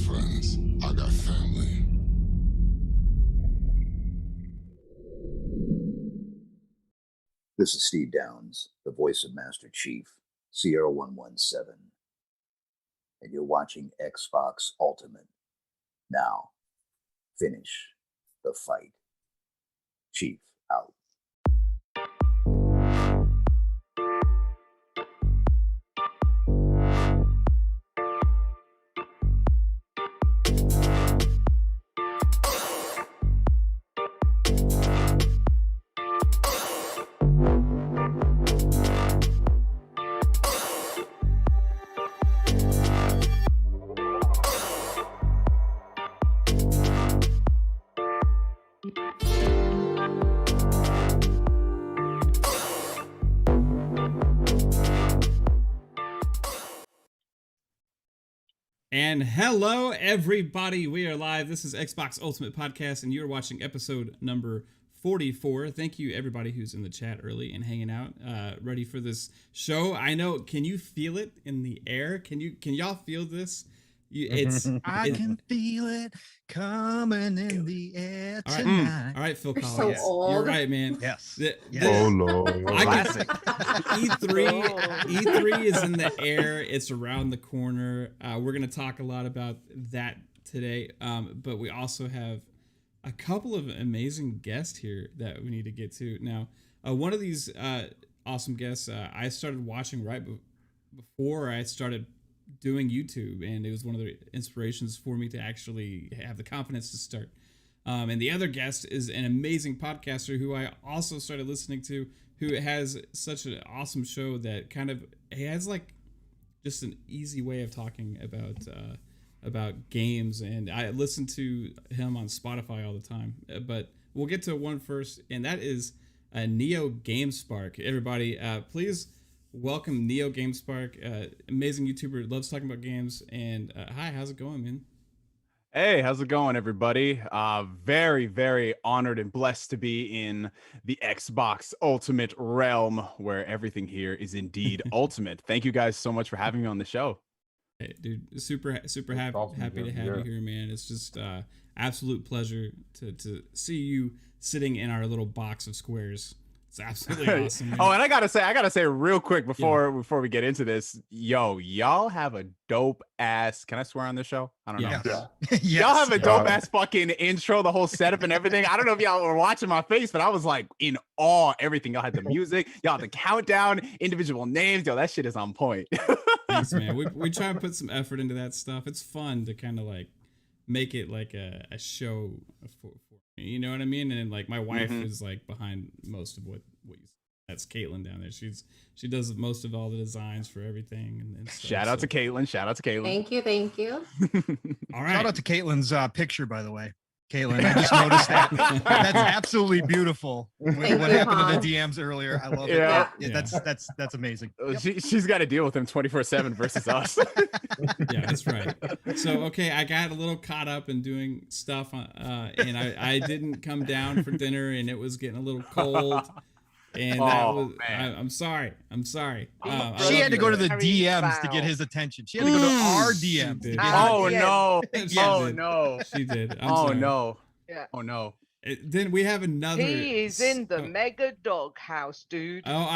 friends. I got family. This is Steve Downs, the voice of Master Chief, Sierra 117. And you're watching Xbox Ultimate. Now, finish the fight. Chief out. And hello, everybody. We are live. This is Xbox Ultimate Podcast, and you're watching episode number 44. Thank you, everybody who's in the chat early and hanging out, ready for this show. I know. Can you feel it in the air? Can y'all feel this? I can feel it coming in the air tonight. All right, Phil Collins. So old. You're right, man. Yes. Oh, Lord. E3 is in the air. It's around the corner. We're going to talk a lot about that today. But we also have a couple of amazing guests here that we need to get to. Now, one of these awesome guests, I started watching right before I started doing YouTube, and it was one of the inspirations for me to actually have the confidence to start. And the other guest is an amazing podcaster who I also started listening to, who has such an awesome show that kind of has like just an easy way of talking about games. And I listen to him on Spotify all the time. But we'll get to one first, and that is NeoGameSpark. Everybody, please welcome NeoGameSpark, amazing YouTuber, loves talking about games. And hi, how's it going, man? Hey, how's it going, everybody? Very, very honored and blessed to be in the Xbox Ultimate realm, where everything here is indeed ultimate. Thank you guys so much for having me on the show. Hey, dude, super happy to have you here, man. It's just absolute pleasure to see you sitting in our little box of squares. It's absolutely awesome, man. Oh, and I gotta say real quick before we get into this, y'all have a dope ass. Can I swear on this show? I don't know. Yeah. Yes. Y'all have a dope ass fucking intro, the whole setup and everything. I don't know if y'all were watching my face, but I was like in awe. Everything. Y'all had the music, y'all had the countdown, individual names. Yo, that shit is on point. Thanks, man. We try and put some effort into that stuff. It's fun to kind of like make it like a show for you know what I mean? And like my wife is like behind most of what you see. That's Kaitlin down there. She does most of all the designs for everything and stuff. Shout out to Kaitlin. Thank you. All right. Shout out to Caitlin's picture, by the way. Caitlin, I just noticed that. That's absolutely beautiful. What happened to the DMs earlier? I love it. Yeah. That's amazing. She's got to deal with him 24/7 versus us. Yeah, that's right. So, okay, I got a little caught up in doing stuff, and I didn't come down for dinner, and it was getting a little cold. And I'm sorry. She had to go to the DMs to get his attention. She had to go to our DMs. To get Oh his no! Oh no! She did. No! Yeah. Oh no! Then we have another. He is in the mega dog house, dude. Oh,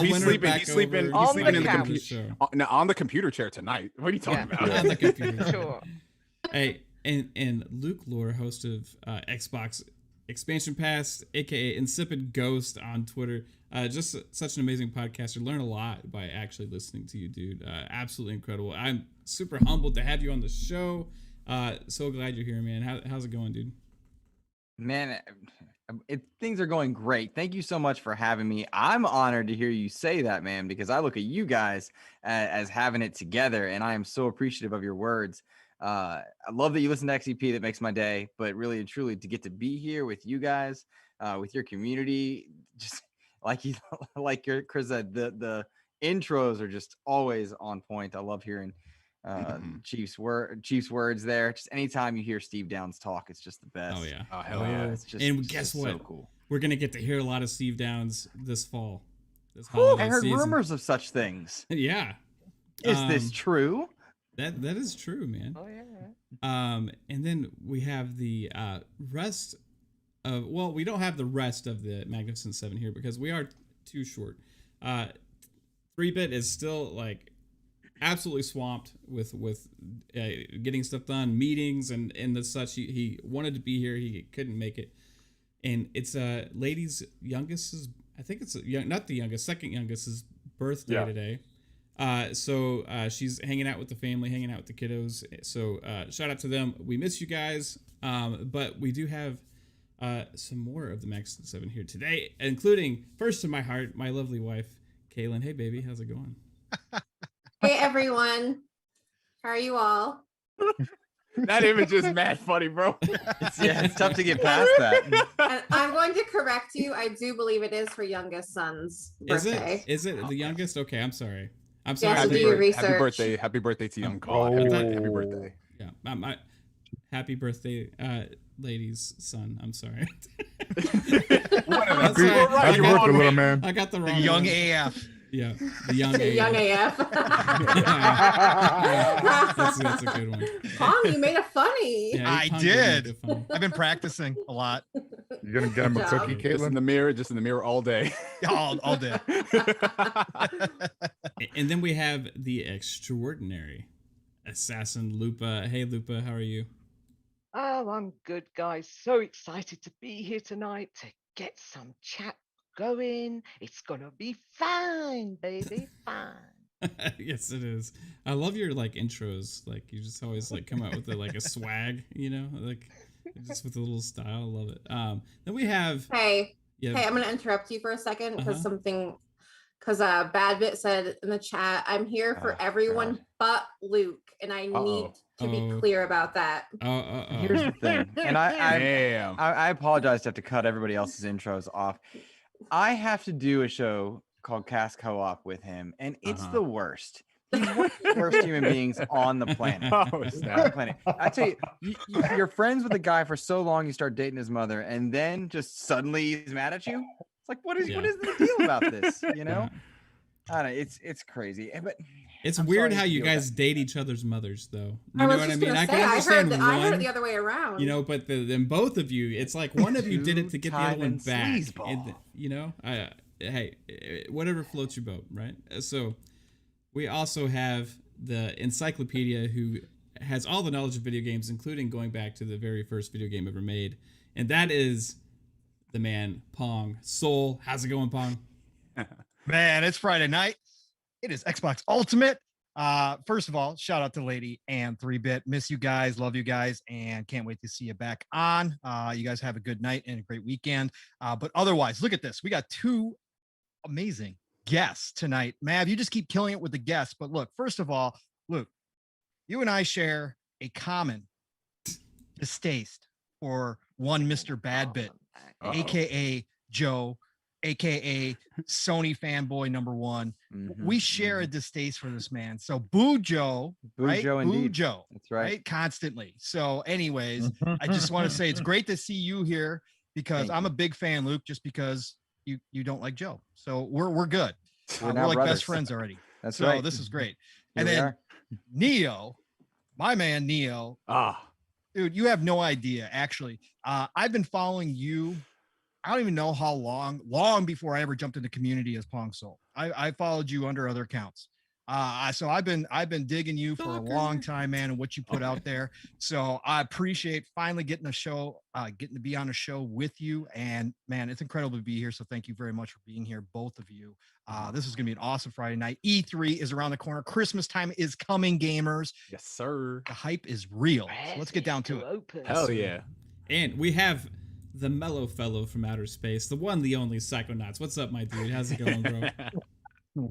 He's sleeping in the computer. On the computer chair tonight. What are you talking about? On the computer. Sure. Hey, and Luke Lore, host of Xbox Expansion Pass, aka InsipidGhost on Twitter. Just such an amazing podcaster. Learn a lot by actually listening to you, dude. Absolutely incredible. I'm super humbled to have you on the show. So glad you're here, man. How's it going, dude? Man, things are going great. Thank you so much for having me. I'm honored to hear you say that, man, because I look at you guys as having it together, and I am so appreciative of your words. I love that you listen to XCP. That makes my day. But really and truly, to get to be here with you guys, with your community, just like Chris said, the intros are just always on point. I love hearing Chief's words there. Just anytime you hear Steve Downs talk, it's just the best. Oh yeah. Oh hell yeah. And guess what? So cool. We're gonna get to hear a lot of Steve Downs this fall. I heard rumors of such things. Yeah. Is this true? That is true, man. Oh yeah. And then we have the rest of, well, we don't have the rest of the Magnificent Seven here because we are too short. 3-Bit is still like absolutely swamped with getting stuff done, meetings and the such. He wanted to be here, he couldn't make it, and it's lady's youngest's, I think it's not the youngest, second youngest's birthday today. So she's hanging out with the family, hanging out with the kiddos. So shout out to them. We miss you guys. But we do have some more of the Max 7 here today, including first in my heart, my lovely wife, Kaitlin. Hey, baby, how's it going? Hey, everyone. How are you all? That image is mad funny, bro. It's tough to get past that. And I'm going to correct you. I do believe it is her youngest son's birthday. Is it the youngest? Okay, I'm sorry. I'm Yeah, sorry. so do your research. Happy birthday to young Oh. Cole. Happy birthday. Yeah, happy birthday, lady's son. I'm sorry. Happy birthday, little man. I got the wrong The young one. AF. Yeah, the young The young AF. AF. That's a good one. Pong, you made it funny. Yeah, I Pong did. make it funny. I've been practicing a lot. You gonna get him a Good job. cookie, Just in Kaitlin? the mirror all day. All day. And then we have the extraordinary assassin Lupa. Hey, Lupa, how are you? Oh, I'm good, guys. So excited to be here tonight to get some chat going. It's gonna be fine, baby. Fine. Yes, it is. I love your like intros. Like you just always like come out with a swag, you know, like just with a little style. I love it. Then we have Hey, yeah. hey, I'm going to interrupt you for a second because Badbit said in the chat, I'm here for everyone but Luke, and I need to be clear about that. Here's the thing, and Damn. I apologize to have to cut everybody else's intros off. I have to do a show called Cast Co-op with him, and it's the worst. He's one of the worst human beings on the planet. I tell you, you're friends with a guy for so long, you start dating his mother, and then just suddenly he's mad at you. It's like, what is the deal about this? You know, I don't know. It's crazy, but it's I'm weird sorry how to you feel guys that. date each other's mothers, though. You I know was what I just mean? gonna I say, can understand I heard one, it the other way around. you know, but then both of you, it's like one of you did it to get the other one Two-time back. sleazeball. And, you know, hey, whatever floats your boat, right? So we also have the encyclopedia who has all the knowledge of video games, including going back to the very first video game ever made, and that is the man Pong Soul. How's it going, Pong? Man, it's Friday night. It is Xbox Ultimate. First of all, shout out to Lady and 3-Bit. Miss you guys, love you guys, and can't wait to see you back on. You guys have a good night and a great weekend. But otherwise, look at this. We got two amazing guests tonight. Mav, you just keep killing it with the guests. But look, first of all, Luke, you and I share a common distaste for one Mr. Badbit, aka Joe, aka Sony fanboy number one. We share a distaste for this man. So boo Joe, right? Joe, Boo indeed. Joe, That's right. Constantly. So, anyways, I just want to say it's great to see you here because I'm a big fan, Luke, just because you don't like Joe. So we're good. We're We're now like brothers. best friends already. That's so right. this is great. Here And we then are. Neo, my man Neo, dude, you have no idea. Actually, I've been following you. I don't even know how long before I ever jumped into community as Pong Soul. I followed you under other accounts. So I've been digging you for a long time, man, and what you put out there. So I appreciate finally getting to be on a show with you. And man, it's incredible to be here. So thank you very much for being here, both of you. This is gonna be an awesome Friday night. E3 is around the corner. Christmas time is coming, gamers. Yes, sir. The hype is real. So let's get down to it. Hell yeah. And we have the mellow fellow from outer space, the one, the only Psychonauts. What's up, my dude? How's it going, bro?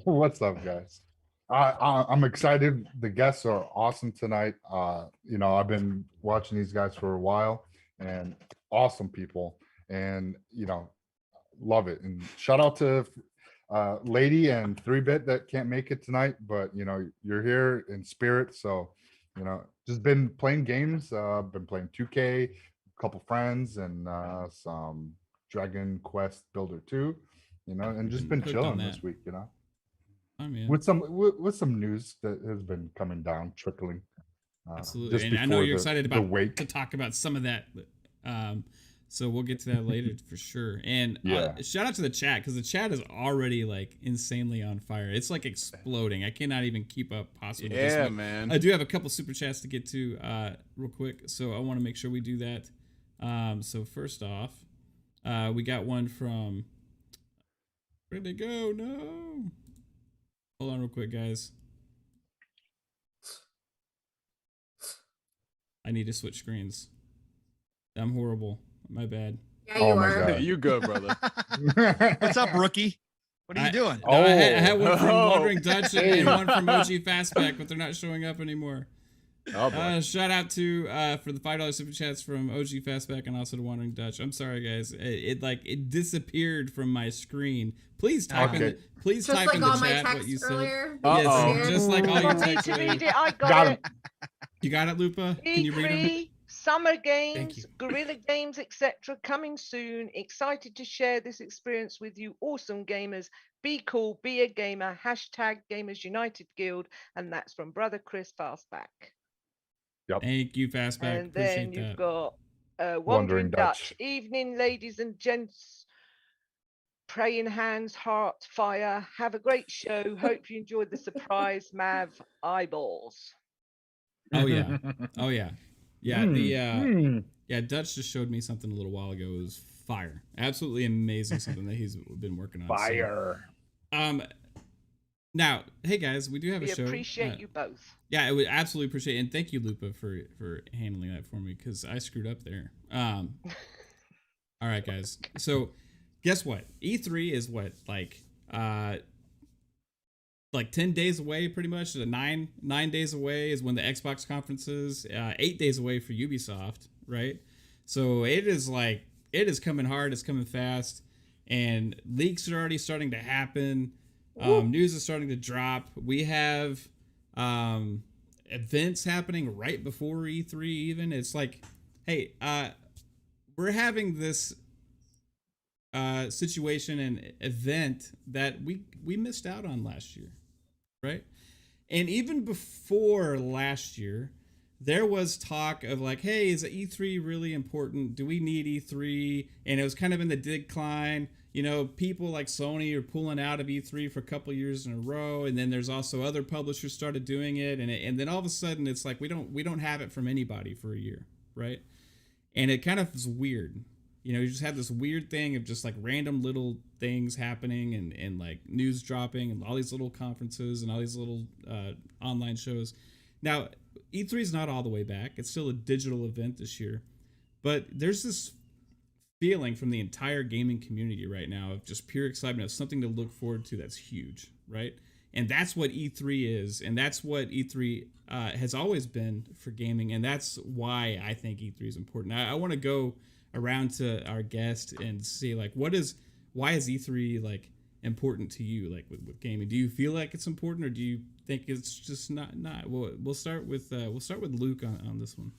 What's up, guys? I'm excited. The guests are awesome tonight. I've been watching these guys for a while, and awesome people, and love it. And shout out to Lady and 3-Bit that can't make it tonight, but you're here in spirit. So just been playing games. Been playing 2K, a couple friends, and some Dragon Quest Builder 2. And just been Clicked on chilling that. this week. Oh man, with some news that has been coming down, trickling. absolutely. Just And I know before you're excited the about wake. to talk about some of that. So we'll get to that later for sure. And Yeah. shout out to the chat, because the chat is already like insanely on fire. It's like exploding. I cannot even keep up possibly with this. Yeah, But man. I do have a couple super chats to get to real quick, so I want to make sure we do that. So first off, we got one from, where'd they go? No. Hold on real quick, guys. I need to switch screens. I'm horrible. My bad. Yeah, you Oh my are. God. You good, brother? What's up, rookie? What are you doing? No, I had one from Oh. Wandering Dutch and one from OG Fastback, but they're not showing up anymore. Oh, boy. Shout out to for the $5 super chats from OG Fastback and also to Wandering Dutch. I'm sorry, guys. It disappeared from my screen. Please type in Okay. please Just type like in all the my chat what texts you said. earlier. Uh-oh. Yes, just like all I your need texts. to earlier. read it. I Got got him. it. You got it, Lupa? Can you read them? E3, Summer you. Games, Guerrilla Games, etc. coming soon. Excited to share this experience with you, awesome gamers. Be cool, be a gamer. Hashtag Gamers United Guild, and that's from Brother Chris Fastback. Thank you, Fastback. And then Appreciate you've that. got Wandering Wandering Dutch. Dutch. Evening, ladies and gents. Praying hands, heart, fire. Have a great show. Hope you enjoyed the surprise Mav eyeballs. Oh yeah. Oh yeah. Yeah. Mm. Yeah, Dutch just showed me something a little while ago. It was fire. Absolutely amazing, something that he's been working on. Fire. So, now, hey guys, we do have We a show. appreciate you both. Yeah, I would absolutely appreciate it. And thank you, Lupa, for handling that for me, because I screwed up there. All right, guys. So guess what? E3 is what, like 10 days away, pretty much. 9 days away is when the Xbox conference is. 8 days away for Ubisoft, right? So it is coming hard. It's coming fast, and leaks are already starting to happen. News is starting to drop. We have events happening right before E3. Even it's like, hey, we're having this situation and event that we missed out on last year, right? And even before last year, there was talk of like, hey, is E3 really important? Do we need E3? And it was kind of in the decline. You know, people like Sony are pulling out of E3 for a couple years in a row, and then there's also other publishers started doing it, and then all of a sudden it's like we don't have it from anybody for a year, right? And it kind of is weird. You know, you just have this weird thing of just like random little things happening and like news dropping and all these little conferences and all these little online shows. Now, E3 is not all the way back. It's still a digital event this year. But there's this feeling from the entire gaming community right now of just pure excitement of something to look forward to that's huge, right? And that's what E3 is. And that's what E3 has always been for gaming. And that's why I think E3 is important. I want to go around to our guest and see like why is E3 like important to you, like with gaming? Do you feel like it's important, or do you think it's just not? Well, we'll start with Luke on this one.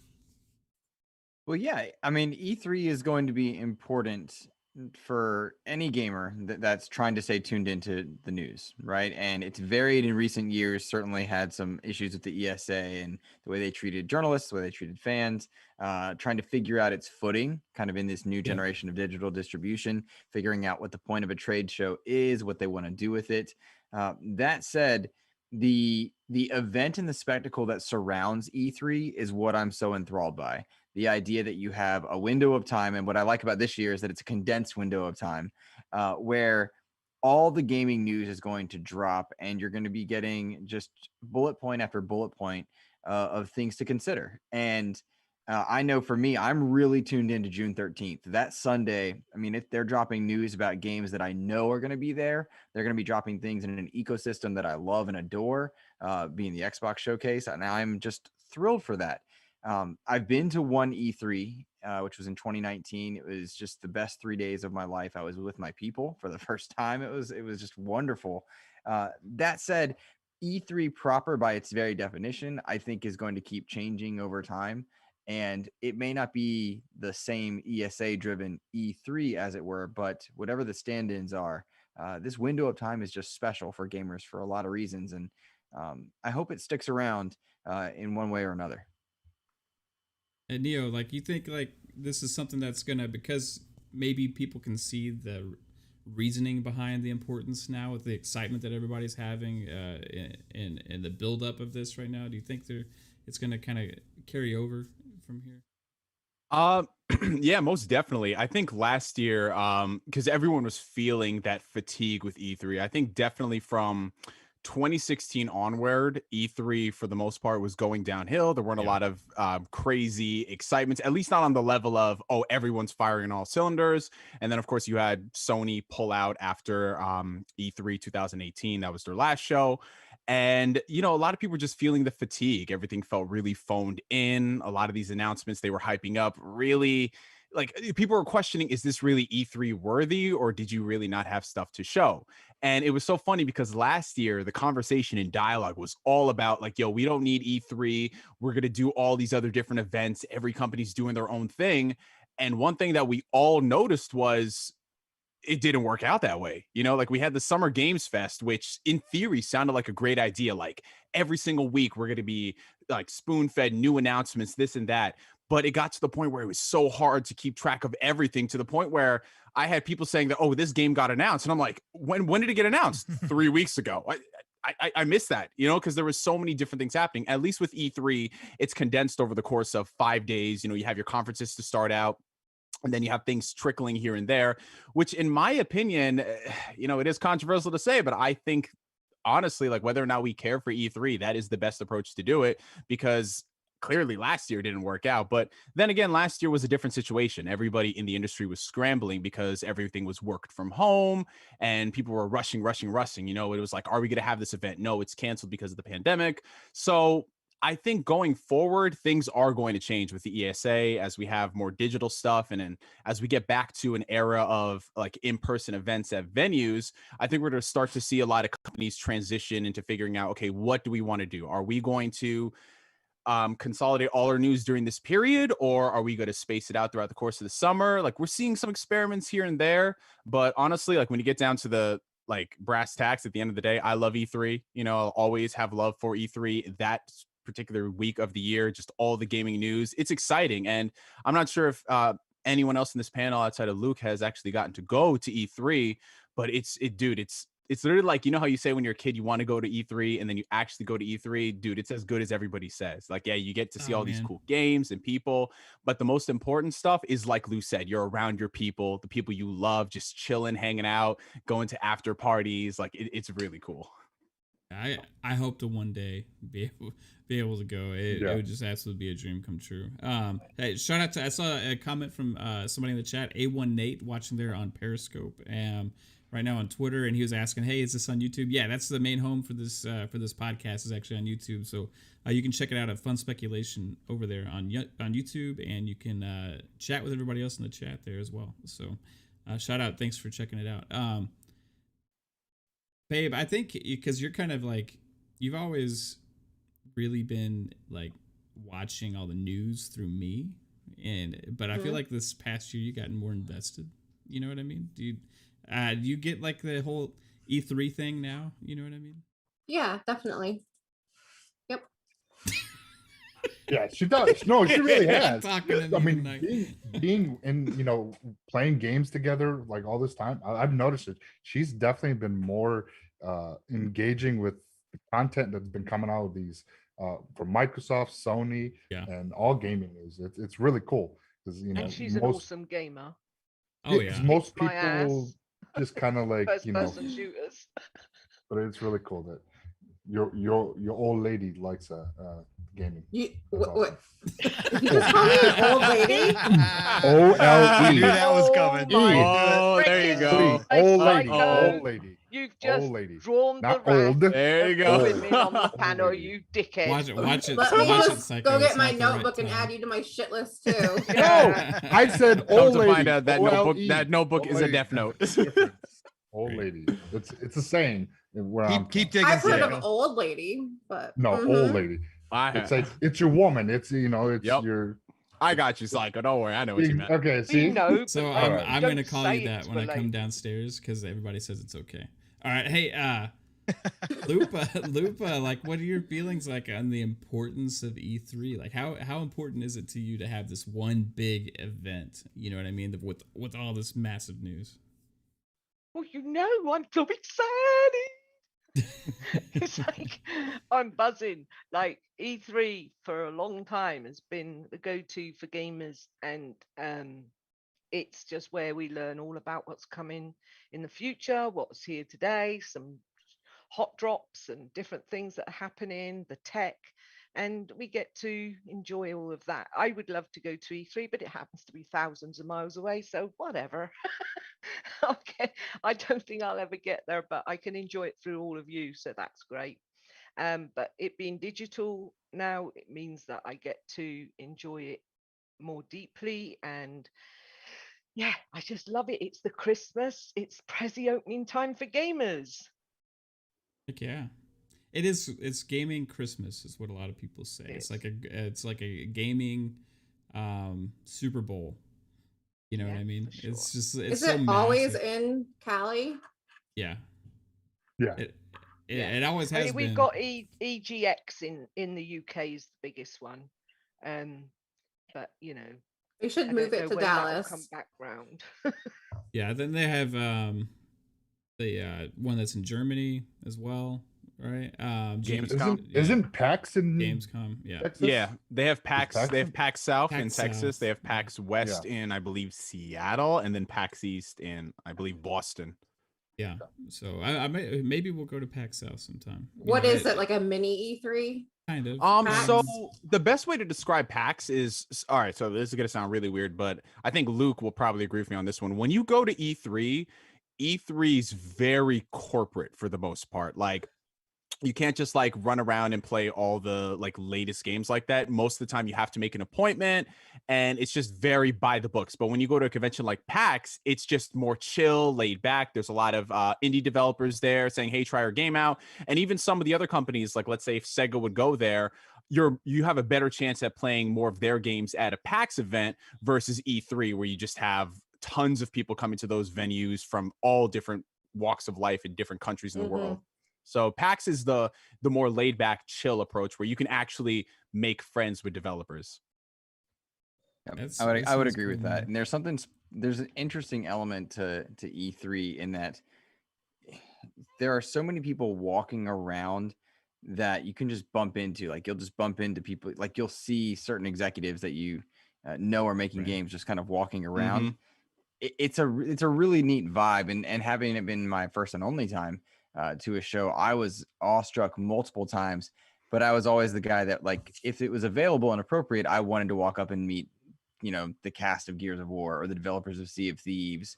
Well, yeah, I mean, E3 is going to be important for any gamer that's trying to stay tuned into the news, right? And it's varied in recent years, certainly had some issues with the ESA and the way they treated journalists, the way they treated fans, trying to figure out its footing kind of in this new generation of digital distribution, figuring out what the point of a trade show is, what they want to do with it. That said, the event and the spectacle that surrounds E3 is what I'm so enthralled by. The idea that you have a window of time, and what I like about this year is that it's a condensed window of time where all the gaming news is going to drop, and you're going to be getting just bullet point after bullet point of things to consider. And I know for me, I'm really tuned into June 13th. That Sunday, I mean, if they're dropping news about games that I know are going to be there, they're going to be dropping things in an ecosystem that I love and adore, being the Xbox showcase, and I'm just thrilled for that. I've been to one E3, which was in 2019. It was just the best 3 days of my life. I was with my people for the first time. It was just wonderful. That said, E3 proper by its very definition, I think is going to keep changing over time. And it may not be the same ESA driven E3 as it were, but whatever the stand-ins are, this window of time is just special for gamers for a lot of reasons, and I hope it sticks around in one way or another. And Neo, like, you think like this is something that's gonna, because maybe people can see the reasoning behind the importance now with the excitement that everybody's having in the buildup of this right now. Do you think it's gonna kind of carry over from here? Yeah, most definitely. I think last year, because everyone was feeling that fatigue with E3. I think definitely from 2016 onward, E3 for the most part was going downhill. There weren't a lot of crazy excitements, at least not on the level of, oh, everyone's firing on all cylinders. And then, of course, you had Sony pull out after E3 2018. That was their last show. And, you know, a lot of people were just feeling the fatigue. Everything felt really phoned in. A lot of these announcements they were hyping up really, like, people were questioning, is this really E3 worthy, or did you really not have stuff to show? And it was so funny because last year the conversation and dialogue was all about like, yo, we don't need E3. We're going to do all these other different events. Every company's doing their own thing. And one thing that we all noticed was it didn't work out that way. You know, like we had the Summer Games Fest, which in theory sounded like a great idea. Like every single week we're going to be like spoon-fed new announcements, this and that. But it got to the point where it was so hard to keep track of everything, to the point where I had people saying that, oh, this game got announced. And I'm like, when did it get announced? 3 weeks ago. I missed that, you know, because there was so many different things happening. At least with E3, it's condensed over the course of 5 days. You know, you have your conferences to start out, and then you have things trickling here and there, which in my opinion, you know, it is controversial to say, but I think honestly, like whether or not we care for E3, that is the best approach to do it, because clearly last year didn't work out. But then again, last year was a different situation. Everybody in the industry was scrambling because everything was worked from home and people were rushing. You know, it was like, are we going to have this event? No, it's canceled because of the pandemic. So I think going forward, things are going to change with the ESA as we have more digital stuff. And then as we get back to an era of like in-person events at venues, I think we're going to start to see a lot of companies transition into figuring out, okay, what do we want to do? Are we going to consolidate all our news during this period, or are we going to space it out throughout the course of the summer? Like we're seeing some experiments here and there, but honestly, like when you get down to the like brass tacks at the end of the day, I love E3. You know, I'll always have love for E3. That particular week of the year, just all the gaming news, it's exciting. And I'm not sure if anyone else in this panel outside of Luke has actually gotten to go to E3, but it's literally like, you know how you say when you're a kid you want to go to E3 and then you actually go to E3, dude, it's as good as everybody says. Like, yeah, you get to see all these cool games and people, but the most important stuff is, like Lou said, you're around your people, the people you love, just chilling, hanging out, going to after parties. Like it's really cool. I hope to one day be able to go. It would just absolutely be a dream come true. Hey, shout out to, I saw a comment from somebody in the chat, A1 Nate, watching there on Periscope right now on Twitter, and he was asking, hey, is this on YouTube? Yeah, that's the main home for this podcast, is actually on YouTube. So you can check it out at Fun Speculation over there on YouTube, and you can chat with everybody else in the chat there as well. So shout out, thanks for checking it out. Babe, I think because you're kind of like, you've always really been like watching all the news through me, but I feel like this past year you got more invested. You know what I mean? Do you get like the whole E3 thing now? You know what I mean? Yeah, definitely. Yep. Yeah, she does. No, she really has. I mean, tonight. being in, you know, playing games together like all this time, I've noticed it. She's definitely been more engaging with the content that's been coming out of these from Microsoft, Sony, and all gaming news. It's really cool because, you know, and she's an awesome gamer. Oh yeah, most people just kind of like, you know, first-person shooters. But it's really cool that your old lady likes gaming. What? You just called me an old lady? OLE. I knew that was coming. Oh, there you go. Old lady. You've just old lady. drawn Not the wrath old. There you go. women on the panel, you dickhead. Watch it. Let me Watch just it, go Psycho. get my It's not the right notebook and time. add you to my shit list too. No, I said Come old to lady. find out that notebook Old is a lady. death note. It's different. Old lady. It's a saying. Where Keep digging. I've heard Psycho. of old lady, but No, old lady. It's like, it's your woman. It's, you know, it's your I got you, Psycho. Don't worry. I know what you meant. Okay, We see? know. So but I'm Alright. I'm don't gonna call say you that it's when I come related. downstairs because everybody says it's okay. All right, hey, Lupa, like, what are your feelings like on the importance of E3? Like, how important is it to you to have this one big event? You know what I mean? With all this massive news. Well, I'm so excited. It's like I'm buzzing. Like E3 for a long time has been the go-to for gamers, and it's just where we learn all about what's coming in the future, what's here today, some hot drops and different things that are happening, the tech, and we get to enjoy all of that. I would love to go to E3, but it happens to be thousands of miles away, so whatever. Okay, I don't think I'll ever get there, but I can enjoy it through all of you, so that's great. But it being digital now, it means that I get to enjoy it more deeply, and yeah, I just love it. It's the Christmas, it's Prezi opening time for gamers. Heck yeah. It is. It's gaming Christmas, is what a lot of people say. It It's like a gaming Super Bowl. You know what Yeah, I mean? for It's sure. just it's Is so it always massive. in Cali? Yeah. Yeah. It always I has mean, we've been. got EGX in the UK is the biggest one, but We should I move don't it know to when that'll come Dallas. back round. Yeah. Then they have the one that's in Germany as well, right? Gamescom? Isn't PAX in Gamescom? Yeah. Texas? Yeah, they have PAX. PAX They have PAX South in PAX Texas. South, They have yeah. PAX West in, I believe, Seattle, and then PAX East in, I believe, Boston. Yeah. So maybe we'll go to PAX South sometime. What is it, like a mini E3? Kind of. So PAX? the best way to describe PAX is, all right, so this is gonna sound really weird, but I think Luke will probably agree with me on this one. When you go to E3, E3 is very corporate for the most part. Like, you can't just like run around and play all the like latest games like that. Most of the time you have to make an appointment, and it's just very by the books. But when you go to a convention like PAX, it's just more chill, laid back. There's a lot of indie developers there saying, hey, try our game out. And even some of the other companies, like let's say if Sega would go there, you have a better chance at playing more of their games at a PAX event versus E3, where you just have tons of people coming to those venues from all different walks of life in different countries in the world. So PAX is the more laid back, chill approach where you can actually make friends with developers. Yep. That I would sounds agree with cool, that. man. And there's an interesting element to E3 in that there are so many people walking around that you can just bump into. Like you'll just bump into people. Like you'll see certain executives that you know are making Right. games just kind of walking around. It's a really neat vibe, and having it been my first and only time to a show, I was awestruck multiple times, but I was always the guy that, like, if it was available and appropriate, I wanted to walk up and meet, the cast of Gears of War or the developers of Sea of Thieves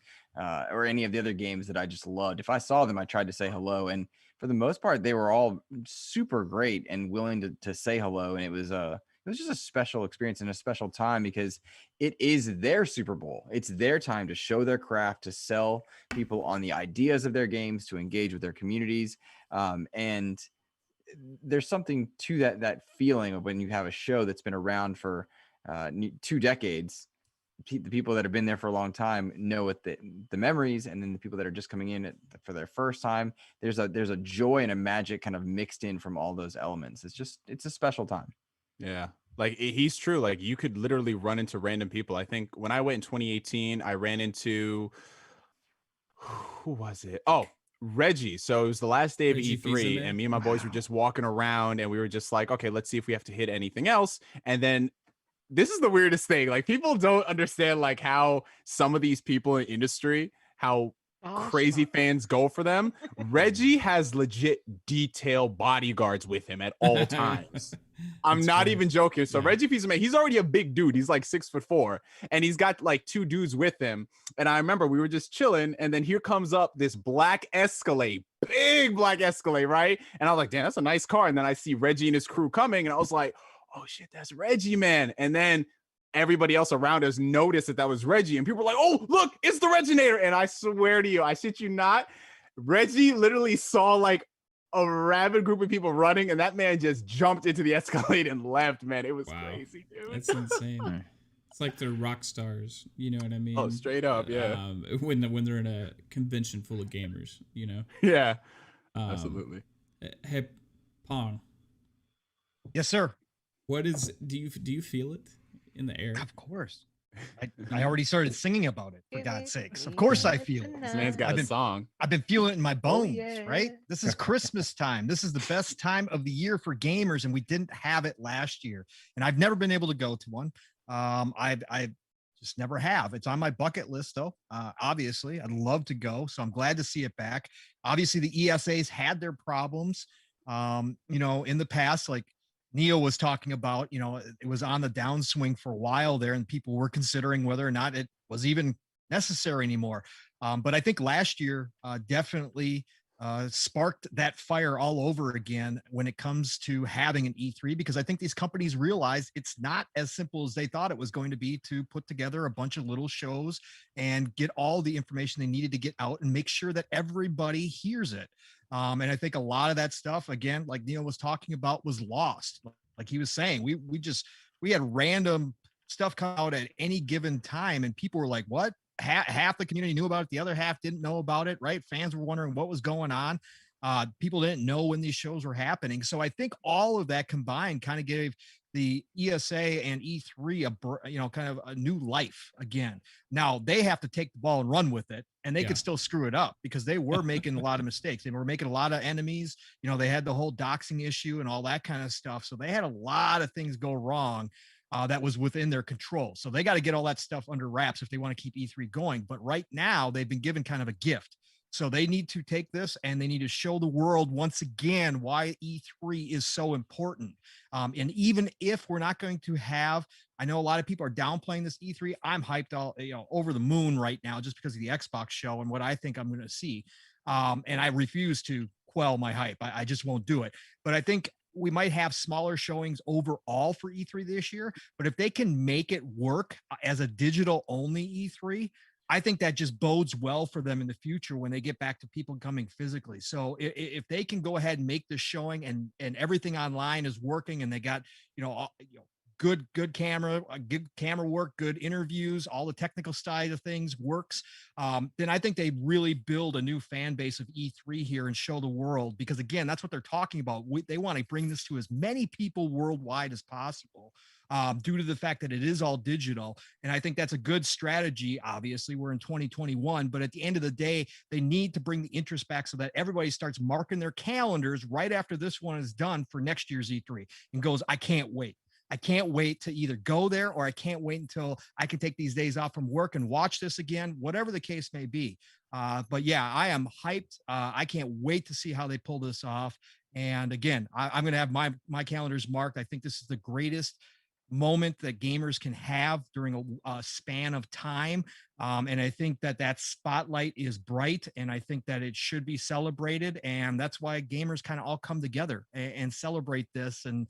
or any of the other games that I just loved. If I saw them, I tried to say hello, and for the most part, they were all super great and willing to say hello, and it was just a special experience and a special time because it is their Super Bowl. It's their time to show their craft, to sell people on the ideas of their games, to engage with their communities. And there's something to that feeling of when you have a show that's been around for 2 decades. The people that have been there for a long time know what the memories, and then the people that are just coming in for their first time, there's a joy and a magic kind of mixed in from all those elements. It's a special time. Yeah. Like he's true. Like you could literally run into random people. I think when I went in 2018, I ran into, who was it? Oh, Reggie. So it was the last day of Reggie E3, Fils-Aimé? and me and my boys were just walking around, and we were just like, okay, let's see if we have to hit anything else. And then this is the weirdest thing. Like people don't understand like how some of these people in industry, how crazy fans go for them. Reggie has legit detail bodyguards with him at all times. I'm not funny. even joking. So Yeah. Reggie Fils-Aimé, he's already a big dude. He's like 6'4", and he's got like 2 dudes with him. And I remember we were just chilling, and then here comes up this black Escalade, big black Escalade, right? And I was like, damn, that's a nice car. And then I see Reggie and his crew coming, and I was like, oh shit, that's Reggie, man. And then everybody else around us noticed that was Reggie, and people were like, oh, look, it's the Reginator. And I swear to you, I shit you not, Reggie literally saw like a rabid group of people running, and that man just jumped into the Escalade and left, man. It was Wow. crazy, dude. That's insane. It's like they're rock stars, you know what I mean? Oh, straight up, yeah. When they're in a convention full of gamers, you know. Yeah, Um, absolutely. Hey, Pong, Yes, sir. what is? Do you feel it in the air? Of course. I already started singing about it, for Give God's it sakes. Of me course I feel it. This man's got I've a been- song. I've been feeling it in my bones, yeah. right? This is Christmas time. This is the best time of the year for gamers, and we didn't have it last year. And I've never been able to go to one. I just never have. It's on my bucket list, though. Obviously, I'd love to go, so I'm glad to see it back. Obviously, the ESAs had their problems, you know, in the past, like Neo was talking about. You know, it was on the downswing for a while there, and people were considering whether or not it was even necessary anymore. But I think last year definitely sparked that fire all over again when it comes to having an E3, because I think these companies realize it's not as simple as they thought it was going to be to put together a bunch of little shows and get all the information they needed to get out and make sure that everybody hears it. And I think a lot of that stuff, again, like Neil was talking about, was lost. Like he was saying, we had random stuff come out at any given time, and people were like, "What?" Half the community knew about it, the other half didn't know about it. Right? Fans were wondering what was going on. People didn't know when these shows were happening. So I think all of that combined kind of gave the ESA and E3 kind of a new life again. Now they have to take the ball and run with it, and they could still screw it up because they were making a lot of mistakes. They were making a lot of enemies. You know, they had the whole doxing issue and all that kind of stuff. So they had a lot of things go wrong. That was within their control. So they got to get all that stuff under wraps if they want to keep E3 going. But right now, they've been given kind of a gift. So they need to take this and they need to show the world once again why E3 is so important. And even if we're not going to have, I know a lot of people are downplaying this E3. I'm hyped over the moon right now just because of the Xbox show and what I think I'm going to see. And I refuse to quell my hype. I just won't do it. But I think we might have smaller showings overall for E3 this year, but if they can make it work as a digital only E3, I think that just bodes well for them in the future when they get back to people coming physically. So if they can go ahead and make this showing and everything online is working and they got, good camera, good camera work, good interviews, all the technical side of things works, then I think they really build a new fan base of E3 here and show the world, because again, that's what they're talking about. They want to bring this to as many people worldwide as possible, due to the fact that it is all digital. And I think that's a good strategy. Obviously, we're in 2021, but at the end of the day, they need to bring the interest back so that everybody starts marking their calendars right after this one is done for next year's E3 and goes, I can't wait. I can't wait to either go there, or I can't wait until I can take these days off from work and watch this again, whatever the case may be. But yeah, I am hyped. I can't wait to see how they pull this off. And again, I'm going to have my calendars marked. I think this is the greatest moment that gamers can have during a span of time. And I think that spotlight is bright, and I think that it should be celebrated. And that's why gamers kind of all come together and celebrate this and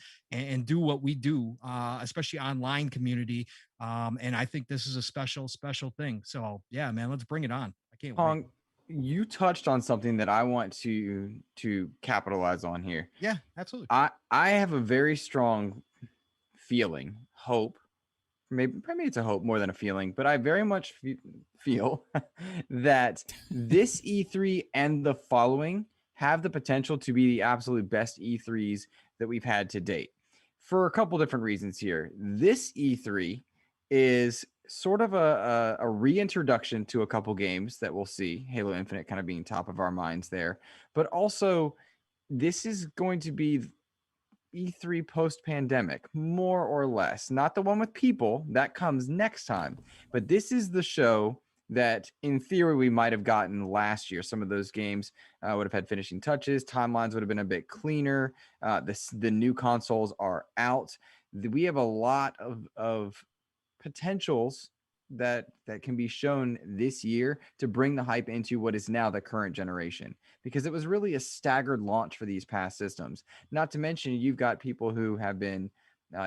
do what we do, especially online community. And I think this is a special thing. So yeah, man, let's bring it on. I can't wait. You touched on something that I want to capitalize on here. Yeah, absolutely. I have a very strong feeling, hope, maybe it's a hope more than a feeling, but I very much feel that this E3 and the following have the potential to be the absolute best E3s that we've had to date, for a couple different reasons here. This E3 is sort of a reintroduction to a couple games that we'll see, Halo Infinite kind of being top of our minds there, but also this is going to be E3 post-pandemic, more or less. Not the one with people, that comes next time, but this is the show that in theory we might have gotten last year. Some of those games would have had finishing touches, timelines would have been a bit cleaner, the new consoles are out. We have a lot of potentials that can be shown this year to bring the hype into what is now the current generation, because it was really a staggered launch for these past systems. Not to mention, you've got people who have been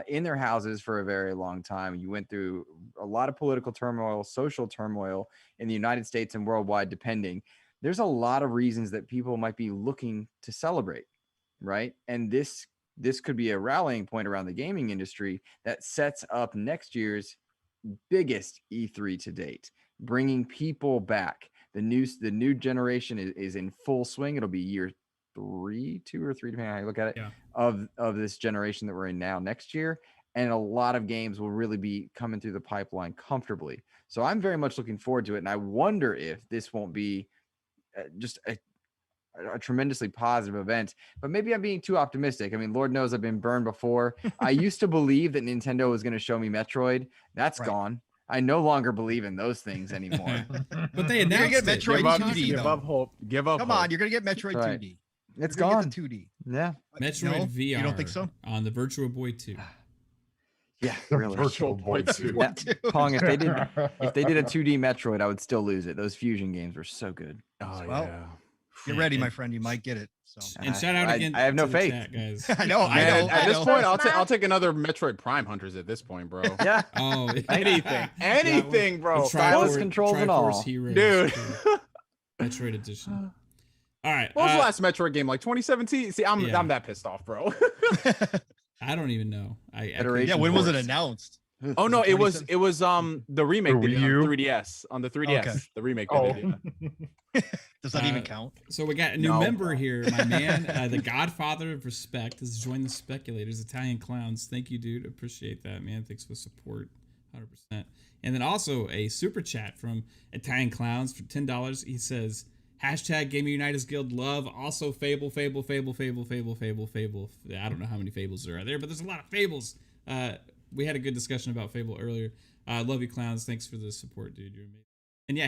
in their houses for a very long time. You went through a lot of political turmoil, social turmoil in the United States and worldwide, depending. There's a lot of reasons that people might be looking to celebrate, right? And this could be a rallying point around the gaming industry that sets up next year's biggest E3 to date, bringing people back. The new generation is in full swing. It'll be year 2 or 3, depending on how you look at it, of this generation that we're in now next year. And a lot of games will really be coming through the pipeline comfortably. So I'm very much looking forward to it. And I wonder if this won't be just a tremendously positive event, but maybe I'm being too optimistic. I mean, Lord knows I've been burned before. I used to believe that Nintendo was going to show me Metroid. That's gone. I no longer believe in those things anymore. But they announced you're gonna get Metroid 2D. Give up hope. Give up. Come on, you're gonna get Metroid 2D. It's gone. 2D. Yeah. Metroid VR. You don't think so? On the Virtual Boy 2. Yeah, The really. Virtual Boy 2. Yeah. Pong, if they did a 2D Metroid, I would still lose it. Those fusion games were so good. Oh, Well, yeah. Get ready, my friend. You might get it. So And shout out again. I have no to the faith. chat, guys. I know. At this know. point, I'll take another Metroid Prime Hunters at this point, bro. Yeah. Oh, Anything, bro. Stylus controls and all. Heroes, Dude. Metroid Edition. All right. What was the last Metroid game? Like 2017? See, I'm that pissed off, bro. I don't even know. yeah, when was it announced? Oh no, it was the remake For they did Wii U? on 3DS. On the 3DS. Okay. The remake they did. Yeah. Does that even count? So we got a new member here, my man, the Godfather of Respect, has joined the Speculators, Italian Clowns. Thank you, dude. Appreciate that, man. Thanks for the support, 100%. And then also a super chat from Italian Clowns for $10. He says, # Gaming United Guild love. Also Fable. I don't know how many Fables there are there, but there's a lot of Fables. We had a good discussion about Fable earlier. Love you, Clowns. Thanks for the support, dude. You're amazing. And yeah,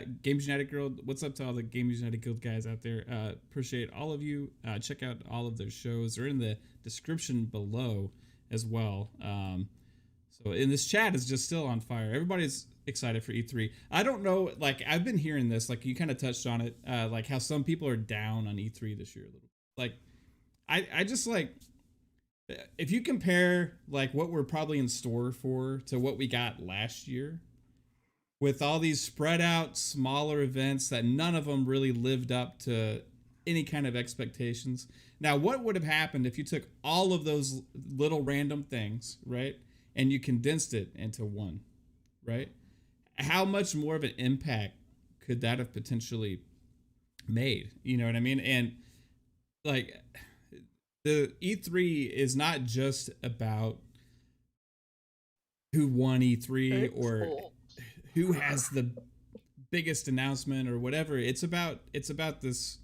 # Games United Guild. What's up to all the Games United Guild guys out there? Appreciate all of you. Check out all of their shows. They're in the description below as well. So in this chat is just still on fire. Everybody's excited for E3. I don't know, like I've been hearing this, like you kind of touched on it, like how some people are down on E3 this year a little. Like I just like, if you compare like what we're probably in store for to what we got last year, with all these spread out smaller events that none of them really lived up to any kind of expectations. Now, what would have happened if you took all of those little random things, right, and you condensed it into one, right? How much more of an impact could that have potentially made? You know what I mean? And like, the E3 is not just about who won E3 or who has the biggest announcement or whatever. It's about this.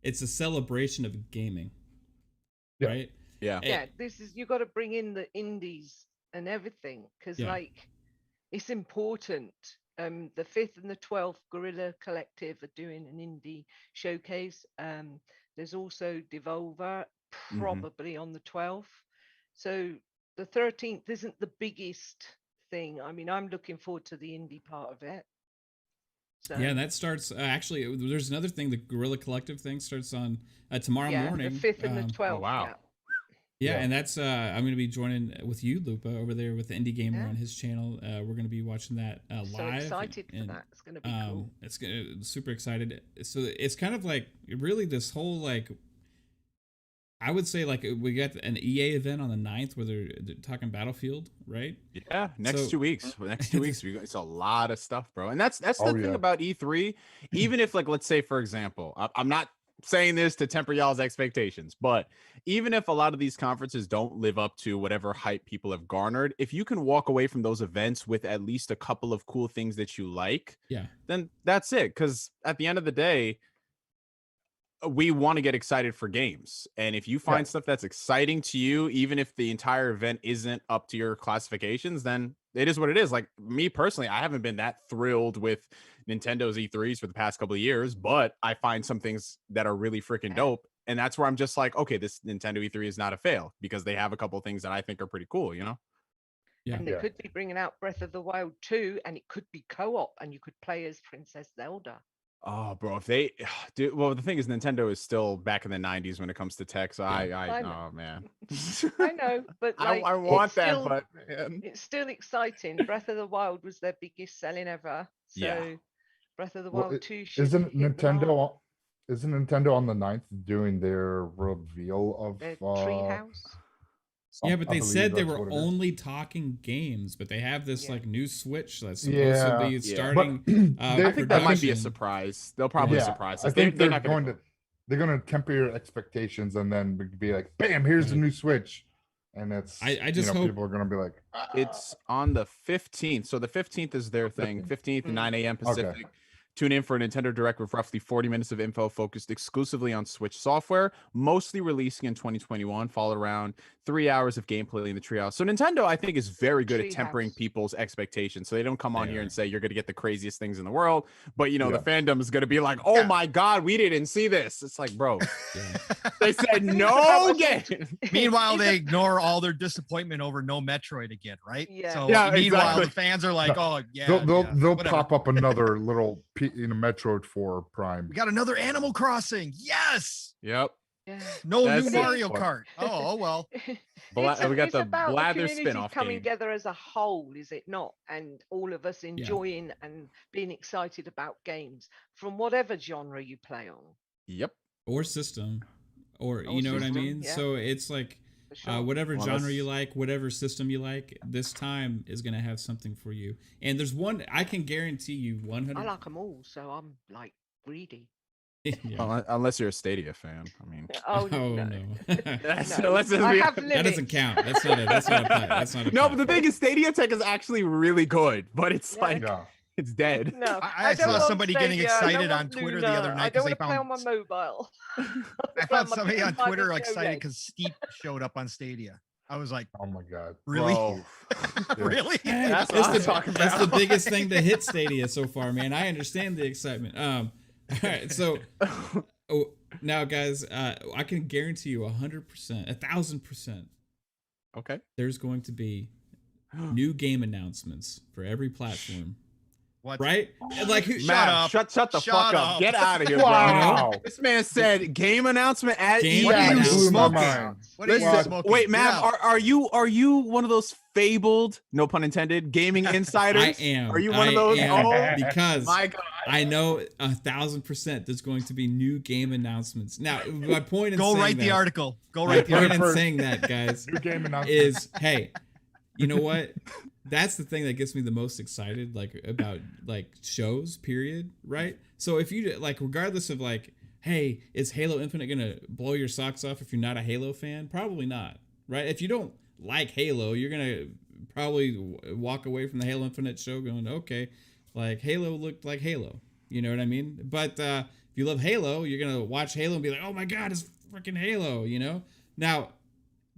It's a celebration of gaming, right? Yeah. Yeah, this is, you got to bring in the indies and everything, because like it's important. The 5th and the 12th Guerrilla Collective are doing an indie showcase. There's also Devolver probably on the 12th. So the 13th isn't the biggest thing. I mean, I'm looking forward to the indie part of it. So. Yeah, and that starts actually. There's another thing. The Guerrilla Collective thing starts on tomorrow morning. The 5th and the 12th. Oh, wow. Yeah, and that's I'm going to be joining with you, Lupa, over there with the Indie Gamer on his channel. We're going to be watching that live. So excited for that. It's going to be cool. Super excited. So it's kind of like really this whole like, I would say like we got an EA event on the 9th where they're talking Battlefield, right? Yeah, next 2 weeks. Next 2 weeks, it's a lot of stuff, bro. And that's the thing about E3. Even if, like, let's say, for example, I'm not saying this to temper y'all's expectations, but even if a lot of these conferences don't live up to whatever hype people have garnered, if you can walk away from those events with at least a couple of cool things that you like, then that's it. Because at the end of the day, we want to get excited for games. And if you find stuff that's exciting to you, even if the entire event isn't up to your classifications, then it is what it is. Like me personally, I haven't been that thrilled with Nintendo's E3s for the past couple of years, but I find some things that are really freaking dope. And that's where I'm just like, okay, this Nintendo E3 is not a fail because they have a couple of things that I think are pretty cool, you know? Yeah. And they could be bringing out Breath of the Wild 2, and it could be co-op, and you could play as Princess Zelda. Oh, bro, if they do, well, the thing is, Nintendo is still back in the 90s when it comes to tech. So I oh man, I know, but like, I want that, still, but man. It's still exciting. Breath of the Wild was their biggest selling ever. So Breath of the Wild 2 should isn't Nintendo on the 9th doing their reveal of their Treehouse? Yeah, but I they believe said they that's were what it is. only talking games, but they have this Yeah. like new Switch that's supposed Yeah. to be Yeah. starting. I think that might be a production. surprise. They'll probably Yeah, surprise us. I think they're not going to they're going to temper your expectations and then be like, bam, here's the Right. new Switch, and it's I just hope people are going to be like, It's on the 15th. So the 15th is their thing. 15th, 9 a.m. Pacific. Tune in for a Nintendo Direct with roughly 40 minutes of info focused exclusively on Switch software, mostly releasing in 2021, followed around 3 hours of gameplay in the treehouse. So Nintendo, I think, is very good at tempering Treehouse. people's expectations. So they don't come on They here are. and say you're going to get the craziest things in the world. But, you know, Yeah. the fandom is going to be like, oh my God, we didn't see this. It's like, bro, Yeah. they said no game. Meanwhile, Is they it- ignore all their disappointment over no Metroid again, right? Yeah. So Yeah, meanwhile, exactly. the fans are like, No, "Oh yeah, they'll yeah, they'll whatever. pop up another little Metroid 4 Prime. We got another Animal Crossing. Yes. Yep. Yeah. No That's new it. Mario Kart. Oh well. We got It's the about Blather community spin-off coming game. together as a whole, is it not? And all of us enjoying and being excited about games from whatever genre you play on. Yep. or system, or Or you know what I system, mean. yeah. So it's like For sure. whatever Well, genre that's- you like, whatever system you like, this time is gonna have something for you. And there's one I can guarantee you, 100. I like them all, so I'm like greedy. Yeah. Unless you're a Stadia fan. I mean, Oh, Oh no. no. that's, No. let's just I be- have That limits. doesn't count. That's not a play. That's not a No, play. but the thing is, Stadia Tech is actually really good, but it's Yeah. like Yeah. it's dead. No, I don't saw want somebody getting Stadia, I don't excited on want Twitter the Luna, other I night don't 'cause they want to play on found- my mobile. I Play found on my somebody on PS5 Twitter and excited GoGames. because Steep showed up on Stadia. I was like, Oh my god. really? Bro. Really? That's That's what I'm talking That's the about. biggest thing to hit Stadia so far, man. I understand the excitement. All right, so now, guys, I can guarantee you 100%, 1,000%, Okay. there's going to be new game announcements for every platform, What? right? Like, who, Matt, up. shut the Shut fuck up. up. Get out of here, Wow. bro. This man said game announcement at Game E3. What are you announcement. blew my smoking? mind. What are you Listen, smoking? wait, Get Matt, out. are you one of those fabled, no pun intended, gaming insiders? I am. Are you one of I those? am, Oh because my God. I know 1,000% there's going to be new game announcements. Now, my point in Go saying write the that- article. Go My write the point article. in saying that, guys, New game announcement. is hey, you know what? That's the thing that gets me the most excited, like about like shows, period, right? So if you like, regardless of like, hey, is Halo Infinite gonna blow your socks off if you're not a Halo fan? Probably not, right? If you don't like Halo, you're gonna probably walk away from the Halo Infinite show going, okay, like Halo looked like Halo, you know what I mean? But if you love Halo, you're gonna watch Halo and be like, oh my god, it's freaking Halo, you know? Now,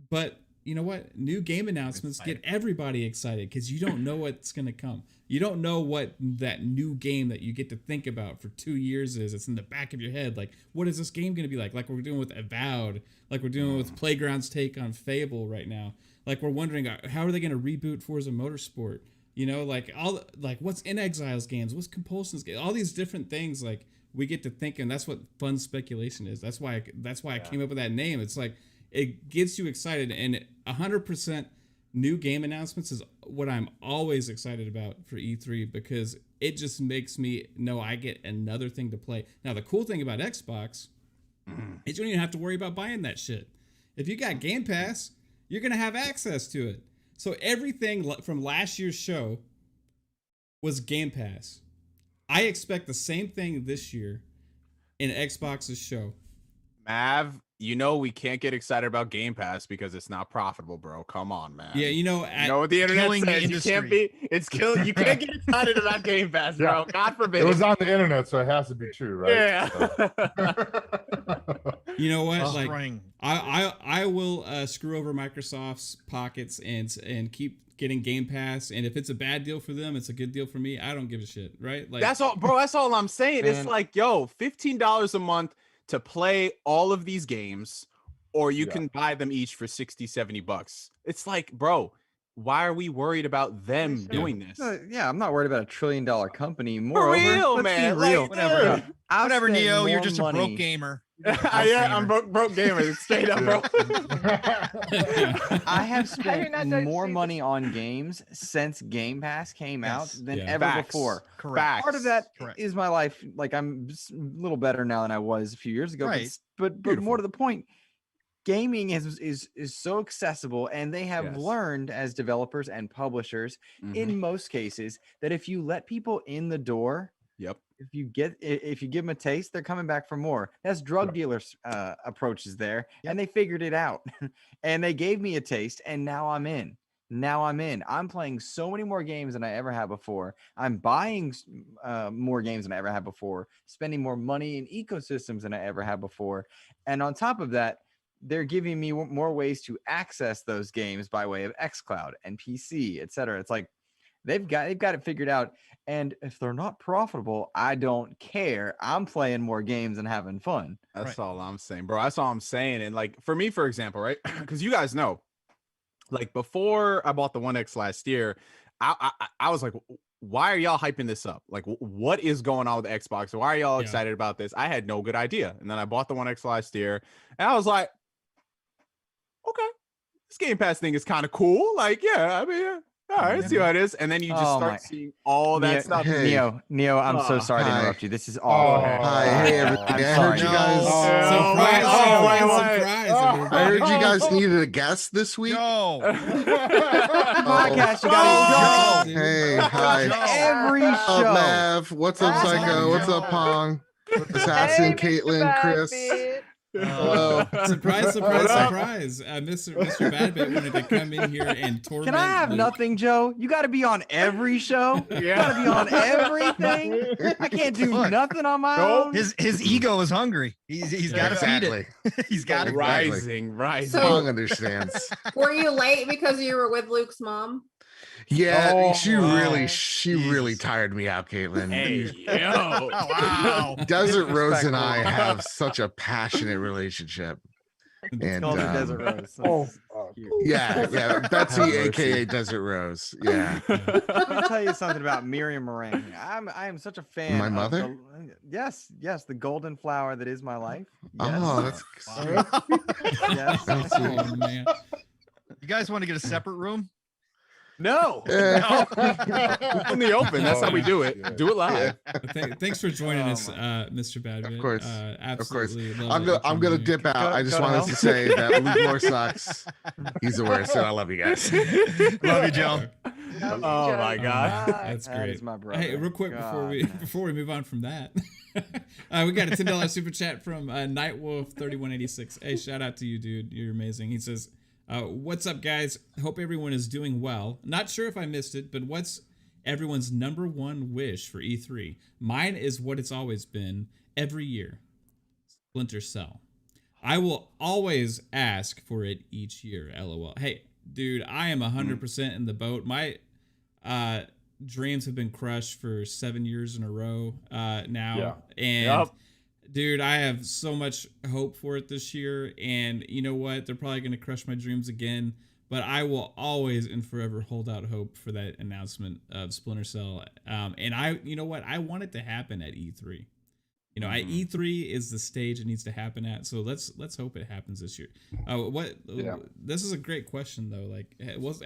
but you know what? New game announcements get everybody excited because you don't know what's going to come. You don't know what that new game that you get to think about for 2 years is. It's in the back of your head. Like, what is this game going to be like? Like we're doing with Avowed. Like we're doing with Playground's take on Fable right now. Like we're wondering, how are they going to reboot Forza Motorsport? You know, like what's In Exile's games? What's Compulsion's games? All these different things. Like we get to think, and that's what fun speculation is. That's why I came up with that name. It's like, it gets you excited, and 100% new game announcements is what I'm always excited about for E3 because it just makes me know I get another thing to play. Now, the cool thing about Xbox is you don't even have to worry about buying that shit. If you got Game Pass, you're going to have access to it. So everything from last year's show was Game Pass. I expect the same thing this year in Xbox's show. Mav, you know we can't get excited about Game Pass because it's not profitable, bro. Come on, man. Yeah, you know, You know what the internet killing the says? You can't industry. be. It's killing. You can't get excited about Game Pass, bro. Yeah. God forbid. It was on the internet, so it has to be true, right? Yeah. you know what? Like, Spring. I will screw over Microsoft's pockets and keep getting Game Pass. And if it's a bad deal for them, it's a good deal for me. I don't give a shit, right? Like That's all, bro. That's all I'm saying. Man. It's like, yo, $15 a month to play all of these games, or you Yeah. can buy them each for 60, 70 bucks. It's like, bro, why are we worried about them Listen. doing this? Yeah, I'm not worried about a $1 trillion company. For Moreover, real, let's man. be real. Like, Whatever. dude. I'll Whatever, spend Neo. You're more just a money. broke gamer. I'm broke gamer. Straight up, bro. I have I mean, I spent don't more see the- money on games since Game Pass came out Yes. than Yeah. ever Facts. before. Correct. Part of that Correct. is my life. Like I'm a little better now than I was a few years ago. Right. But more Beautiful. to the point, gaming is so accessible, and they have Yes. learned as developers and publishers in most cases that if you let people in the door, Yep. if you give them a taste, they're coming back for more. That's drug dealers approaches there, and they figured it out. And they gave me a taste, and now I'm in. I'm playing so many more games than I ever have before. I'm buying more games than I ever have before, spending more money in ecosystems than I ever have before. And on top of that, they're giving me more ways to access those games by way of xCloud and PC, etc. It's like they've got it figured out. And if they're not profitable, I don't care. I'm playing more games and having fun. That's all I'm saying, bro. That's all I'm saying. And like for me, for example, right? Because you guys know, like before I bought the One X last year, I was like, why are y'all hyping this up? Like, what is going on with the Xbox? Why are y'all excited about this? I had no good idea. And then I bought the One X last year, and I was like, okay, this Game Pass thing is kind of cool. Like, yeah, I mean, all right, see how it is. And then you just start seeing all that stuff. Neo, I'm so sorry to interrupt you. This is all. Hi, hey, everybody. I heard you guys. Surprise! I heard you guys needed a guest this week. Podcast, you guys. Hey, hi. Every What's show. up, Mav? What's up, Psycho? What's up, Pong? Assassin, Kaitlin, Chris. Hello. Surprise! Mr. Badbit wanted to come in here and torment. Can I have Luke. nothing, Joe? You got to be on every show. You got to be on everything. I can't do nothing on my own. His ego is hungry. He's got to feed it. He's got to rising. Pong understands. Were you late because you were with Luke's mom? Yeah, she really tired me out, Kaitlin. Hey, yo. Wow. Desert Rose and I have such a passionate relationship. And Called the Desert Rose. yeah, Betsy, aka Desert Rose. Yeah. Let me tell you something about Miriam Meringue. I am such a fan. My of mother? Yes, the golden flower that is my life. Yes. Oh, that's yes. Oh man! You guys want to get a separate room? No. In the open. That's how we do it. Do it live. Thanks for joining us, Mr. Badbit. Of course. Absolutely. I'm gonna dip out. I just wanted to say that Luke Moore sucks. He's the worst, and I love you guys. Love you, Joe. Oh my God. That's That great. is my brother. Hey, real quick God, before we move on from that, we got a $10 super chat from Nightwolf3186. Hey, shout out to you, dude. You're amazing. He says, what's up, guys? Hope everyone is doing well. Not sure if I missed it, but what's everyone's number one wish for E3? Mine is what it's always been every year. Splinter Cell. I will always ask for it each year. LOL. Hey, dude, I am 100% in the boat. My dreams have been crushed for 7 years in a row now. Yeah. And dude, I have so much hope for it this year. And you know what? They're probably going to crush my dreams again. But I will always and forever hold out hope for that announcement of Splinter Cell. And you know what? I want it to happen at E3. You know, E3 is the stage it needs to happen at. So let's hope it happens this year. This is a great question though. Like,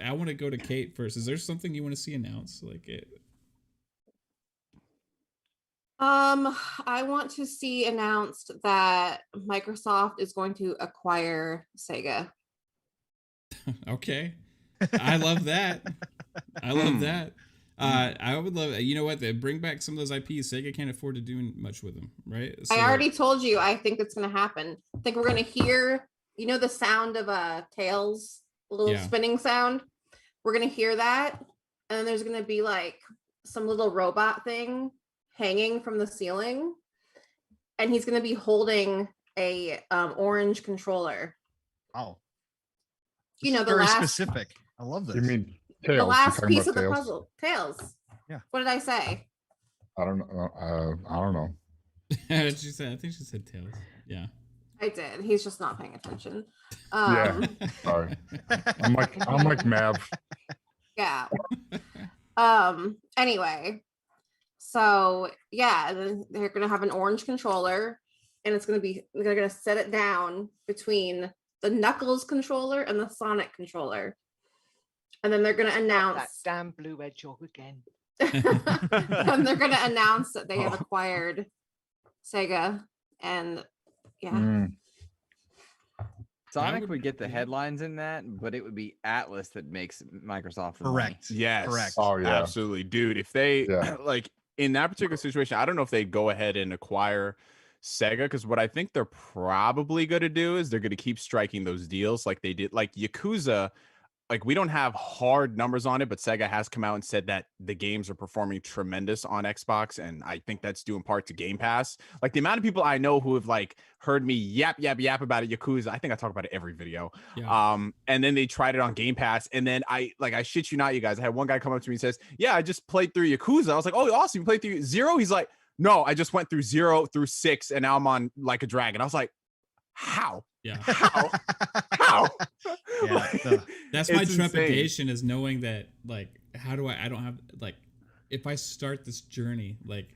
I want to go to Kate first. Is there something you want to see announced? Like it. I want to see announced that Microsoft is going to acquire Sega. Okay. I love that. I love that. I would love, you know what, they bring back some of those IPs. Sega can't afford to do much with them, right? So, I already told you I think it's going to happen. I think we're going to hear, you know, the sound of Tails, the little spinning sound. We're going to hear that, and then there's going to be like some little robot thing hanging from the ceiling, and he's going to be holding a orange controller. Oh, you know, the very last specific. I love this. You mean Tails? The last piece of the Tails? puzzle. Tails. Yeah. What did I say? I don't know. I don't know. she said, I think she said Tails. Yeah. I did. He's just not paying attention. Yeah. Sorry. I'm like Mav. Yeah. Anyway, so yeah, then they're gonna have an orange controller, and they're gonna set it down between the Knuckles controller and the Sonic controller, and then they're gonna announce that damn blue hedgehog again. and they're gonna announce that they have acquired Sega, and yeah. Sonic would get the headlines in that, but it would be Atlas that makes Microsoft the money. Correct. Yes. Correct. Oh yeah. Absolutely, dude. If they like in that particular situation, I don't know if they go ahead and acquire Sega, because what I think they're probably going to do is they're going to keep striking those deals like they did, like Yakuza. Like, we don't have hard numbers on it, but Sega has come out and said that the games are performing tremendous on Xbox, and I think that's due in part to Game Pass. Like, the amount of people I know who have like heard me yap about it, Yakuza, I think I talk about it every video. Yeah. And then they tried it on Game Pass, and then I shit you not, you guys, I had one guy come up to me and says, "Yeah, I just played through Yakuza." I was like, "Oh, awesome! You played through 0?" He's like, "No, I just went through 0 through 6, and now I'm on Like a Dragon." I was like, "How? Yeah. How? How?" Yeah, That's my It's trepidation, is knowing that, like, how do I don't have, like, if I start this journey, like,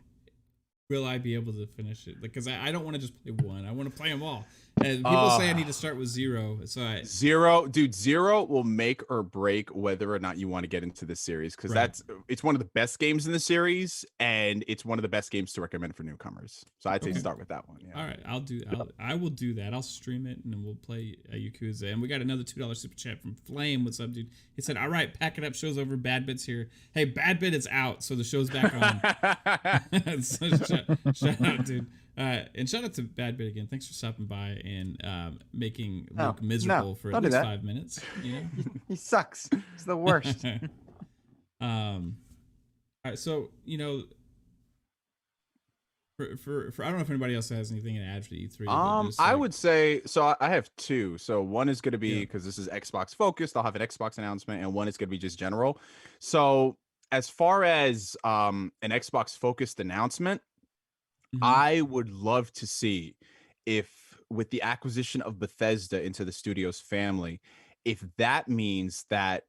will I be able to finish it? Because I don't want to just play one. I want to play them all. And people say I need to start with 0. So 0, dude, 0 will make or break whether or not you want to get into this series, because it's one of the best games in the series, and it's one of the best games to recommend for newcomers. So I'd say start with that one. Yeah. All right, I will do that. I'll stream it, and then we'll play Yakuza. And we got another $2 super chat from Flame. What's up, dude? He said, "All right, pack it up. Show's over. Bad Bit's here. Hey, Bad Bit is out, so the show's back on." So shout out, dude. And shout out to Bad Bit again. Thanks for stopping by and making Luke miserable for at least 5 minutes. You know? He sucks. He's the worst. All right, so for I don't know if anybody else has anything to add for the E3. I would say so. I have 2. So one is going to be, because this is Xbox focused, I'll have an Xbox announcement, and one is going to be just general. So as far as an Xbox focused announcement, I would love to see if, with the acquisition of Bethesda into the studio's family, if that means that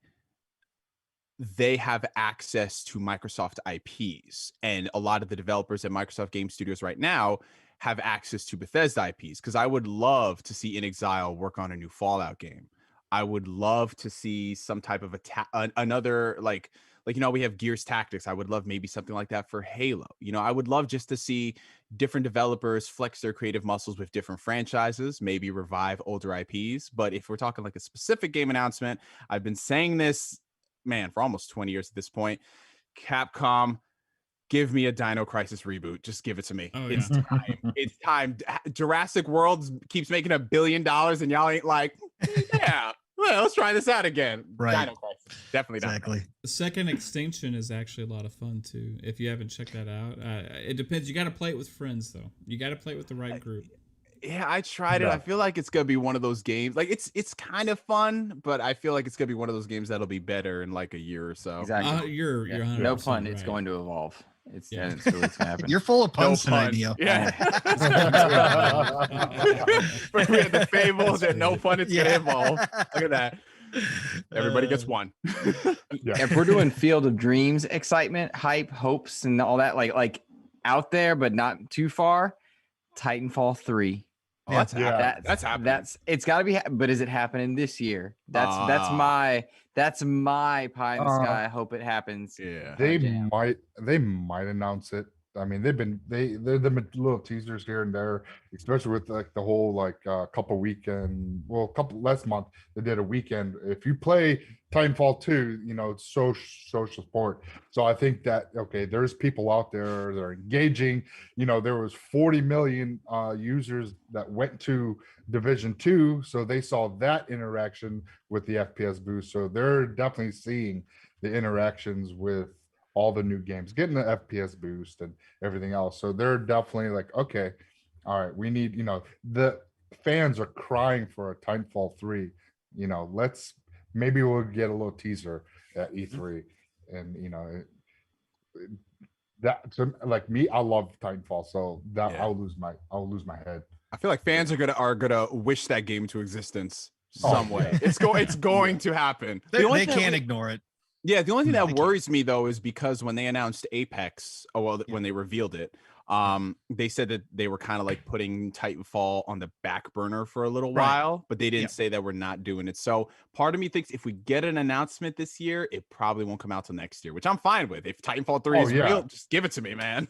they have access to Microsoft IPs, and a lot of the developers at Microsoft Game Studios right now have access to Bethesda IPs. Because I would love to see In Exile work on a new Fallout game. I would love to see some type of another like we have Gears Tactics. I would love maybe something like that for Halo. I would love just to see different developers flex their creative muscles with different franchises, maybe revive older IPs. But if we're talking like a specific game announcement, I've been saying this, man, for almost 20 years at this point. Capcom, give me a Dino Crisis reboot. Just give it to me. Oh, it's time. It's time. Jurassic World keeps making $1 billion, and y'all ain't like, yeah, well, let's try this out again. Right. Dino Crisis. Definitely exactly. The second Extinction is actually a lot of fun too. If you haven't checked that out, it depends. You got to play it with friends though. You got to play it with the right group. Yeah, I tried it. I feel like it's gonna be one of those games. Like it's kind of fun, but I feel like it's gonna be one of those games that'll be better in like a year or so. Exactly. You're 100% no pun. right. It's going to evolve. It's Yeah. it's really gonna happen. You're full of puns No tonight, pun. Neo. Yeah. But we had the fables and no fun. It's gonna evolve. Look at that. Everybody gets one. If we're doing Field of Dreams excitement, hype, hopes, and all that, like out there but not too far, Titanfall 3. Oh, that's happening. That's happening. It's got to be. But is it happening this year? That's my pie in the sky. I hope it happens. Yeah. They might announce it. I mean, they're the little teasers here and there, especially with like the whole couple last month they did a weekend. If you play Titanfall 2, it's social support. So I think that there's people out there that are engaging. There was 40 million users that went to Division 2, so they saw that interaction with the FPS boost. So they're definitely seeing the interactions with all the new games, getting the FPS boost and everything else. So they're definitely like, okay, all right, we need, the fans are crying for a Titanfall 3. Maybe we'll get a little teaser at E3. And, like me, I love Titanfall. So that I'll lose my head. I feel like fans are gonna wish that game to existence some way. It's going to happen. They can't ignore it. Yeah, the only thing that worries me though is because when they announced Apex, when they revealed it, they said that they were kind of like putting Titanfall on the back burner for a little while, but they didn't say that we're not doing it. So part of me thinks if we get an announcement this year, it probably won't come out till next year, which I'm fine with. If Titanfall 3 is real, just give it to me, man.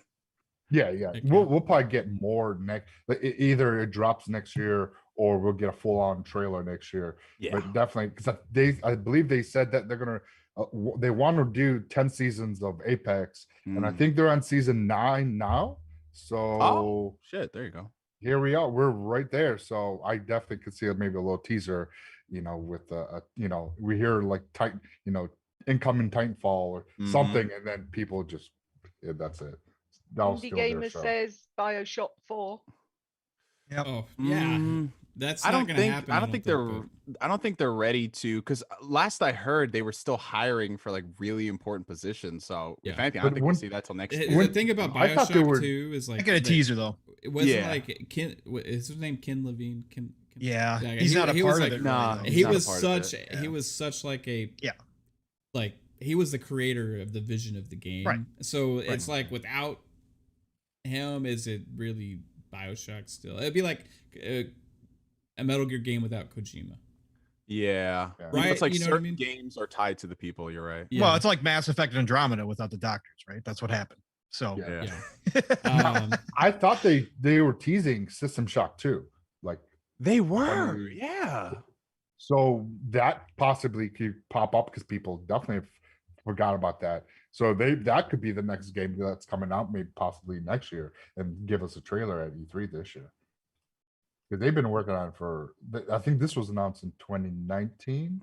Yeah. We'll probably get more next. Either it drops next year or we'll get a full-on trailer next year. Yeah. But definitely, because I believe they said that they're gonna they want to do 10 seasons of Apex, and I think they're on season 9 now. So Oh shit, there you go. here we are. We're right there. So I definitely could see maybe a little teaser, with we hear like Titan, incoming Titanfall or something, and then people just that's it. Indie Gamer says BioShock 4. Yep. Oh yeah, that's I not don't gonna think happen. I don't think they're ready to, because last I heard they were still hiring for like really important positions. So if anything, I don't think we'll see that till next year. The thing about I thought they BioShock were- 2 is like I get a teaser though. It wasn't Yeah. like is his name Ken Levine? Yeah, Yeah, he's not a he was part like- of it. Nah, really, though. he's He not a was part of such it, he was such like a Yeah. like he was the creator of the vision of the game. Right. So it's like without him, is it really BioShock still? It'd be like a Metal Gear game without Kojima. Yeah. Right? It's like You know what I certain mean? games are tied to the people. You're right. Yeah. Well, it's like Mass Effect Andromeda without the doctors, right? That's what happened. So Yeah. Yeah. I thought they were teasing System Shock 2. Like, They were. Funny. Yeah. so that possibly could pop up because people definitely forgot about that. So that could be the next game that's coming out, maybe possibly next year, and give us a trailer at E3 this year. Because they've been working on it for. I think this was announced in 2019.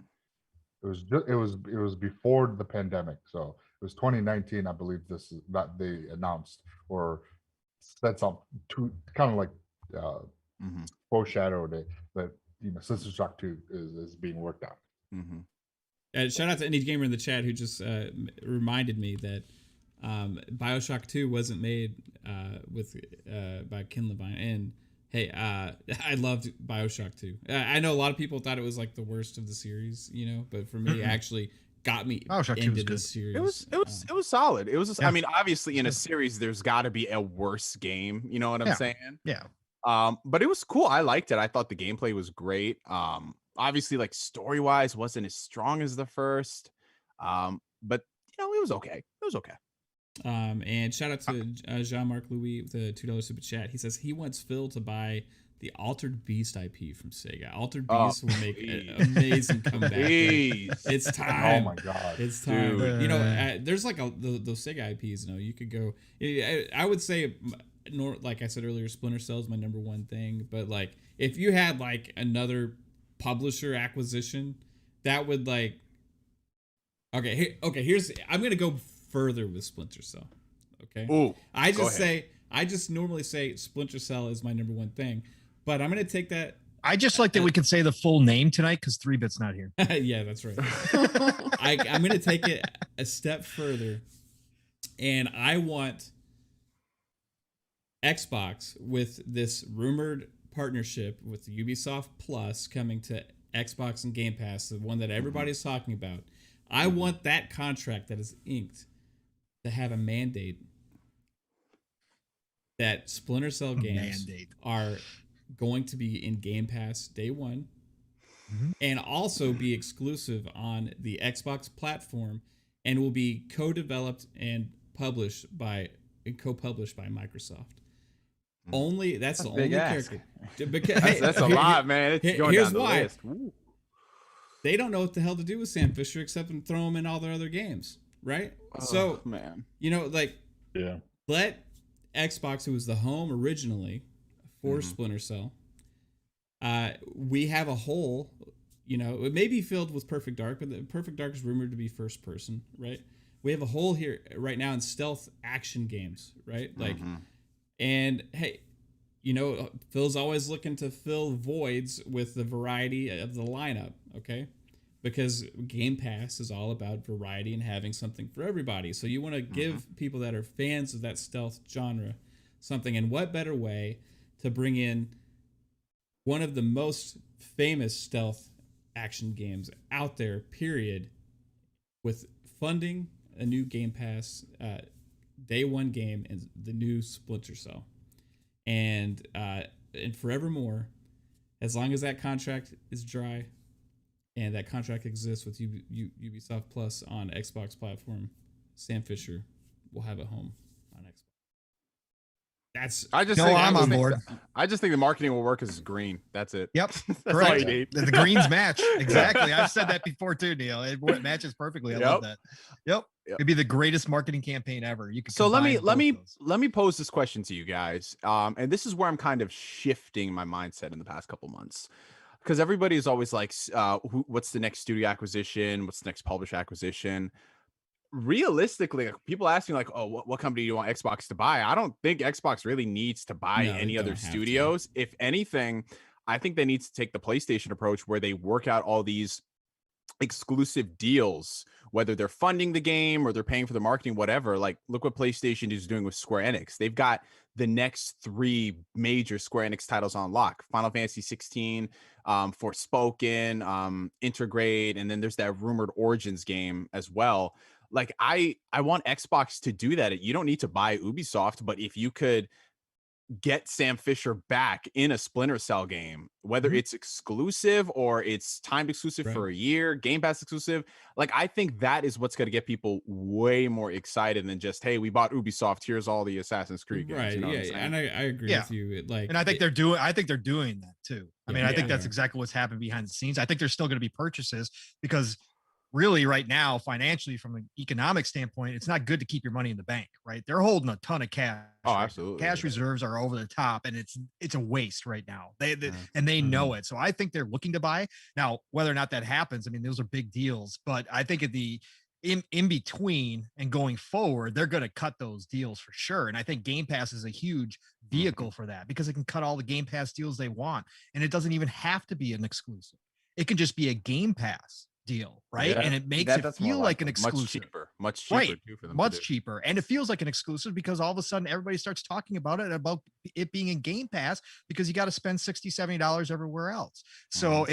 It was before the pandemic, so it was 2019, I believe. This is that they announced or said something to kind of like foreshadowed it that System Shock 2 is being worked on. Shout out to Indie Gamer in the chat who just reminded me that BioShock 2 wasn't made by Ken Levine. And hey, I loved BioShock 2. I know a lot of people thought it was like the worst of the series, but for me, it actually got me BioShock 2 was into good. the series. It was solid. It was. Yeah. I mean, obviously, in a series, there's got to be a worse game. You know what I'm saying? Yeah. But it was cool. I liked it. I thought the gameplay was great. Obviously, like story wise, wasn't as strong as the first. But it was okay. It was okay. And shout out to Jean-Marc Louis with a $2 super chat. He says he wants Phil to buy the Altered Beast IP from Sega. Altered Beast will make an amazing comeback. It's time. Oh my god, it's time. Dude. There's like those Sega IPs. You could go. I would say, like I said earlier, Splinter Cell is my number one thing. But like, if you had like another publisher acquisition, that would like. Okay. Here's. I'm gonna go further with Splinter Cell. Okay. Ooh, I just normally say Splinter Cell is my number one thing, but I'm gonna take that. I just like that we can say the full name tonight because 3-Bit's not here. Yeah, that's right. I'm gonna take it a step further, and I want Xbox with this rumored partnership with Ubisoft Plus coming to Xbox and Game Pass, the one that everybody's talking about. I want that contract that is inked to have a mandate that Splinter Cell games are going to be in Game Pass day one, and also be exclusive on the Xbox platform, and will be co-developed and co-published by Microsoft. That's the only character. Because, that's a lot, man. It's going here's down the why. list. Ooh. They don't know what the hell to do with Sam Fisher except to throw him in all their other games, right? So, man, let Xbox, who was the home originally for Splinter Cell, we have a hole. It may be filled with Perfect Dark, but the Perfect Dark is rumored to be first person, right? We have a hole here right now in stealth action games, right? And hey, Phil's always looking to fill voids with the variety of the lineup, okay? Because Game Pass is all about variety and having something for everybody. So you want to give people that are fans of that stealth genre something. And what better way to bring in one of the most famous stealth action games out there, period, with funding a new Game Pass day one game and the new Splinter Cell. And forevermore, as long as that contract is dry and that contract exists with Ubisoft Plus on Xbox platform, Sam Fisher will have a home on Xbox. I just No, think, I'm on board. I just think the marketing will work as green. That's it. Yep, That's all correct. you need. The greens match exactly. I've said that before too, Neil. It matches perfectly. I love that. Yep. It'd be the greatest marketing campaign ever. You could. So let me combine those. pose this question to you guys. And this is where I'm kind of shifting my mindset in the past couple months, because everybody is always like, what's the next studio acquisition? What's the next publisher acquisition? Realistically, like, people asking like, oh, what company do you want Xbox to buy? I don't think Xbox really needs to buy any other studios. If anything, I think they need to take the PlayStation approach, where they work out all these exclusive deals, whether they're funding the game or they're paying for the marketing, whatever. Like, look what PlayStation is doing with Square Enix. They've got the next 3 major Square Enix titles on lock: Final Fantasy 16, Forspoken, Integrate, and then there's that rumored Origins game as well. Like, I want Xbox to do that. You don't need to buy Ubisoft, but if you could get Sam Fisher back in a Splinter Cell game, whether it's exclusive or it's timed exclusive for a year, Game Pass exclusive, like, I think that is what's going to get people way more excited than just, hey, we bought Ubisoft, here's all the Assassin's Creed games. Right. You know And I agree with you. Like, and I think they're doing that too. I mean, I think that's yeah. exactly what's happened behind the scenes. I think there's still going to be purchases, because really right now, financially, from an economic standpoint, it's not good to keep your money in the bank, right? They're holding a ton of cash. Oh, absolutely. Cash reserves are over the top, and it's a waste right now. They know it. So I think they're looking to buy. Now, whether or not that happens, I mean, those are big deals, but I think at the in between and going forward, they're going to cut those deals for sure. And I think Game Pass is a huge vehicle for that, because it can cut all the Game Pass deals they want, and it doesn't even have to be an exclusive. It can just be a Game Pass deal, right? And it makes it feel like an exclusive. Much cheaper too for them. Much cheaper, and it feels like an exclusive, because all of a sudden everybody starts talking about it being in Game Pass, because you got to spend $60-$70 everywhere else. So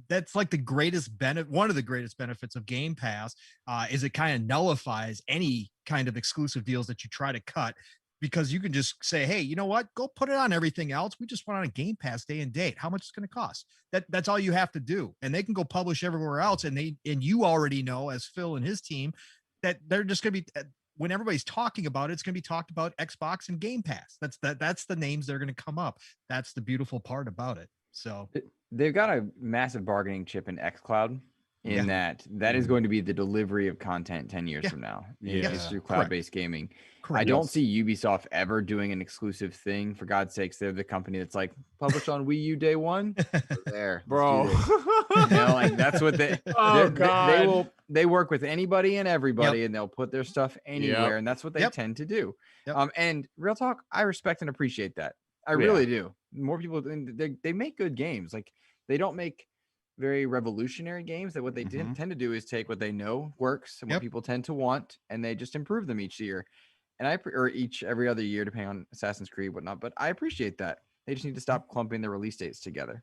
that's like the greatest benefit. One of the greatest benefits of Game Pass is it kind of nullifies any kind of exclusive deals that you try to cut, because you can just say, hey, you know what? Go put it on everything else. We just want on a Game Pass day and date. How much it's going to cost? That's all you have to do. And they can go publish everywhere else. And you already know, as Phil and his team, that they're just going to be, when everybody's talking about it, it's going to be talked about Xbox and Game Pass. That's the names that are going to come up. That's the beautiful part about it. So they've got a massive bargaining chip in xCloud, in that is going to be the delivery of content 10 years from now. It's through cloud-based gaming. I don't see Ubisoft ever doing an exclusive thing. For God's sakes, they're the company that's like, published on Wii U day one. There, bro. You know, like, that's what they. They work with anybody and everybody, and they'll put their stuff anywhere, and that's what they tend to do. And real talk, I respect and appreciate that. I really do. More people, they make good games. Like, they don't make very revolutionary games. That what they tend to do is take what they know works and what people tend to want, and they just improve them each year. And every other year, depending on Assassin's Creed, whatnot. But I appreciate that. They just need to stop clumping their release dates together.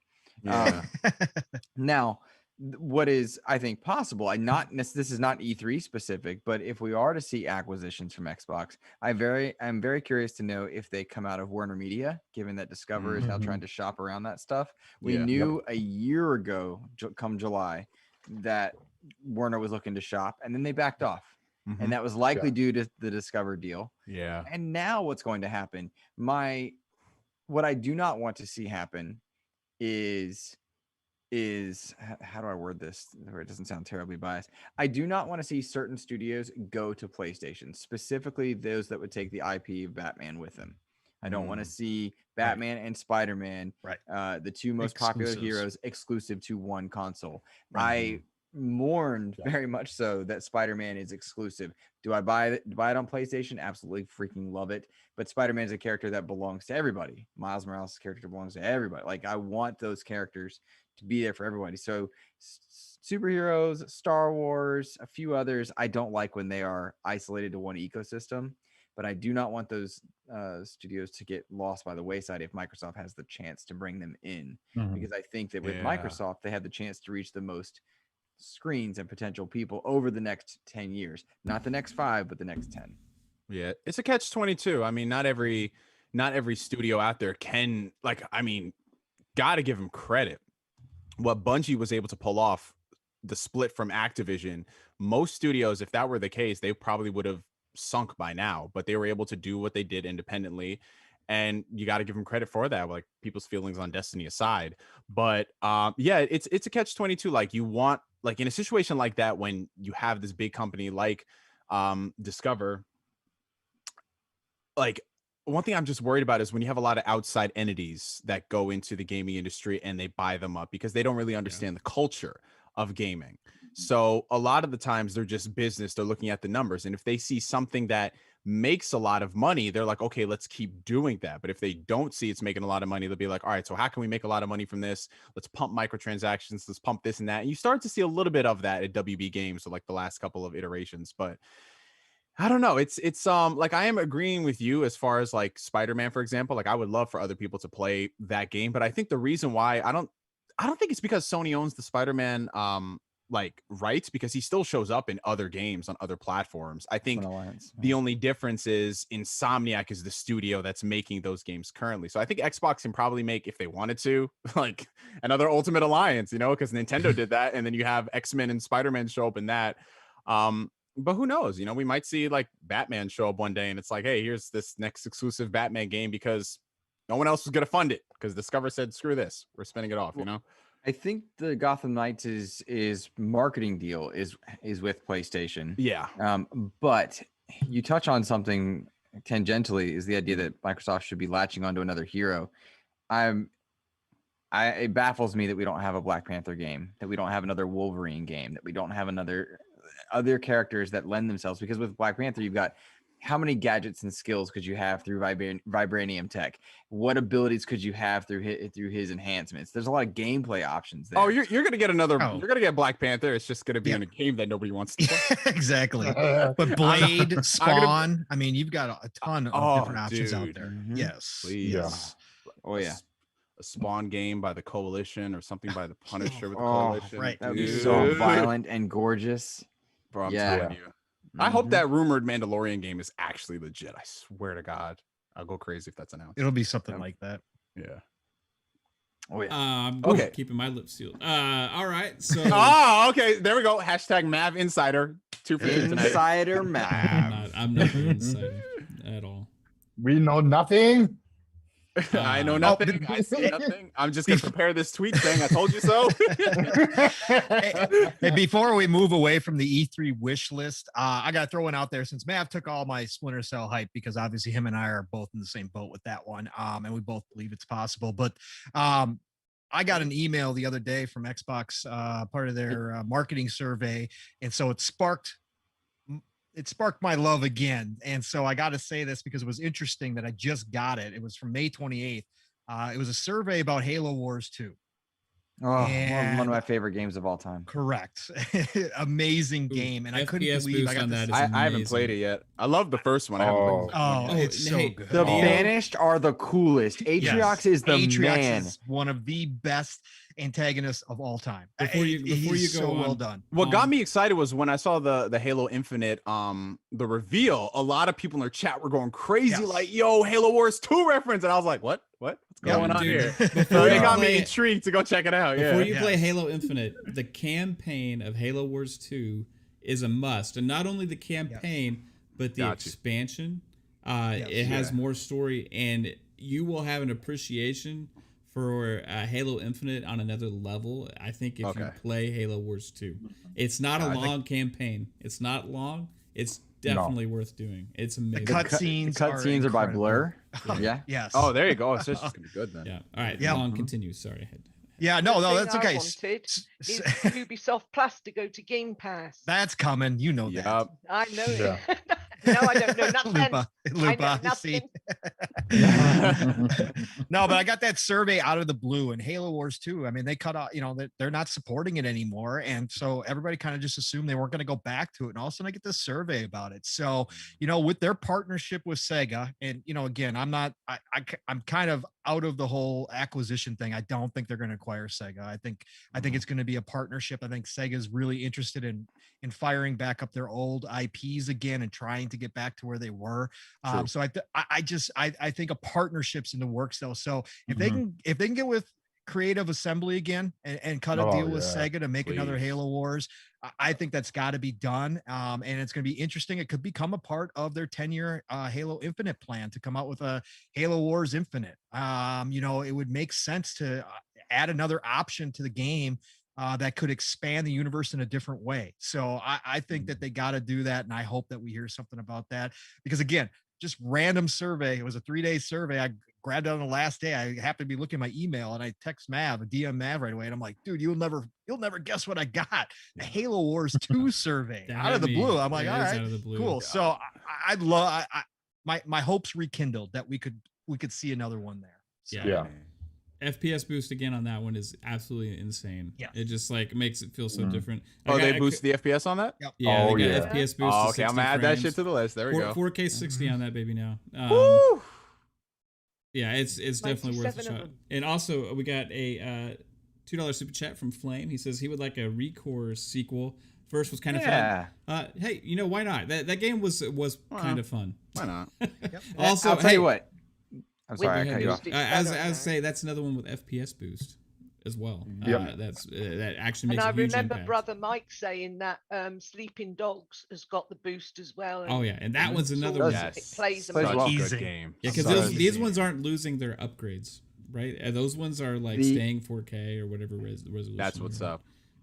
Now, what is, I think, possible, this is not E3 specific, but if we are to see acquisitions from Xbox, I'm very curious to know if they come out of Warner Media, given that Discover is now trying to shop around that stuff. We knew a year ago, come July, that Warner was looking to shop, and then they backed off. And that was likely due to the Discover deal. And now what's going to happen? What I do not want to see happen is how do I word this where it doesn't sound terribly biased? I do not want to see certain studios go to PlayStation, specifically those that would take the IP of Batman with them. I don't want to see Batman and Spider-Man, the two most popular heroes, exclusive to one console. I mourned very much so that Spider-Man is exclusive. Do I buy it on PlayStation? Absolutely freaking love it. But Spider-Man is a character that belongs to everybody. Miles Morales' character belongs to everybody. Like, I want those characters to be there for everybody. So superheroes, Star Wars, a few others, I don't like when they are isolated to one ecosystem. But I do not want those studios to get lost by the wayside if Microsoft has the chance to bring them in. Because I think that with Microsoft, they have the chance to reach the most screens and potential people over the next 10 years. Not the next 5, but the next 10. Yeah, it's a catch-22. I mean, not every studio out there can, like, I mean, got to give them credit. What Bungie was able to pull off, the split from Activision, most studios, if that were the case, they probably would have sunk by now, but they were able to do what they did independently. and you got to give them credit for that, like people's feelings on Destiny aside. But yeah, it's a catch-22. Like you want, like in a situation like that, when you have this big company like Discover, like one thing I'm just worried about is when you have a lot of outside entities that go into the gaming industry and they buy them up because they don't really understand the culture of gaming. So a lot of the times they're just business. They're looking at the numbers. And if they see something that makes a lot of money, they're like, okay, let's keep doing that. But if they don't see it's making a lot of money, they'll be like, all right, so how can we make a lot of money from this? Let's pump microtransactions. Let's pump this and that. And you start to see a little bit of that at WB Games, so like the last couple of iterations. But I don't know. It's like I am agreeing with you as far as like Spider-Man, for example. Like I would love for other people to play that game, but I think the reason why I don't think it's because Sony owns the Spider-Man like rights, because he still shows up in other games on other platforms. I think the only difference is Insomniac is the studio that's making those games currently. So I think Xbox can probably make, if they wanted to, like another Ultimate Alliance, you know, because Nintendo did that, and then you have X-Men and Spider-Man show up in that. But who knows? You know, we might see like Batman show up one day and it's like, hey, here's this next exclusive Batman game because no one else was going to fund it because Discover said, screw this, we're spinning it off, you know? I think the Gotham Knights is marketing deal is with PlayStation. Yeah. But you touch on something tangentially, is the idea that Microsoft should be latching onto another hero. It baffles me that we don't have a Black Panther game, that we don't have another Wolverine game, that we don't have other characters that lend themselves, because with Black Panther you've got how many gadgets and skills could you have through vibranium tech? What abilities could you have through his enhancements? There's a lot of gameplay options there. Oh, you're gonna get another. You're gonna get Black Panther. It's just gonna be in a game that nobody wants to play. Exactly. But Blade, Spawn. I mean, you've got a ton of different options out there. Mm-hmm. Yes. Please. Yeah. Oh yeah. A Spawn game by the Coalition or something by the Punisher with the Coalition. Right. That would be so violent and gorgeous. Bro, I'm telling you. I hope that rumored Mandalorian game is actually legit. I swear to God, I'll go crazy if that's announced. It'll be something like that. Yeah. Oh yeah. I'm Okay. keeping my lips sealed. All right. So. Oh, okay. There we go. Hashtag Mav Insider. 2 for 2 tonight. Insider Mav. I'm not an insider at all. We know nothing. I know nothing. I see nothing. I'm just gonna prepare this tweet saying I told you so. Hey, before we move away from the E3 wish list, I gotta throw one out there, since Mav took all my Splinter Cell hype, because obviously him and I are both in the same boat with that one, and we both believe it's possible. But I got an email the other day from Xbox, part of their marketing survey, and so it sparked my love again. And so I got to say this because it was interesting that I just got it. It was from May 28th. It was a survey about Halo Wars 2. Oh, one of my favorite games of all time. Correct. Amazing game. And I couldn't FPS believe boost on that is I haven't played it yet. I love the first one. I haven't played the second one yet. It's so good. The Banished are the coolest. Atriox is the man. Is one of the best antagonists of all time. Before you go so on, well done. What got me excited was when I saw the Halo Infinite the reveal. A lot of people in their chat were going crazy, like, yo, Halo Wars 2 reference. And I was like, what's going on here? So it got me intrigued to go check it out. Before you play Halo Infinite, the campaign of Halo Wars 2 is a must. And not only the campaign, but the expansion. It has more story, and you will have an appreciation for Halo Infinite on another level, I think, if you play Halo Wars 2. It's not a long campaign. It's not long. It's definitely worth doing. It's amazing. The cutscenes are by Blur. Yeah. Yes. Oh, there you go. It's just gonna be good then. Yeah. All right. Long continue. Sorry. Yeah. No, that's okay. I wanted is Ubisoft Plus to go to Game Pass. That's coming. You know that. I know it. No, I don't know nothing. Lupa, you see. No, but I got that survey out of the blue, and Halo Wars 2. I mean, they cut out, they're not supporting it anymore. And so everybody kind of just assumed they weren't going to go back to it. And all of a sudden I get this survey about it. So, with their partnership with Sega, and, again, I'm kind of out of the whole acquisition thing. I don't think they're going to acquire Sega. I think it's going to be a partnership. I think Sega's really interested in firing back up their old IPs again and trying to get back to where they were. So I think a partnership's in the works though. So if they can get with creative assembly again and cut a Oh, deal with yeah. Sega to make another Please. Halo Wars. I think that's got to be done. And it's going to be interesting. It could become a part of their 10-year Halo Infinite plan to come out with a Halo Wars Infinite. You know, it would make sense to add another option to the game that could expand the universe in a different way. So I think that they got to do that. And I hope that we hear something about that, because again, just random survey. It was a 3-day survey. I grabbed it on the last day. I happened to be looking at my email and I text Mav, a DM Mav right away. And I'm like, dude, you'll never guess what I got. A Halo Wars 2 survey That out hit of the me. blue. I'm like, It all is right, out of the blue. cool. So I'd love, my hopes rekindled that we could see another one there. So, Yeah. FPS boost again on that one is absolutely insane. Yeah. It just like makes it feel so different. Oh, Like, they boost the FPS on that? Yep. Yeah, Oh, they got yeah. FPS boost. Oh, to okay, I'm 60 gonna add that frames. shit to the list. There we go. 4K 60 on that baby now. Woo! Yeah, it's definitely worth a 97 of shot. them. And also, we got a $2 super chat from Flame. He says he would like a Recore sequel. First was kind of Yeah. fun. Hey, you know, why not? That game was kind of fun. Why not? Also, I'll tell hey, you what. I'm sorry, I go cut you ahead, off. dude. It's better, As say, that's another one with FPS boost as well. Yep. That actually And makes I a huge remember impact. Brother Mike saying that Sleeping Dogs has got the boost as well. Oh yeah, and that one's another so one. Yes. It plays Plays amazing. well. Such a Easy. good game. Yeah, because So these easy. ones aren't losing their upgrades, right? Those ones are like The- staying 4K or whatever resolution. That's what's they're at. up.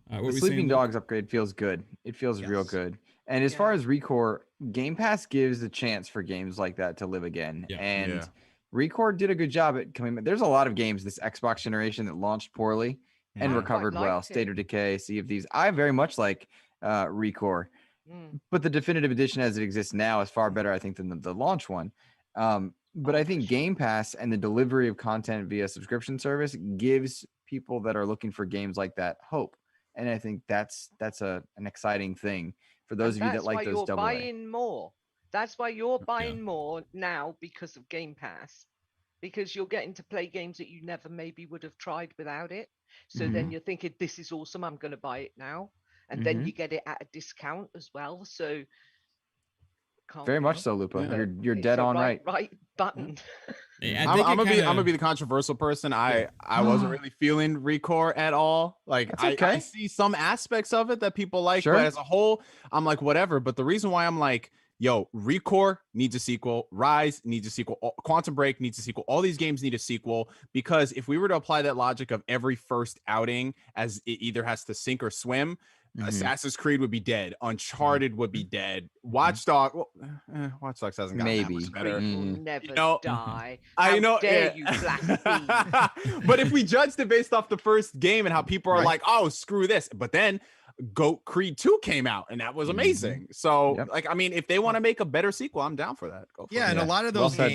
What The were we Sleeping saying, Luke? Dogs upgrade feels good. It feels real Yes. good. And as far as Recore, Game Pass gives the chance for games like that to live again. Yeah. And Yeah. Recore did a good job at coming. There's a lot of games this Xbox generation that launched poorly and Yeah. recovered Quite well. liked it. State of Decay, Sea of Thieves. I very much like Recore, Mm. but the definitive edition as it exists now is far better, I think, than the launch one. But I think Game Pass and the delivery of content via subscription service gives people that are looking for games like that hope. And I think that's an exciting thing for those And of you that that's like why those you're double A. buying more. That's why you're buying more now because of Game Pass, because you're getting to play games that you never maybe would have tried without it. So then you're thinking, this is awesome, I'm going to buy it now. And then you get it at a discount as well. So can't Very be much wrong. so, Lupa. Yeah. You're It's dead a on right. right button. Yeah, I I'm think gonna be the controversial person. I wasn't really feeling Recore at all. Like That's I okay. see some aspects of it that people like, Sure. but as a whole, I'm like whatever. But the reason why I'm like, yo, Recore needs a sequel, Rise needs a sequel, Quantum Break needs a sequel. All these games need a sequel, because if we were to apply that logic of every first outing as it either has to sink or swim, Assassin's Creed would be dead. Uncharted would be dead. Watch Dogs hasn't gotten that Maybe. much better. Creed will Mm. never know, die. I How know. dare yeah. you blaspheme? But if we judged it based off the first game and how people are Right. like, oh, screw this. But then Creed 2 came out and that was amazing. So, Yep. like, I mean, if they want to make a better sequel, I'm down for that. Go for Yeah, it. and a lot of Well those said.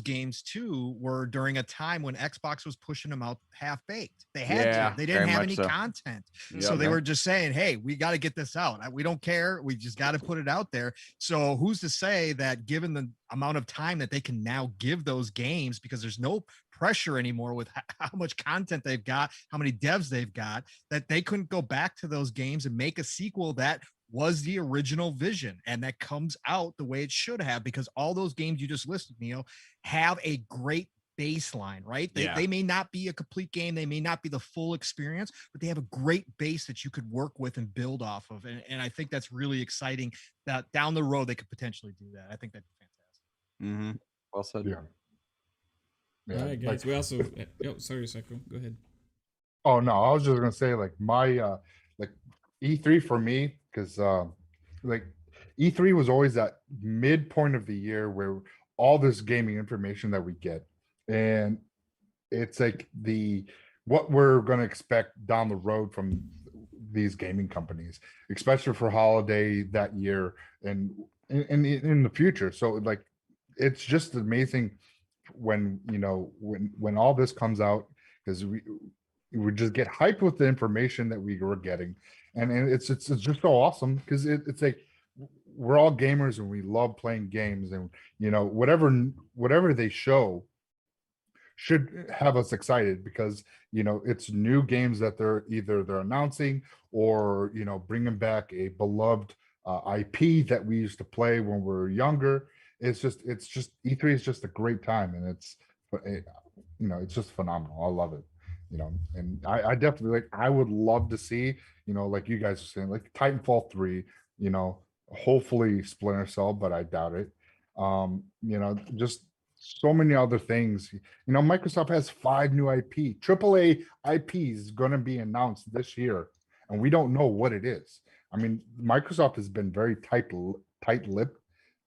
games too were during a time when Xbox was pushing them out half baked. They had Yeah, to. They didn't very have much any so. content. Yep. So they Yep. were just saying, "Hey, we got to get this out. We don't care. We just got to put it out there." So who's to say that given the amount of time that they can now give those games, because there's no pressure anymore with how much content they've got, how many devs they've got, that they couldn't go back to those games and make a sequel that was the original vision and that comes out the way it should have, because all those games you just listed, Neo, have a great baseline, right? Yeah. They may not be a complete game, they may not be the full experience, but they have a great base that you could work with and build off of. And I think that's really exciting that down the road they could potentially do that. I think that's fantastic. Mm-hmm. Well said. Yeah. All right, guys. like- We also. Sorry, Psycho. Go ahead. Oh no, I was just gonna say like my like E3 for me, because like E3 was always that midpoint of the year where all this gaming information that we get, and it's like what we're gonna expect down the road from these gaming companies, especially for holiday that year and in the future. So like it's just amazing when when all this comes out, because we just get hyped with the information that we were getting, and it's just so awesome, because it's like we're all gamers and we love playing games, and whatever they show should have us excited, because it's new games that they're announcing, or bringing back a beloved IP that we used to play when we were younger. It's just E3 is just a great time, and it's just phenomenal. I love it. you know, and I definitely like, I would love to see, you know, like you guys are saying, like Titanfall 3, you know, hopefully Splinter Cell, but I doubt it. You know, just so many other things. You know, Microsoft has 5 new IP, AAA IPs going to be announced this year, and we don't know what it is. I mean, Microsoft has been very tight-lipped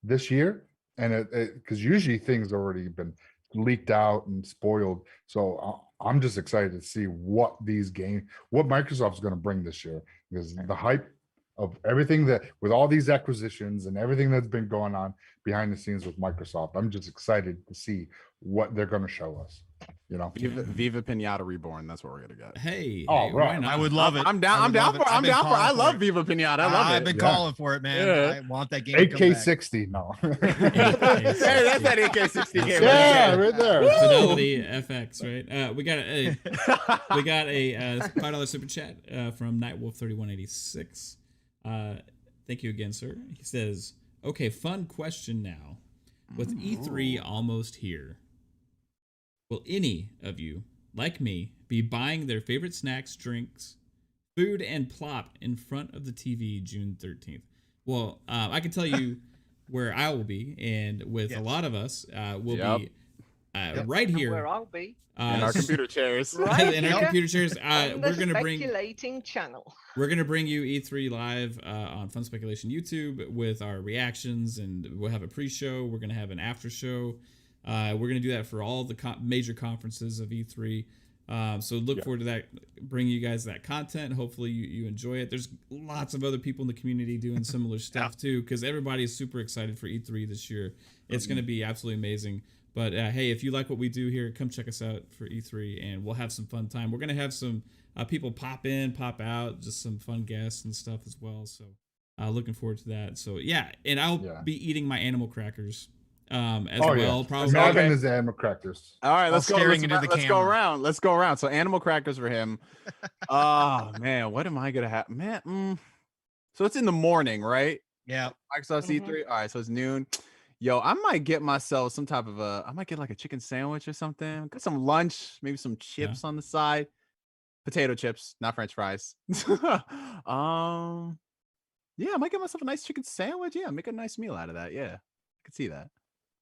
this year, and because usually things already been leaked out and spoiled. So I'm just excited to see what Microsoft's going to bring this year, because the hype of everything that with all these acquisitions and everything that's been going on behind the scenes with Microsoft, I'm just excited to see what they're going to show us. You know, Viva Pinata Reborn. That's what we're gonna get. Hey, right. I would love it. I'm down for. I love Viva Pinata. I love it. I've been calling for it, man. Yeah. I want that game. AK-60, no. Hey, that's that AK-60 game. Yeah, right there. Fidelity FX, right? We got a $5 super chat from Nightwolf3186. Thank you again, sir. He says, "Okay, fun question now. With E3 almost here, will any of you, like me, be buying their favorite snacks, drinks, food, and plop in front of the TV June 13th? Well, I can tell you where I will be, and with a lot of us, we'll be right here. Where I'll be. In our computer chairs. Right in our computer chairs. We're going to bring... Speculating channel. We're going to bring you E3 live on Fun Speculation YouTube with our reactions, and we'll have a pre-show. We're going to have an after show. We're going to do that for all the major conferences of E3. So look forward to that, bringing you guys that content. Hopefully you enjoy it. There's lots of other people in the community doing similar stuff too, because everybody is super excited for E3 this year. It's going to be absolutely amazing. But hey, if you like what we do here, come check us out for E3, and we'll have some fun time. We're going to have some people pop in, pop out, just some fun guests and stuff as well. So looking forward to that. So yeah, and I'll be eating my animal crackers as well. Probably. Noggin is animal crackers. All right, let's go. Let's go around. Let's go around. So animal crackers for him. Oh man, what am I gonna have? Man, so it's in the morning, right? Yeah. Microsoft C3. All right, so it's noon. Yo, I might get myself some type of I might get like a chicken sandwich or something. Got some lunch, maybe some chips on the side. Potato chips, not French fries. Yeah, I might get myself a nice chicken sandwich. Yeah, make a nice meal out of that. Yeah, I could see that.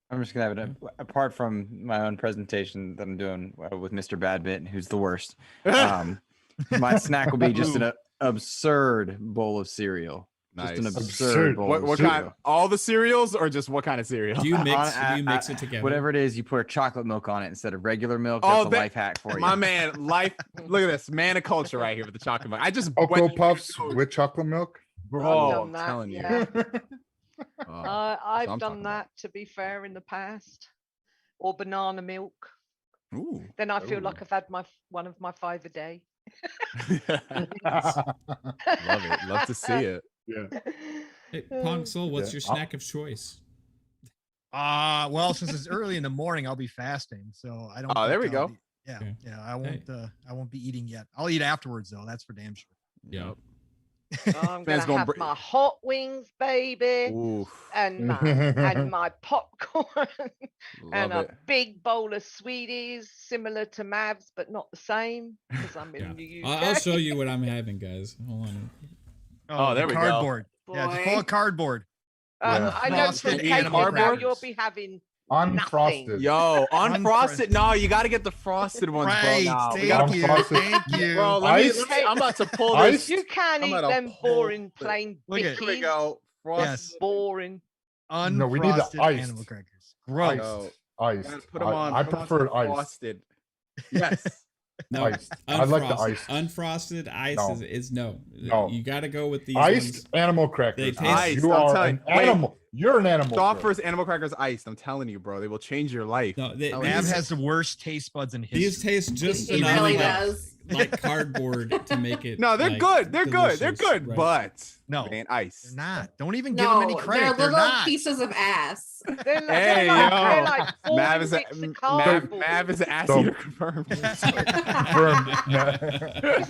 I'm just gonna have it apart from my own presentation that I'm doing with Mr. Badbit, who's the worst. My snack will be just an absurd bowl of cereal. Nice. Just an absurd bowl. What kind? All the cereals, or just what kind of cereal? Do you mix it together? Whatever it is, you put chocolate milk on it instead of regular milk. That's a life hack for you. My man, look at this man of culture right here with the chocolate milk. I just Cocoa Puffs with chocolate milk. Bro, I'm telling you. I've done that, to be fair, in the past, or banana milk. Ooh. Then I feel like I've had one of my 5 a day. Love it. Love to see it. Yeah. Hey, Pong Soul, what's your snack of choice? Well, since it's early in the morning, I'll be fasting, so I don't. Oh, there we go. Yeah, I won't be eating yet. I'll eat afterwards though. That's for damn sure. Yep. I'm gonna have my hot wings, baby, and my popcorn, and a big bowl of sweeties, similar to Mavs, but not the same because I'm in the UK. I'll show you what I'm having, guys. Hold on. Oh, there we cardboard. Go. Yeah, just full of cardboard. I know from Kaitlin you'll be having unfrosted. Nothing. Yo, unfrosted. No, you got to get the frosted ones, right, bro. Now. Thank you. Bro, let me, I'm about to pull this. You can't eat them boring plain bickies. Here we go. Yes. Boring. No, we need the iced animal crackers. Gross. Iced. Put them on. I prefer iced. Frosted. Yes. No, iced. I like the iced. Unfrosted ice is no. You got to go with these iced animal crackers. Iced. You are an animal. You're an animal. Stouffer's animal crackers iced. I'm telling you, bro. They will change your life. No, Mav has the worst taste buds in history. These taste just He really does. Like cardboard to make it. No, they're good. They're good. They're good. Right. But no, man, ice. They're not. Don't even give them any credit. They're little not. pieces of ass. Hey, they're like Mav is Mav is an ass eater confirmed. This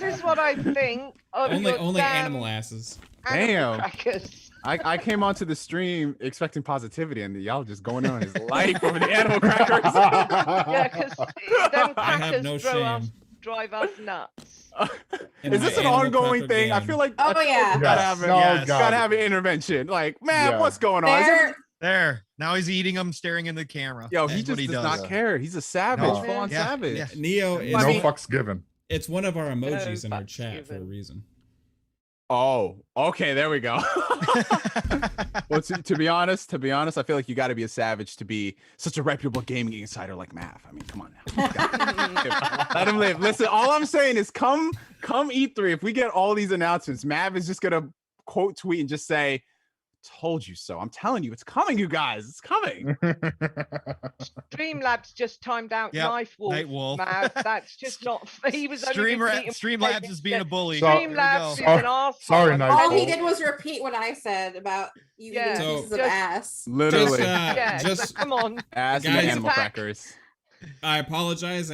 is what I think. Only animal asses. Damn. Crackers. I came onto the stream expecting positivity, and y'all just going on his life over the animal crackers. Yeah, because them I have crackers no throw off shame. drive us nuts. Is this an Animal ongoing Cracker thing? I game. feel like Oh, I feel like yeah. we gotta have Yes. it. No, Gotta God. have an intervention. Like, man, Yeah. what's going on? Is it- There. Now he's eating them, staring in the camera. Yo, That's he what just he does does. not care. He's a savage, No. full on Yeah, savage. yeah. Neo is No fucks given. it's one of our emojis in our fucks chat for a given. reason. Oh, okay, there we go. Well, to be honest, I feel like you got to be a savage to be such a reputable gaming insider like Mav. I mean, come on now. Let him live. Listen, all I'm saying is come E3. If we get all these announcements, Mav is just gonna quote tweet and just say, "Told you so." I'm telling you, it's coming, you guys. It's coming. Streamlabs just timed out Yep, Knife Wolf. Night Wolf. Mav. That's just not. He was only repeating- Streamlabs is being a bully. So- Streamlabs is So- an arsehole. sorry, Night All he Wolf. did was repeat what I said about you Yeah. eating So- pieces of Just- ass. Literally, Yeah, just come on. ass and Guys- animal Pack. crackers. I apologize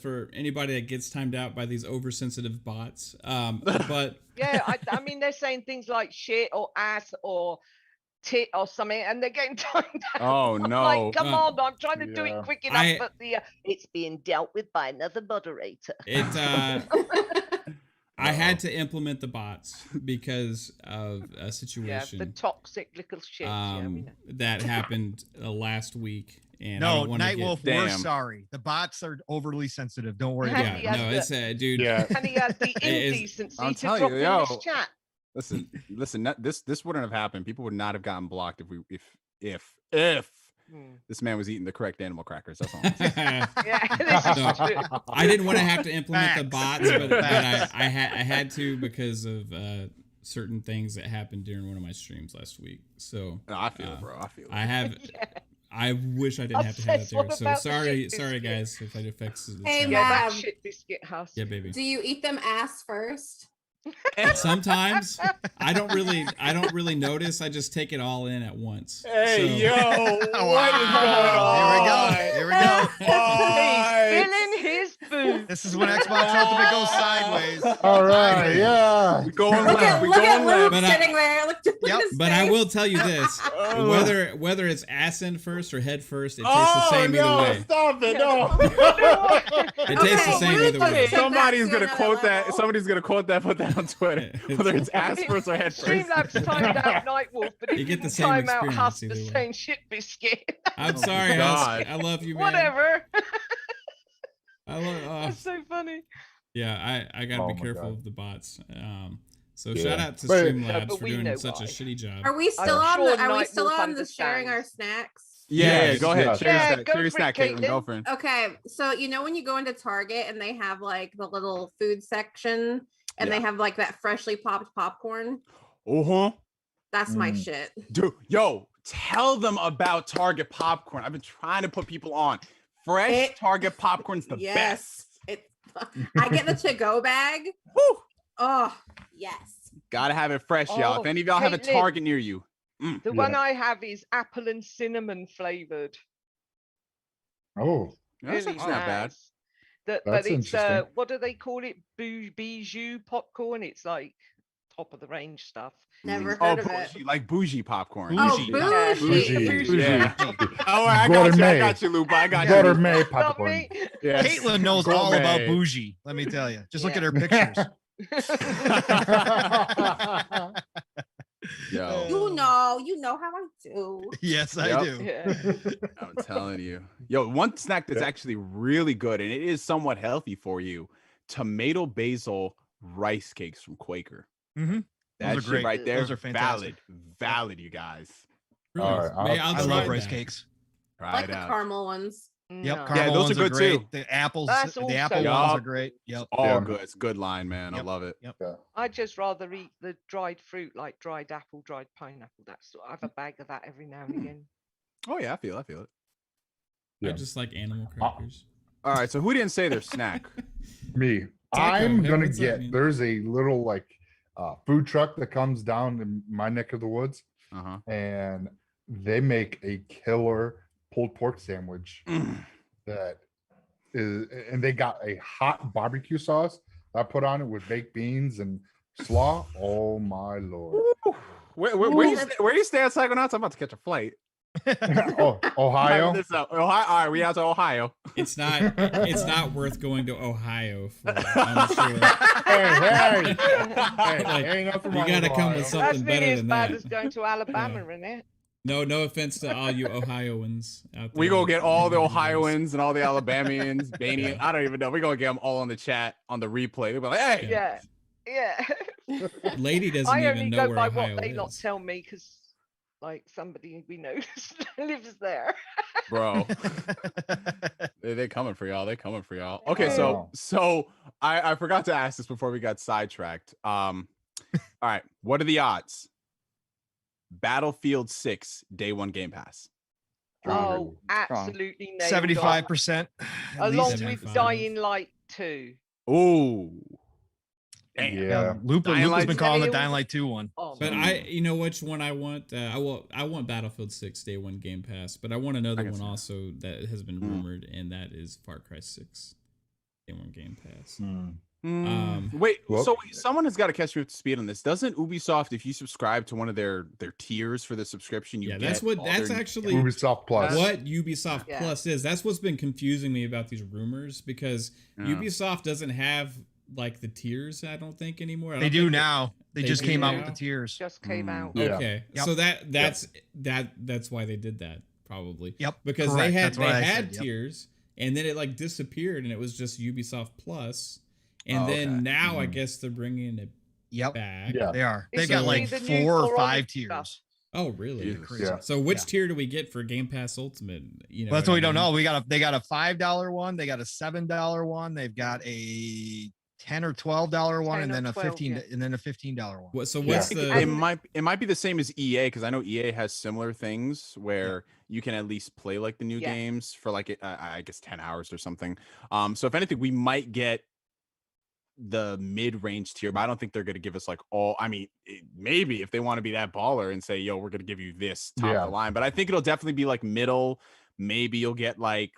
for anybody that gets timed out by these oversensitive bots. But Yeah, I mean, they're saying things like shit or ass or tit or something, and they're getting timed out. Oh I'm no. like, come Uh, on, I'm trying to do yeah. it quick enough, I- but it's being dealt with by another moderator. it I had to implement the bots because of a Yeah, situation the toxic little shit. Yeah, we know. that happened last week. And I No, don't wanna Night get- Wolf, we're Damn. sorry. The bots are overly sensitive. Don't worry Yeah, about it. Yeah, yeah, no, it's dude. Yeah. And he had the is- indecency I'm to telling drop you, in yo. this chat. Listen. This wouldn't have happened. People would not have gotten blocked if Hmm. this man was eating the correct animal crackers. That's all. I'm saying. Yeah, this is No. true. I didn't want to have to implement the Facts. bots, but Facts. I had to because of certain things that happened during one of my streams last week. So No, I feel it, bro. I feel it. I have. I wish I didn't have to have that Obsessed, what there. So about the sorry, shit sorry biscuit? guys, if it affects the Hey, chat. Yeah, that Mav. shit biscuit house. Yeah, baby. Do you eat them ass first? Sometimes I don't really notice. I just take it all in at once. Hey, So- yo, what is going on? Here we go. He's spilling his food. This is when Xbox Ultimate goes sideways. All right, yeah. We going Look left. at We look at going Luke left. But sitting there. Look at Yep. his But I face. will tell you this: Oh. whether it's ass in first or head first, it tastes the same no, either way. Stop it! No. It tastes the Okay, same Luke either way. was- Somebody's to gonna another quote that. level. Somebody's gonna quote that. Put that on Twitter. Whether it's ass first or head first. Streamlabs timed out Night Wolf, but You he get the didn't same time out experience Husk either the way. same shit biscuit. I'm Oh sorry, my Husk. God. I love you, man. Whatever. I love. That's so funny. Yeah, I gotta Oh be my careful God. of the bots. So Yeah. shout out to Wait. Streamlabs Yeah, but for we doing know such a why. shitty job. Are we still I'm on sure the? Are we Night still Wolf on the sharing our understands. snacks? Yeah, Yes, go ahead. yes. Share your Yeah, snack. go Share your for it, snack, Caitlin. Go Caitlin. for it. Okay, so you know when you go into Target and they have like the little food section and they have like that freshly popped popcorn? Uh-huh. That's my Mm. shit. Dude, yo, tell them about Target popcorn. I've been trying to put people on. Fresh It- Target popcorn's the Yes. best. It, I get the to-go bag. Woo! Oh, yes. Gotta have it fresh, y'all. If Oh, any of y'all have a Caitlin. Target near you. The one I have is apple and cinnamon flavored. Oh, That's Really not bad. nice. But That's it's interesting. what do they call it? Bijou popcorn. It's like top of the range stuff. Never Oh, heard of it. bougie, like bougie popcorn. Oh, Bougie. bougie. Bougie. Yeah. Oh, I got you. I Gourmet. got you, Lupa. I got you. gourmet Not popcorn. me. Yes. Caitlin knows all about Gourmet. bougie. Let me tell you. Just look Yeah. at her pictures. Yo, You know how I do. Yes, I Yep. do. Yeah. I'm telling you. Yo, one snack that's actually really good and it is somewhat healthy for you. Tomato basil rice cakes from Quaker. Mhm. That are shit great. right there. Those are fantastic. Valid, you guys. Really? All right, May- I'll I try love rice that. cakes. Try Like it the out. caramel ones. Yep, No. caramel Yeah, those are ones good great. too. The apples, That's the also apple good. ones are Yup. great. Yep. All Yeah. good. It's good line, man. I Yep. love it. I'd just rather eat the dried fruit, like dried apple, dried pineapple. That's I have a bag of that every now and again. Oh yeah, I feel it. I Yeah. just like animal crackers. All right, so who didn't say their snack? Me. Taco. I'm Hey, gonna what's up, get. man? There's a little like food truck that comes down in my neck of the woods, Uh-huh. and they make a killer pulled pork sandwich that is, and they got a hot barbecue sauce that I put on it with baked beans and slaw. Oh my lord! Where do you stay at Psychonauts? I'm about to catch a flight. Oh, Ohio. Ohio. All right, we out to Ohio. It's not worth going to Ohio for. I'm sure. Hey, Like, ain't nothing you wrong gotta with come Ohio. with something That's nearly better as than bad that. as going to Alabama, isn't it? No offense to all you Ohioans out there. We gonna get all the Ohioans and all the Alabamians, Banians. I don't even know. We gonna get them all on the chat on the replay. They'll be like, "Hey, Yeah. Lady doesn't I even only know go where by Ohio what they is. not tell me because, like, somebody we know lives there. bro, they coming for y'all. They coming for y'all." Okay, Oh. so I forgot to ask this before we got sidetracked. All right, what are the odds? Battlefield 6 day one Game Pass. Oh, absolutely nailed 75%. on. Along with 75. Dying Light 2. Ooh. Yeah. Lupa's Light been calling the two. Dying Light 2 one. Oh, But man. you know which one I want? I want Battlefield 6 Day 1 Game Pass, but I want another can one see that. also that has been rumored, and that is Far Cry 6 Day 1 Game Pass. Wait, Well- so someone has got to catch me up to speed on this. Doesn't Ubisoft, if you subscribe to one of their tiers for the subscription, you Yeah, get that's their- actually Ubisoft Plus. what Ubisoft Yeah. Plus is. That's what's been confusing me about these rumors because Yeah. Ubisoft doesn't have like the tiers. I don't think anymore. I They don't do think now. They they just do came out now? with the tiers. Just came out. Yeah. Okay, Yep. so that's why they did that probably. Yep, because correct. they That's what I had said, yep. tiers, and then it like disappeared, and it was just Ubisoft Plus, and Oh, then okay. now I guess they're bringing it Yep, back. Yeah. they are. It's They've got gonna like be the new 4 or For 5 Honor tiers. stuff. Oh, really? Jesus. Yeah. So which Yeah. tier do we get for Game Pass Ultimate? You know, Well, that's what we don't I mean? know. They got a $5 one, they got a $7 one, they've got a $10 or $12 one, 10 and or then a 12, 15 yeah. and then a $15 one. What? So Yeah. what's It the? might be the same as EA because I know EA has similar things where you can at least play like the new Yeah. games for like I guess 10 hours or something. So if anything, we might get the mid-range tier, but I don't think they're going to give us like all. I mean, maybe if they want to be that baller and say, "Yo, we're going to give you this top Yeah. of the line," but I think it'll definitely be like middle. Maybe you'll get like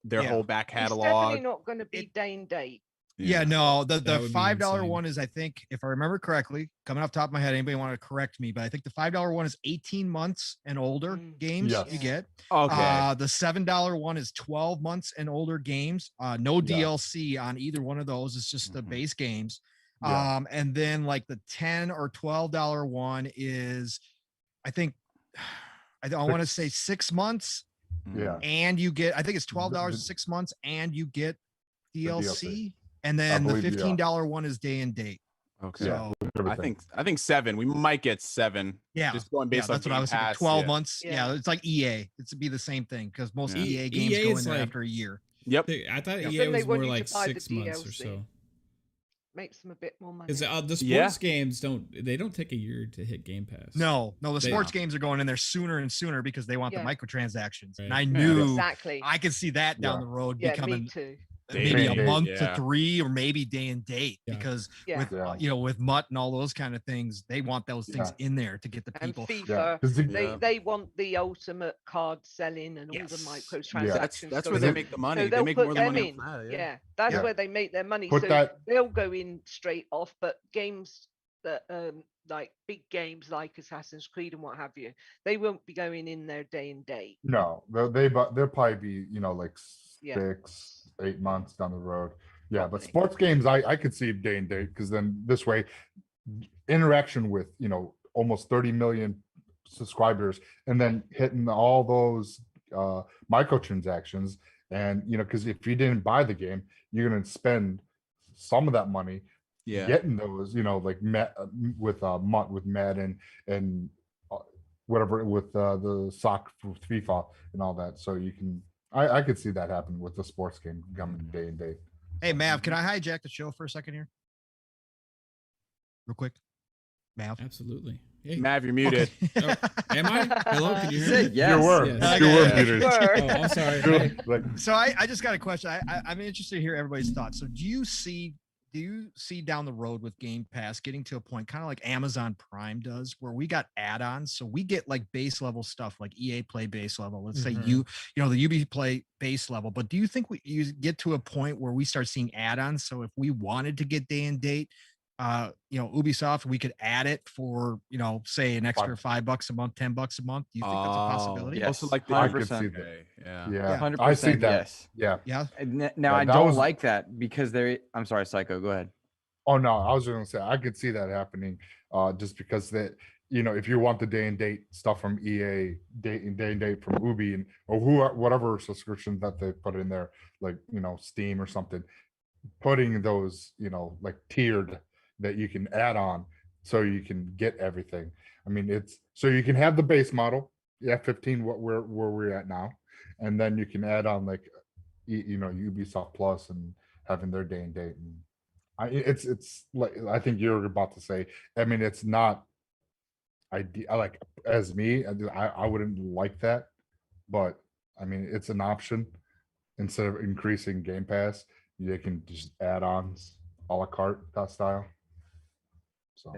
their Yeah. whole back It's definitely catalog. not going to be day and date. Yeah, no, the That would be $5 insane. one is, I think, if I remember correctly, coming off the top of my head, anybody want to correct me, but I think the $5 one is 18 months and older games Yes. you get. Okay. The $7 one is 12 months and older games. No Yeah. DLC on either one of those. It's just the Mhm. base games. Yeah. And then like the $10 or $12 one is, I think, I want to say 6 months, Yeah. and you get, I think it's $12 the- 6 months, and you get DLC. DLC. And then the believe you are. $15 one is day and date. Okay. Yeah. So Everything. I think 7. We might get 7. yeah, Just going yeah, based on that's what I Game was thinking. Pass, 12 yeah. months. Yeah. Yeah, it's like EA. It's be the same thing because most Yeah. EA games EA go is in there like- after a year. Yep. I thought Yeah. EA Then they was want more you to like buy the 6 months or DLC. so. Makes them a bit more money. Because the sports Yeah. games don't take a year to hit Game Pass. No, the They- sports games are going in there sooner and sooner because they want Yeah. the microtransactions. And Right. I Yeah. knew Exactly. I could see that down Yeah. the road Yeah, me becoming too. Day maybe and a date, month yeah. to 3 or maybe day and date Yeah. because Yeah. with Yeah. with Mutt and all those kind of things, they want those things in there to get the And people. FIFA, Yeah. 'Cause the- Yeah. they want the ultimate card selling and all the Yes. microtransactions. That's so where they they- make the money. so They they'll make put more them money. in. off that, Yeah, that's Yeah. where they make their money. Put so that- they'll go in straight off, but games that like big games like Assassin's Creed and what have you, they won't be going in there day and date. No, they'll probably be, like Yeah. 6, 8 months down the road. Yeah, but Probably. sports games, I could see day and date because then this way, interaction with almost 30 million subscribers, and then hitting all those microtransactions, and because if you didn't buy the game, you're gonna spend some of that money Yeah. getting those, like with Madden and whatever with the soccer for FIFA and all that. So you can, I could see that happen with the sports game coming day and date. Hey, Mav, can I hijack the show for a second here? Real quick. Mav. Absolutely. Hey, Mav, you're muted. Oh, am I? Hello, can you hear Said me? yes. You were, yes. you were Okay. muted. Word. Oh, I'm sorry. You were, Hey, like, So I just got a question. I'm interested to hear everybody's thoughts. So do you see down the road with Game Pass getting to a point kind of like Amazon Prime does, where we got add-ons? So we get like base level stuff like EA Play base level. Let's say Mhm. the UB Play base level. But do you think you get to a point where we start seeing add-ons? So if we wanted to get day and date, Ubisoft, we could add it for, say an extra $5 a month, $10 a month. Do you think that's a possibility? Yes, Also like the 100%. Yeah, 100% I see that. yes. Yeah. Yeah. Now Yeah, I that don't was- like that because I'm sorry, Psycho, go ahead. Oh no, I was just gonna say I could see that happening, just because that if you want the day and date stuff from EA, day and date from Ubi, and or whatever subscription that they put in there, like Steam or something, putting those like tiered that you can add on, so you can get everything. I mean, it's so you can have the base model, 15, what where we're at now, and then you can add on like Ubisoft Plus and having their day and date and. It's like I think you're about to say. I mean, it's not ideal. Like as me, I wouldn't like that, but I mean, it's an option. Instead of increasing Game Pass, you can just add-ons a la carte that style. So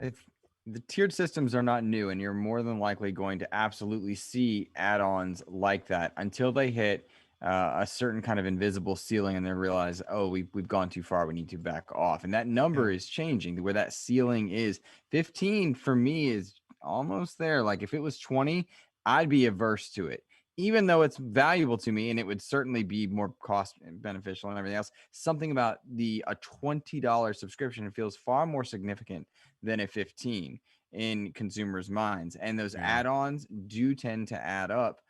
the tiered systems are not new, and you're more than likely going to absolutely see add-ons like that until they hit a certain kind of invisible ceiling and then realize, oh, we've gone too far, we need to back off. And that number is changing. Where that ceiling is 15 for me is almost there. Like if it was 20, I'd be averse to it, even though it's valuable to me and it would certainly be more cost beneficial and everything else. Something about a $20 subscription feels far more significant than a 15 in consumers' minds. And those add-ons do tend to add up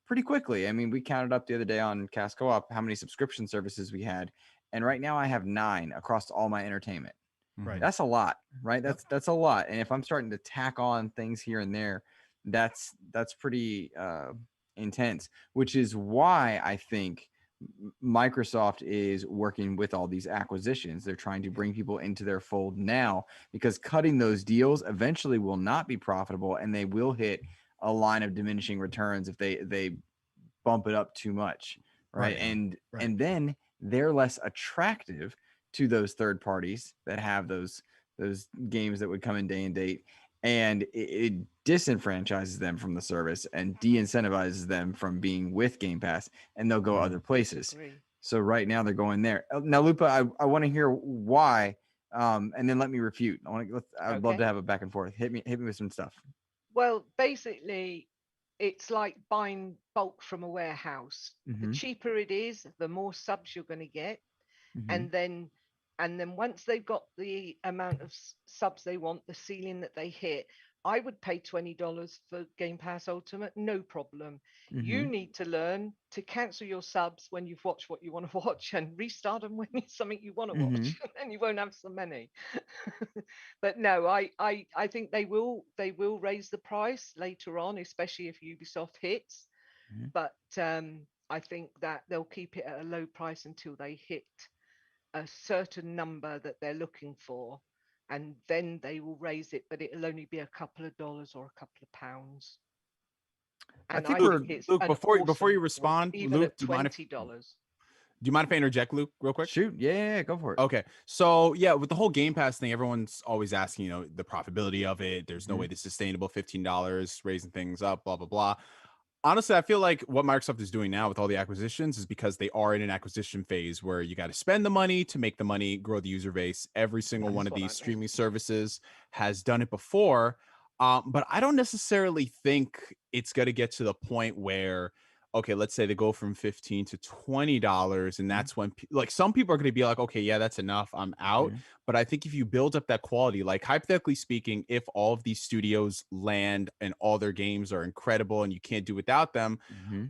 pretty quickly. I mean, we counted up the other day on Cast Co-op how many subscription services we had, and right now I have 9 across all my entertainment. Right. That's a lot, right? That's a lot. And if I'm starting to tack on things here and there, that's pretty intense, which is why I think Microsoft is working with all these acquisitions. They're trying to bring people into their fold now, because cutting those deals eventually will not be profitable, and they will hit a line of diminishing returns if they bump it up too much, right? And then they're less attractive to those third parties that have those games that would come in day and date, and it disenfranchises them from the service and de-incentivizes them from being with Game Pass, and they'll go other places. So right now they're going there. Now, Lupa, I want to hear why, and then let me refute. I'd love to have a back and forth. Hit me with some stuff. Well, basically, it's like buying bulk from a warehouse. The cheaper it is, the more subs you're going to get. And then once they've got the amount of subs they want, the ceiling that they hit, I would pay $20 for Game Pass Ultimate, no problem. You need to learn to cancel your subs when you've watched what you want to watch and restart them when it's something you want to watch, and you won't have so many. But no, I think they will raise the price later on, especially if Ubisoft hits. But I think that they'll keep it at a low price until they hit a certain number that they're looking for, and then they will raise it, but it'll only be a couple of dollars or a couple of pounds. And I think Luke, before you respond, even Luke, at $20. Do you mind if I interject, Luke, real quick? Shoot. Yeah, go for it. Okay. So yeah, with the whole Game Pass thing, everyone's always asking, the profitability of it. There's no way this is sustainable, $15, raising things up, blah, blah, blah. Honestly, I feel like what Microsoft is doing now with all the acquisitions is because they are in an acquisition phase where you got to spend the money to make the money, grow the user base. Every single one of these streaming services has done it before. But I don't necessarily think it's going to get to the point where, okay, let's say they go from $15 to $20, and that's when some people are going to be like, okay, yeah, that's enough, I'm out. But I think if you build up that quality, like hypothetically speaking, if all of these studios land and all their games are incredible and you can't do without them,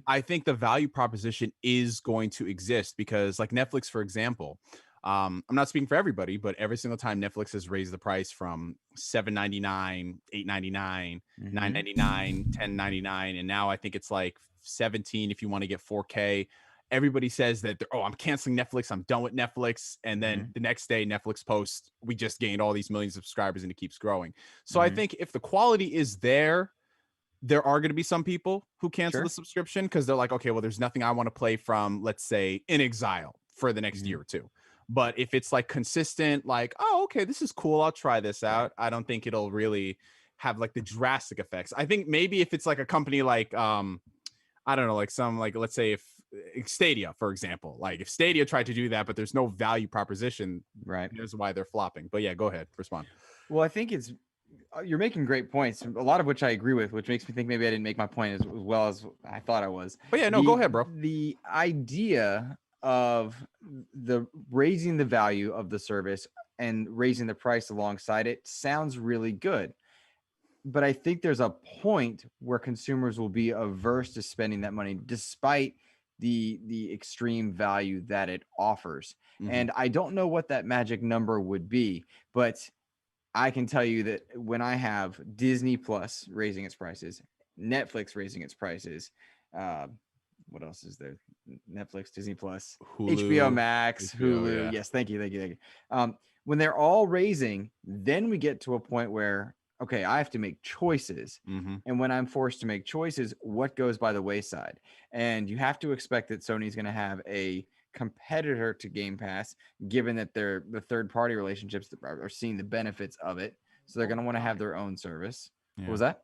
I think the value proposition is going to exist, because like Netflix, for example, I'm not speaking for everybody, but every single time Netflix has raised the price from $7.99, $8.99, $9.99, $10.99, and now I think it's like $17 if you want to get 4K. Everybody says that, I'm canceling Netflix, I'm done with Netflix, and then the next day Netflix posts, we just gained all these millions of subscribers, and it keeps growing. So I think if the quality is there are going to be some people who cancel the subscription because they're like, okay, well, there's nothing I want to play from, let's say, In Exile for the next year or two. But if it's like consistent, like, oh, okay, this is cool, I'll try this out, I don't think it'll really have like the drastic effects. I think maybe if it's like a company like I don't know, like some, like, let's say if Stadia, for example, like if Stadia tried to do that, but there's no value proposition, Right. here's why they're flopping. But yeah, go ahead, respond. Well, I think it's you're making great points, a lot of which I agree with, which makes me think maybe I didn't make my point as well as I thought I was. But yeah, no, go ahead, bro. The idea of the raising the value of the service and raising the price alongside it sounds really good. But I think there's a point where consumers will be averse to spending that money despite the extreme value that it offers. And I don't know what that magic number would be, but I can tell you that when I have Disney Plus raising its prices, Netflix raising its prices, what else is there? Netflix, Disney Plus, Hulu, HBO Max, HBO, Hulu. yeah. Yes, thank you. When they're all raising, then we get to a point where, okay, I have to make choices. And when I'm forced to make choices, what goes by the wayside? And you have to expect that Sony's going to have a competitor to Game Pass, given that they're the third-party relationships that are seeing the benefits of it. So they're going to want to have their own service. Yeah. What was that?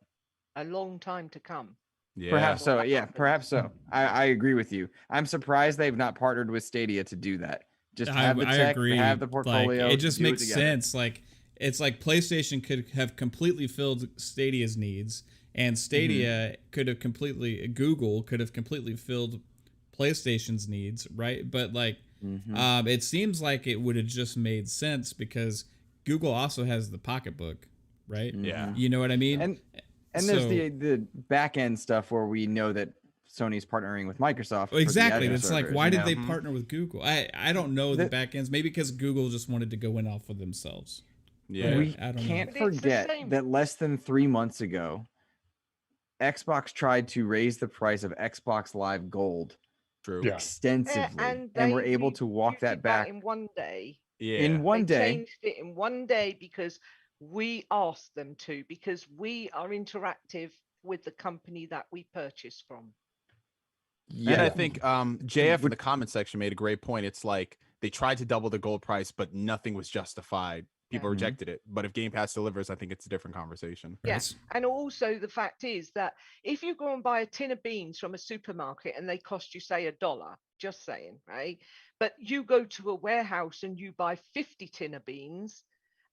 A long time to come. Yeah. Perhaps so. Yeah, perhaps so. I agree with you. I'm surprised they've not partnered with Stadia to do that. Just have the tech, have the portfolio. Like, it just makes together. sense. Like, it's like PlayStation could have completely filled Stadia's needs, and Stadia Google could have completely filled PlayStation's needs, right? But like, it seems like it would have just made sense because Google also has the pocketbook, right? Yeah. You know what I mean? And there's the back end stuff where we know that Sony's partnering with Microsoft. Exactly. It's servers, like, why did they partner with Google? I don't know the back ends. Maybe because Google just wanted to go in off of themselves. Yeah. We I don't can't know. forget that less than 3 months ago, Xbox tried to raise the price of Xbox Live Gold extensively, and we're able to walk that back in one day. Yeah. In one They day. changed it in one day because we asked them to, because we are interactive with the company that we purchase from. Yeah. And I think JF in the comment section made a great point. It's like they tried to double the gold price, but nothing was justified. People rejected it. But if Game Pass delivers, I think it's a different conversation. Yes. And also the fact is that if you go and buy a tin of beans from a supermarket and they cost you, say, $1, just saying, right? But you go to a warehouse and you buy 50 tin of beans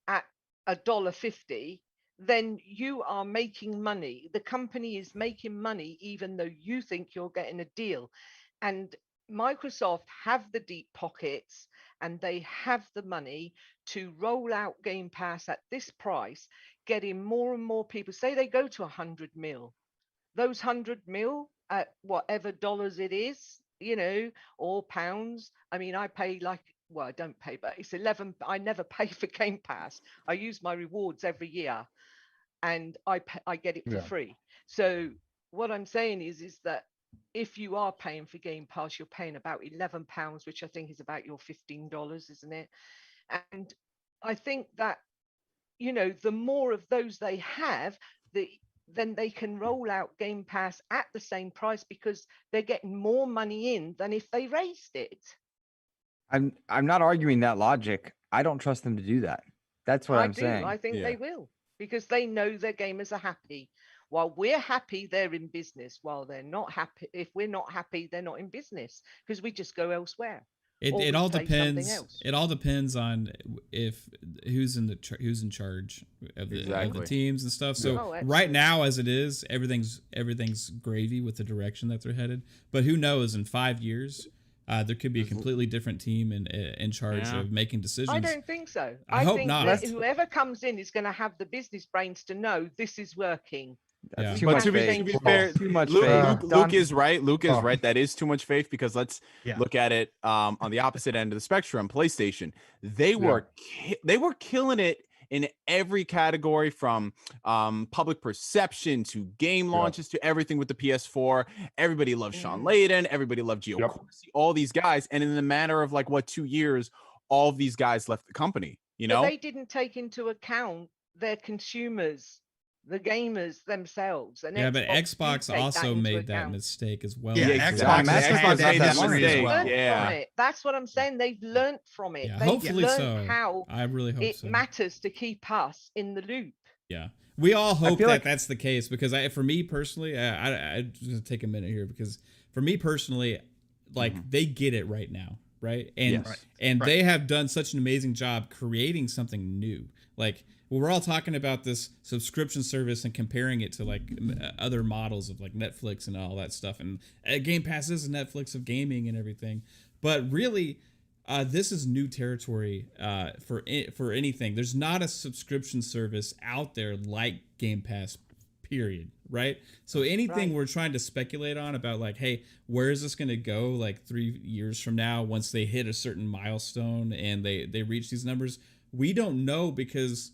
at $1.50, then you are making money. The company is making money, even though you think you're getting a deal. And Microsoft have the deep pockets and they have the money to roll out Game Pass at this price, getting more and more people. Say they go to 100 mil, those 100 mil at whatever dollars it is, you know, or pounds. I mean, I pay like, well, I don't pay, but it's 11. I never pay for Game Pass. I use my rewards every year and I get it for free. So what I'm saying is that if you are paying for Game Pass, you're paying about £11, which I think is about your $15, isn't it? And I think that, you know, the more of those they have, then they can roll out Game Pass at the same price because they're getting more money in than if they raised it. I'm not arguing that logic. I don't trust them to do that. That's what I'm saying. I think they will, because they know their gamers are happy. While we're happy, they're in business. While they're not happy, if we're not happy, they're not in business because we just go elsewhere. It all depends. It all depends on if who's in charge of the teams and stuff. So right now, as it is, everything's gravy with the direction that they're headed. But who knows? In 5 years, there could be a completely different team in charge of making decisions. I don't think so. I hope think not. That whoever comes in is going to have the business brains to know this is working. That's But to be fair, too much Luke is right. Luke is right. That is too much faith because let's look at it on the opposite end of the spectrum. PlayStation, they were killing it in every category, from public perception to game launches to everything with the PS4. Everybody loved Sean Layden. Everybody loved Gio Corsi, all these guys. And in the matter of 2 years, all of these guys left the company. But they didn't take into account their consumers, the gamers themselves. And but Xbox also made that mistake as well. Yeah, Xbox made that mistake. Yeah, that's what I'm saying. They've learned from it. Yeah, hopefully so. How I really hope it matters to keep us in the loop. Yeah. We all hope that like that's the case, because for me personally, I just take a minute here, because for me personally, like they get it right now, right? And Yes. and they have done such an amazing job creating something new. Like we're all talking about this subscription service and comparing it to like other models of like Netflix and all that stuff, and Game Pass is a Netflix of gaming and everything, but really. This is new territory for anything. There's not a subscription service out there like Game Pass, period, right? So anything we're trying to speculate on about like, hey, where is this going to go like 3 years from now once they hit a certain milestone and they reach these numbers, we don't know, because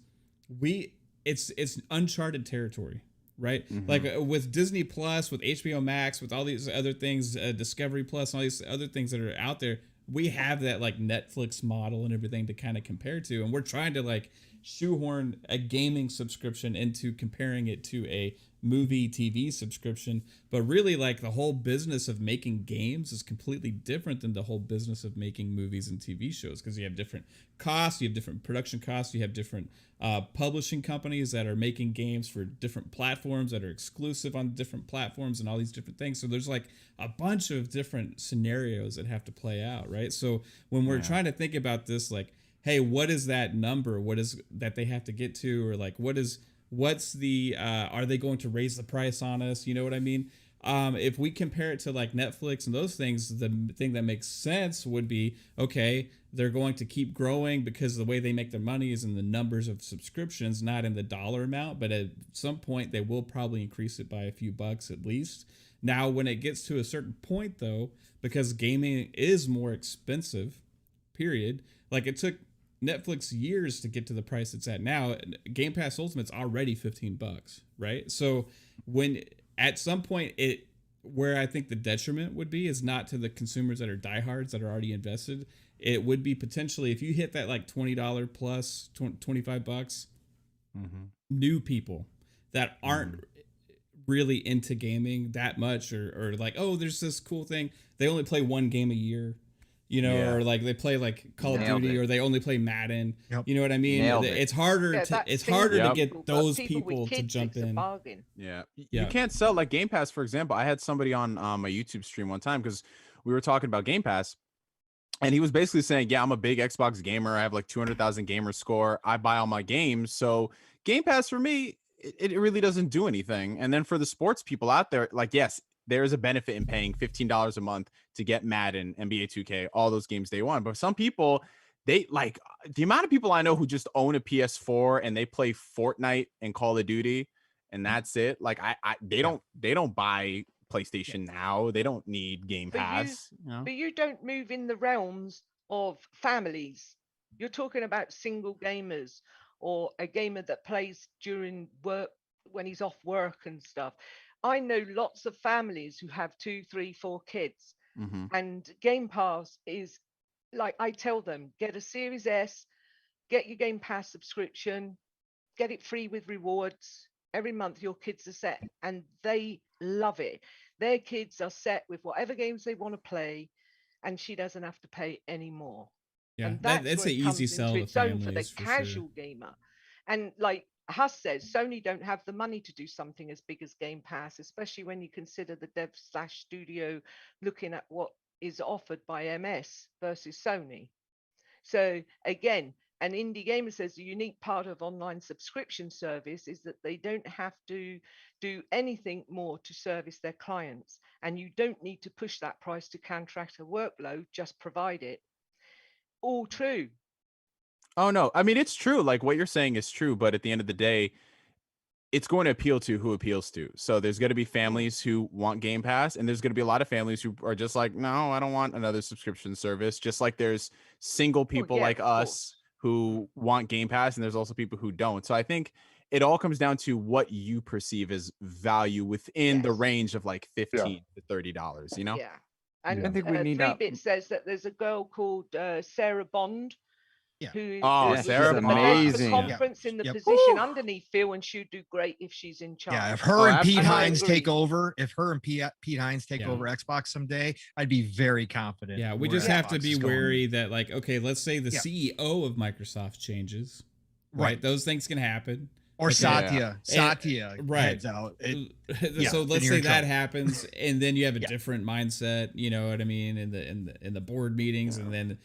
it's uncharted territory. Right, like with Disney Plus, with HBO Max, with all these other things, Discovery Plus, and all these other things that are out there, we have that like Netflix model and everything to kind of compare to, and we're trying to like shoehorn a gaming subscription into comparing it to a movie TV subscription. But really, like the whole business of making games is completely different than the whole business of making movies and TV shows, because you have different costs, you have different production costs, you have different publishing companies that are making games for different platforms that are exclusive on different platforms and all these different things. So there's like a bunch of different scenarios that have to play out, right? So when we're trying to think about this, like, hey, what is that number? What is that they have to get to? Or like, what's the, are they going to raise the price on us? You know what I mean? If we compare it to like Netflix and those things, the thing that makes sense would be, okay, they're going to keep growing because the way they make their money is in the numbers of subscriptions, not in the dollar amount. But at some point, they will probably increase it by a few bucks at least. Now, when it gets to a certain point, though, because gaming is more expensive, period, like it took Netflix years to get to the price it's at now. Game Pass Ultimate's already $15, right? So when at some point where I think the detriment would be is not to the consumers that are diehards that are already invested. It would be potentially, if you hit that like $20 plus $25, new people that aren't really into gaming that much, or like, oh, there's this cool thing. They only play one game a year. You know, or like they play like Call of Duty, or they only play Madden. You know what I mean? It's harder to get those people to jump in. You can't sell like Game Pass, for example. I had somebody on my YouTube stream one time because we were talking about Game Pass, and he was basically saying, yeah, I'm a big Xbox gamer. I have like 200,000 gamer score. I buy all my games. So Game Pass for me, it really doesn't do anything. And then for the sports people out there, like, yes, there is a benefit in paying $15 a month to get Madden, NBA 2K, all those games day one. But some people, they like the amount of people I know who just own a PS4 and they play Fortnite and Call of Duty, and that's it. Like they don't buy PlayStation now. They don't need Game Pass. But you don't move in the realms of families. You're talking about single gamers, or a gamer that plays during work when he's off work and stuff. I know lots of families who have 2, 3, 4 kids, and Game Pass is like, I tell them, get a Series S, get your Game Pass subscription, get it free with rewards. Every month your kids are set, and they love it. Their kids are set with whatever games they want to play, and she doesn't have to pay any more. Yeah, and that's an easy sell to families, for the casual gamer. And like Huss says, Sony don't have the money to do something as big as Game Pass, especially when you consider the dev/studio looking at what is offered by MS versus Sony. So again, an indie gamer says the unique part of online subscription service is that they don't have to do anything more to service their clients, and you don't need to push that price to counteract a workload, just provide it. All true. Oh no, I mean, it's true. Like what you're saying is true, but at the end of the day, it's going to appeal to who appeals to. So there's going to be families who want Game Pass, and there's going to be a lot of families who are just like, no, I don't want another subscription service. Just like there's single people like us who want Game Pass, and there's also people who don't. So I think it all comes down to what you perceive as value within the range of like $15 to $30, you know? Yeah. And I think we need 3-Bit says that there's a girl called Sarah Bond. Who Sarah, amazing. The conference in the position underneath Phil, and she'd do great if she's in charge. Yeah, if her and Pete Hines take over, Pete Hines take over Xbox someday, I'd be very confident. Yeah, we just have to be wary that, like, okay, let's say the CEO of Microsoft changes, right? Those things can happen. Or Okay. Satya right. heads out. So let's say that trouble. happens, and then you have a different mindset. You know what I mean? In the board meetings, and then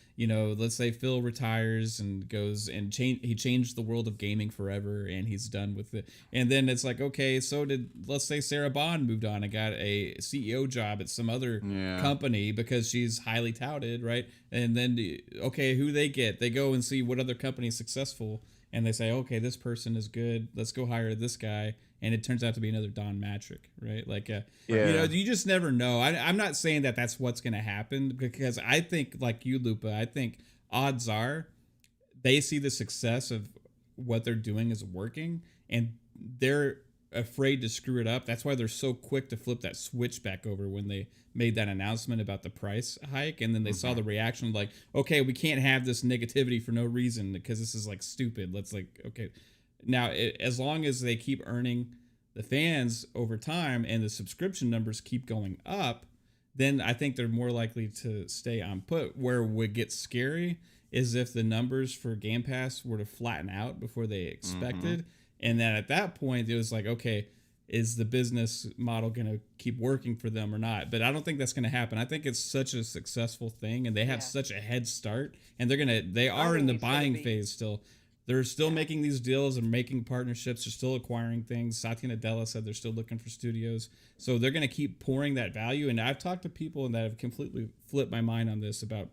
let's say Phil retires and goes and he changed the world of gaming forever, and he's done with it. And then it's like, okay, so let's say Sarah Bond moved on and got a CEO job at some other company because she's highly touted, right? And then okay, who they get? They go and see what other company is successful. And they say, okay, this person is good. Let's go hire this guy. And it turns out to be another Don Matrick, right? Like, you just never know. I'm not saying that that's what's going to happen, because I think, like you, Lupa, I think odds are they see the success of what they're doing is working, and they're afraid to screw it up. That's why they're so quick to flip that switch back over when they made that announcement about the price hike, and then they saw the reaction, like, okay, we can't have this negativity for no reason because this is like stupid. Let's okay, now as long as they keep earning the fans over time and the subscription numbers keep going up, then I think they're more likely to stay on put. Where it would get scary is if the numbers for Game Pass were to flatten out before they expected. And then at that point, it was like, okay, is the business model going to keep working for them or not? But I don't think that's going to happen. I think it's such a successful thing, and they have such a head start, and they are in the buying phase still. They're still making these deals and making partnerships. They're still acquiring things. Satya Nadella said they're still looking for studios. So they're going to keep pouring that value. And I've talked to people that have completely flipped my mind on this about,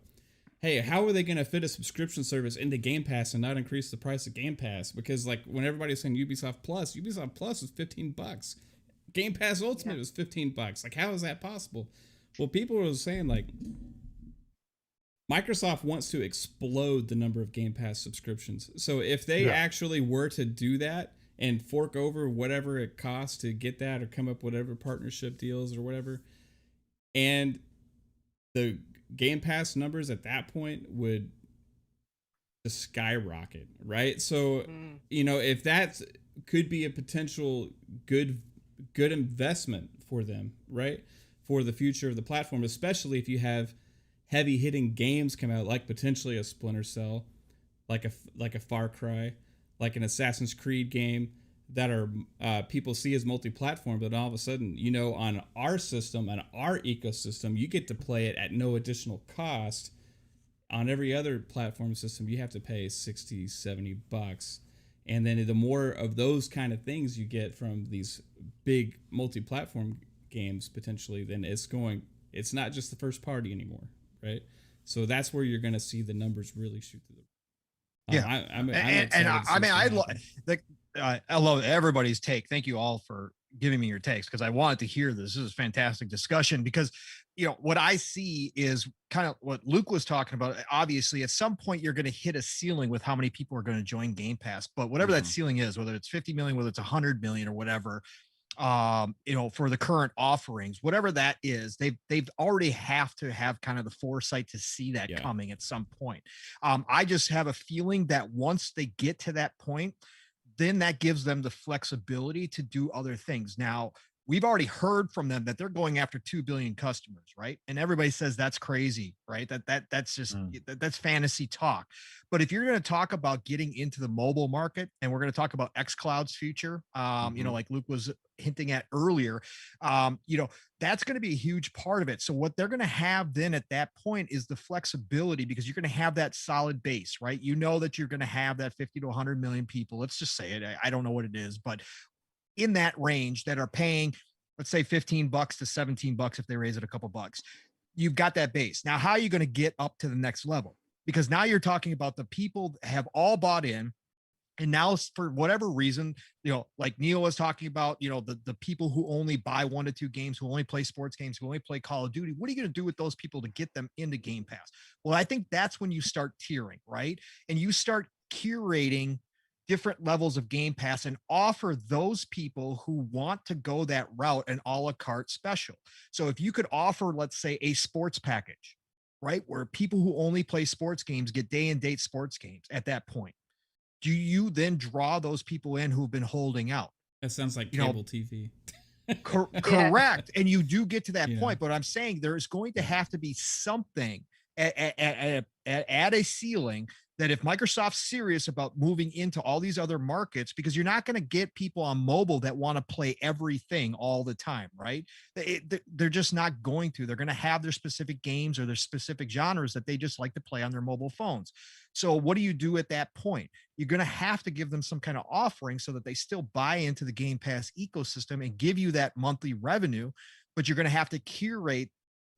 hey, how are they going to fit a subscription service into Game Pass and not increase the price of Game Pass? Because like when everybody's saying Ubisoft Plus is $15. Game Pass Ultimate was $15. Like, how is that possible? Well, people were saying like Microsoft wants to explode the number of Game Pass subscriptions. So if they actually were to do that and fork over whatever it costs to get that, or come up with whatever partnership deals or whatever, and the Game Pass numbers at that point would just skyrocket, right? So, if that could be a potential good investment for them, right? For the future of the platform, especially if you have heavy hitting games come out, like potentially a Splinter Cell, like a Far Cry, like an Assassin's Creed game that are people see as multi-platform, but all of a sudden, on our system and our ecosystem, you get to play it at no additional cost. On every other platform system, you have to pay $60-$70. And then the more of those kind of things you get from these big multi-platform games, potentially, then it's not just the first party anymore, right? So that's where you're going to see the numbers really shoot through the I love everybody's take. Thank you all for giving me your takes, because I wanted to hear this. This is a fantastic discussion, because what I see is kind of what Luke was talking about. Obviously, at some point you're going to hit a ceiling with how many people are going to join Game Pass, but whatever that ceiling is, whether it's 50 million, whether it's 100 million or whatever, for the current offerings, whatever that is, they've already have to have kind of the foresight to see that coming at some point. I just have a feeling that once they get to that point, then that gives them the flexibility to do other things. Now, we've already heard from them that they're going after 2 billion customers, right? And everybody says that's crazy, right? That's just that's fantasy talk. But if you're going to talk about getting into the mobile market, and we're going to talk about xCloud's future, like Luke was hinting at earlier, that's going to be a huge part of it. So what they're going to have then at that point is the flexibility, because you're going to have that solid base, right? That you're going to have that 50 to 100 million people. Let's just say it. I don't know what it is, but in that range that are paying, let's say $15 to $17 if they raise it a couple bucks. You've got that base. Now, how are you going to get up to the next level? Because now you're talking about the people that have all bought in. And now, for whatever reason, like Neil was talking about, the people who only buy 1 to 2 games, who only play sports games, who only play Call of Duty. What are you going to do with those people to get them into Game Pass? Well, I think that's when you start tiering, right? And you start curating different levels of Game Pass and offer those people who want to go that route an a la carte special. So if you could offer, let's say, a sports package, right, where people who only play sports games get day and date sports games at that point, do you then draw those people in who've been holding out? That sounds like cable TV. Correct. And you do get to that point, but I'm saying there is going to have to be something at a ceiling that if Microsoft's serious about moving into all these other markets, because you're not going to get people on mobile that want to play everything all the time, right? They're just not going to. They're going to have their specific games or their specific genres that they just like to play on their mobile phones. So what do you do at that point? You're going to have to give them some kind of offering so that they still buy into the Game Pass ecosystem and give you that monthly revenue, but you're going to have to curate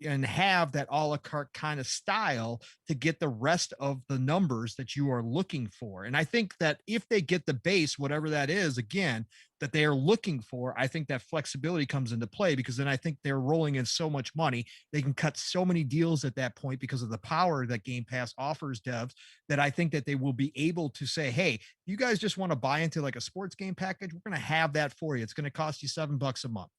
and have that a la carte kind of style to get the rest of the numbers that you are looking for. And I think that if they get the base, whatever that is, again, that they are looking for, I think that flexibility comes into play, because then I think they're rolling in so much money. They can cut so many deals at that point because of the power that Game Pass offers devs, that I think that they will be able to say, hey, you guys just want to buy into like a sports game package? We're going to have that for you. It's going to cost you $7 a month,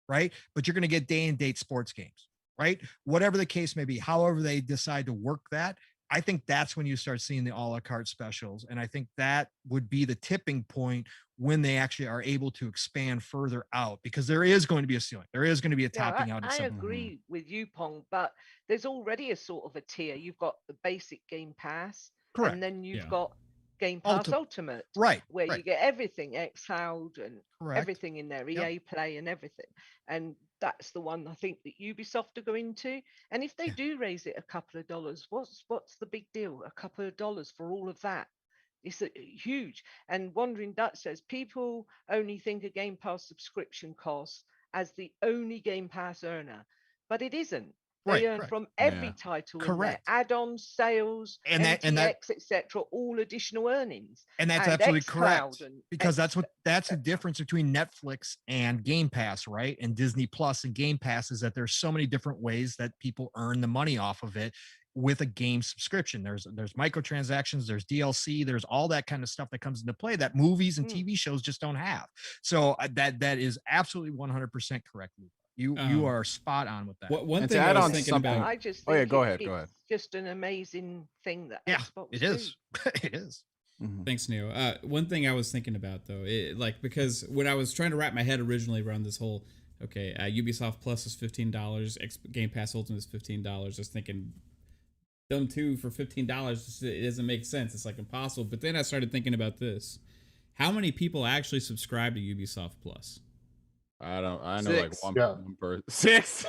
right? But you're going to get day and date sports games, right? Whatever the case may be, however they decide to work that, I think that's when you start seeing the a la carte specials. And I think that would be the tipping point when they actually are able to expand further out, because there is going to be a ceiling. There is going to be a topping out. I agree with you, Pong, but there's already a sort of a tier. You've got the basic Game Pass, correct, and then you've got Game Pass Ultimate, right, where you get everything, xCloud and correct, everything in there, EA Play and everything. And that's the one I think that Ubisoft are going to. And if they do raise it a couple of dollars, what's the big deal? A couple of dollars for all of that? It's huge. And Wandering Dutch says people only think a Game Pass subscription costs as the only Game Pass earner, but it isn't. They earn from every title, correct, add-ons, sales, and MTX, etc., all additional earnings. And that's absolutely correct, because that's the difference between Netflix and Game Pass, right? And Disney Plus and Game Pass is that there's so many different ways that people earn the money off of it with a game subscription. There's microtransactions, there's DLC, there's all that kind of stuff that comes into play that movies and TV shows just don't have. So that is absolutely 100% correct, Lupa. You are spot on with that. One thing I was thinking about. I just think go ahead. Just an amazing thing that Xbox it is. It is. Mm-hmm. Thanks, Neo. One thing I was thinking about though, because when I was trying to wrap my head originally around this whole, Ubisoft Plus is $15, Game Pass Ultimate is $15. I was thinking, them two for $15, it doesn't make sense. It's like impossible. But then I started thinking about this: how many people actually subscribe to Ubisoft Plus? I know 6. like one per 6.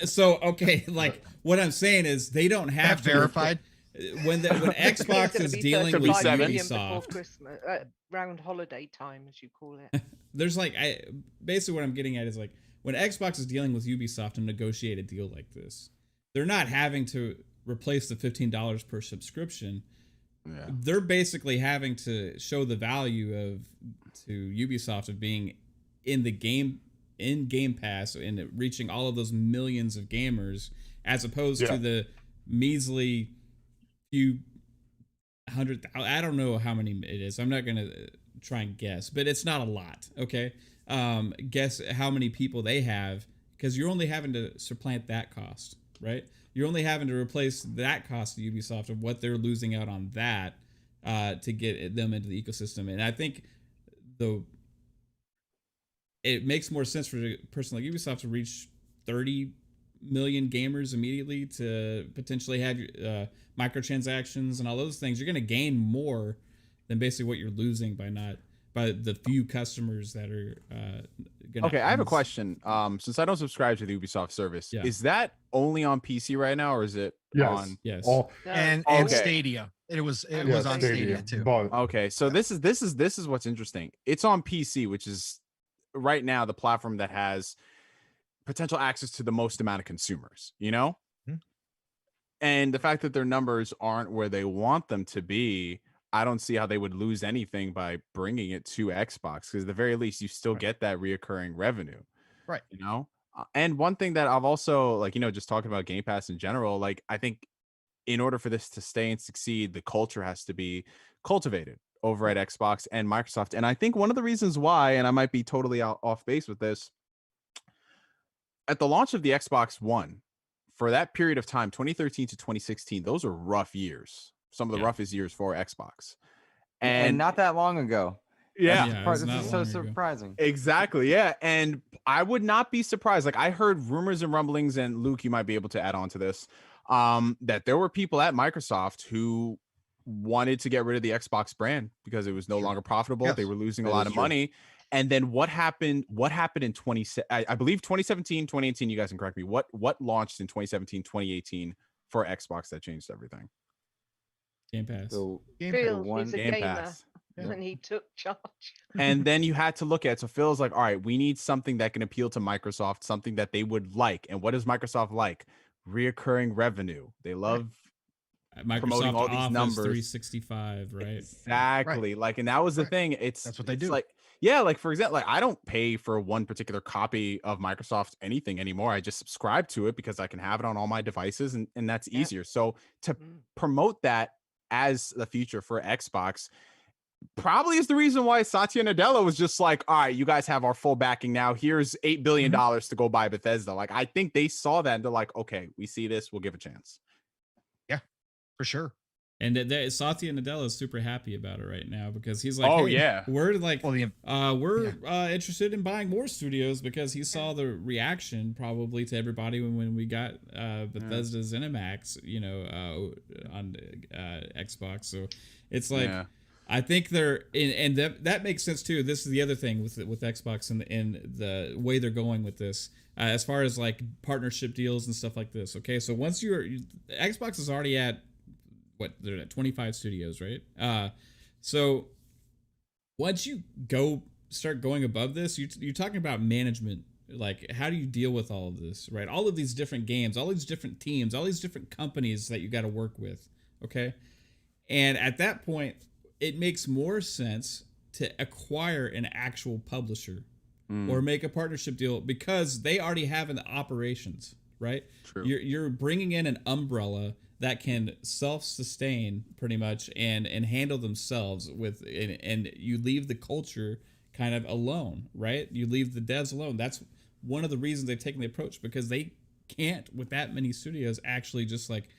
So like what I'm saying is they don't have to verified. When Xbox is dealing with Ubisoft, Christmas, round holiday time, as you call it. There's basically what I'm getting at is like when Xbox is dealing with Ubisoft and negotiate a deal like this, they're not having to replace the $15 per subscription. Yeah. They're basically having to show the value to Ubisoft of being in Game Pass and reaching all of those millions of gamers, as opposed to the measly few hundred. I don't know how many it is. I'm not gonna try and guess, but it's not a lot. Okay, guess how many people they have, because you're only having to supplant that cost, right? You're only having to replace that cost to Ubisoft of what they're losing out on that to get them into the ecosystem. And I think it makes more sense for a person like Ubisoft to reach 30 million gamers immediately, to potentially have microtransactions and all those things. You're going to gain more than basically what you're losing by the few customers that are gonna. Okay, I have a question. Since I don't subscribe to the Ubisoft service, is that only on PC right now, or is it on? Yes. And Stadia. It was on Stadia too. Okay, so this is what's interesting. It's on PC, which is right now the platform that has potential access to the most amount of consumers, and the fact that their numbers aren't where they want them to be, I don't see how they would lose anything by bringing it to Xbox, because at the very least you still get that reoccurring revenue, right? And one thing that I've also just talking about Game Pass in general, I think in order for this to stay and succeed, the culture has to be cultivated over at Xbox and Microsoft. And I think one of the reasons why, and I might be totally off base with this, at the launch of the Xbox One, for that period of time, 2013 to 2016, those are rough years. Some of the roughest years for Xbox. And not that long ago. Yeah. This is so surprising. Exactly. Yeah. And I would not be surprised. I heard rumors and rumblings, and Luke, you might be able to add on to this, that there were people at Microsoft who wanted to get rid of the Xbox brand because it was no longer profitable. Yes, They were losing a that lot is of true. money. And then what happened in I believe 2017, 2018, you guys can correct me. What launched in 2017, 2018 for Xbox that changed everything? Game Pass. So Phil one is a Game gamer, Pass. and he took charge. And then you had to look at, so Phil's like, all right, we need something that can appeal to Microsoft, something that they would like. And what does Microsoft like? Reoccurring revenue. They love promoting Microsoft all these Office numbers. 365, right? Exactly. Like, and that was the Right. thing. That's what they do. Like, yeah, like for example, like I don't pay for one particular copy of Microsoft anything anymore. I just subscribe to it because I can have it on all my devices, and that's Yeah. easier. So to Mm. promote that as the future for Xbox probably is the reason why Satya Nadella was just like, all right, you guys have our full backing now. Here's $8 billion to go buy Bethesda. Like, I think they saw that and they're like, okay, we see this, we'll give a chance. For sure. And Satya Nadella is super happy about it right now because he's like, Oh, hey, yeah. we're like, Well, we're interested in buying more studios because he saw the reaction probably to everybody when we got Bethesda ZeniMax, on Xbox. So it's like, I think they're and that makes sense too. This is the other thing with Xbox and the way they're going with this, as far as like partnership deals and stuff like this. Okay, so once Xbox is already at they're at 25 studios, right? So once you start going above this, you're talking about management. Like, how do you deal with all of this, right? All of these different games, all these different teams, all these different companies that you got to work with, okay? And at that point, it makes more sense to acquire an actual publisher or make a partnership deal because they already have an operations, right? True. You're bringing in an umbrella that can self-sustain pretty much and handle themselves and you leave the culture kind of alone, right? You leave the devs alone. That's one of the reasons they've taken the approach, because they can't, with that many studios, actually just like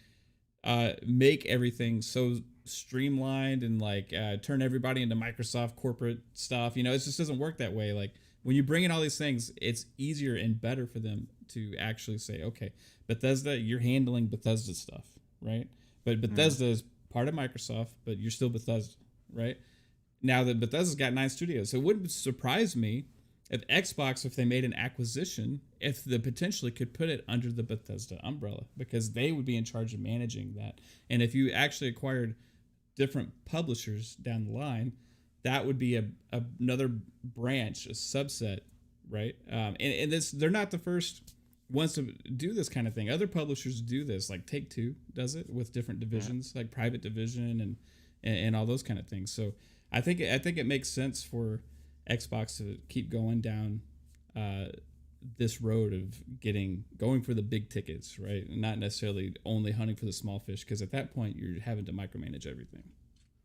make everything so streamlined and like turn everybody into Microsoft corporate stuff. It just doesn't work that way. Like, when you bring in all these things, it's easier and better for them to actually say, okay, Bethesda, you're handling Bethesda stuff, right? But Bethesda is part of Microsoft, but you're still Bethesda, right? Now that Bethesda's got 9 studios, so it wouldn't surprise me if Xbox, if they made an acquisition, if they potentially could put it under the Bethesda umbrella, because they would be in charge of managing that. And if you actually acquired different publishers down the line, that would be another branch, a subset, right? And this, they're not the first ones to do this kind of thing. Other publishers do this, like Take-Two does it with different divisions, like Private Division and all those kind of things. So I think it makes sense for Xbox to keep going down this road of going for the big tickets, right? And not necessarily only hunting for the small fish, because at that point you're having to micromanage everything.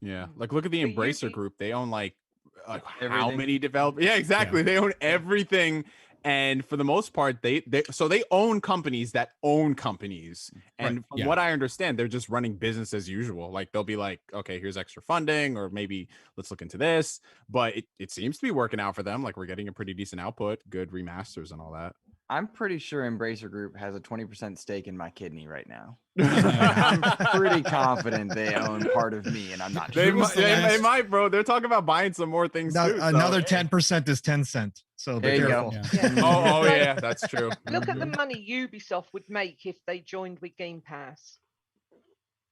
Yeah, like look at the But Embracer Group. They own like how Everything. many developers? Yeah, exactly. Yeah. They own everything, and for the most part, they own companies that own companies. And from what I understand, they're just running business as usual. Like, they'll be like, okay, here's extra funding, or maybe let's look into this. But it seems to be working out for them. Like, we're getting a pretty decent output, good remasters, and all that. I'm pretty sure Embracer Group has a 20% stake in my kidney right now. I'm pretty confident they own part of me, and I'm not sure. They might, bro. They're talking about buying some more things too. Another 10% is 10 cents. So be There you careful. go. Yeah. Oh yeah, that's true. Look at the money Ubisoft would make if they joined with Game Pass.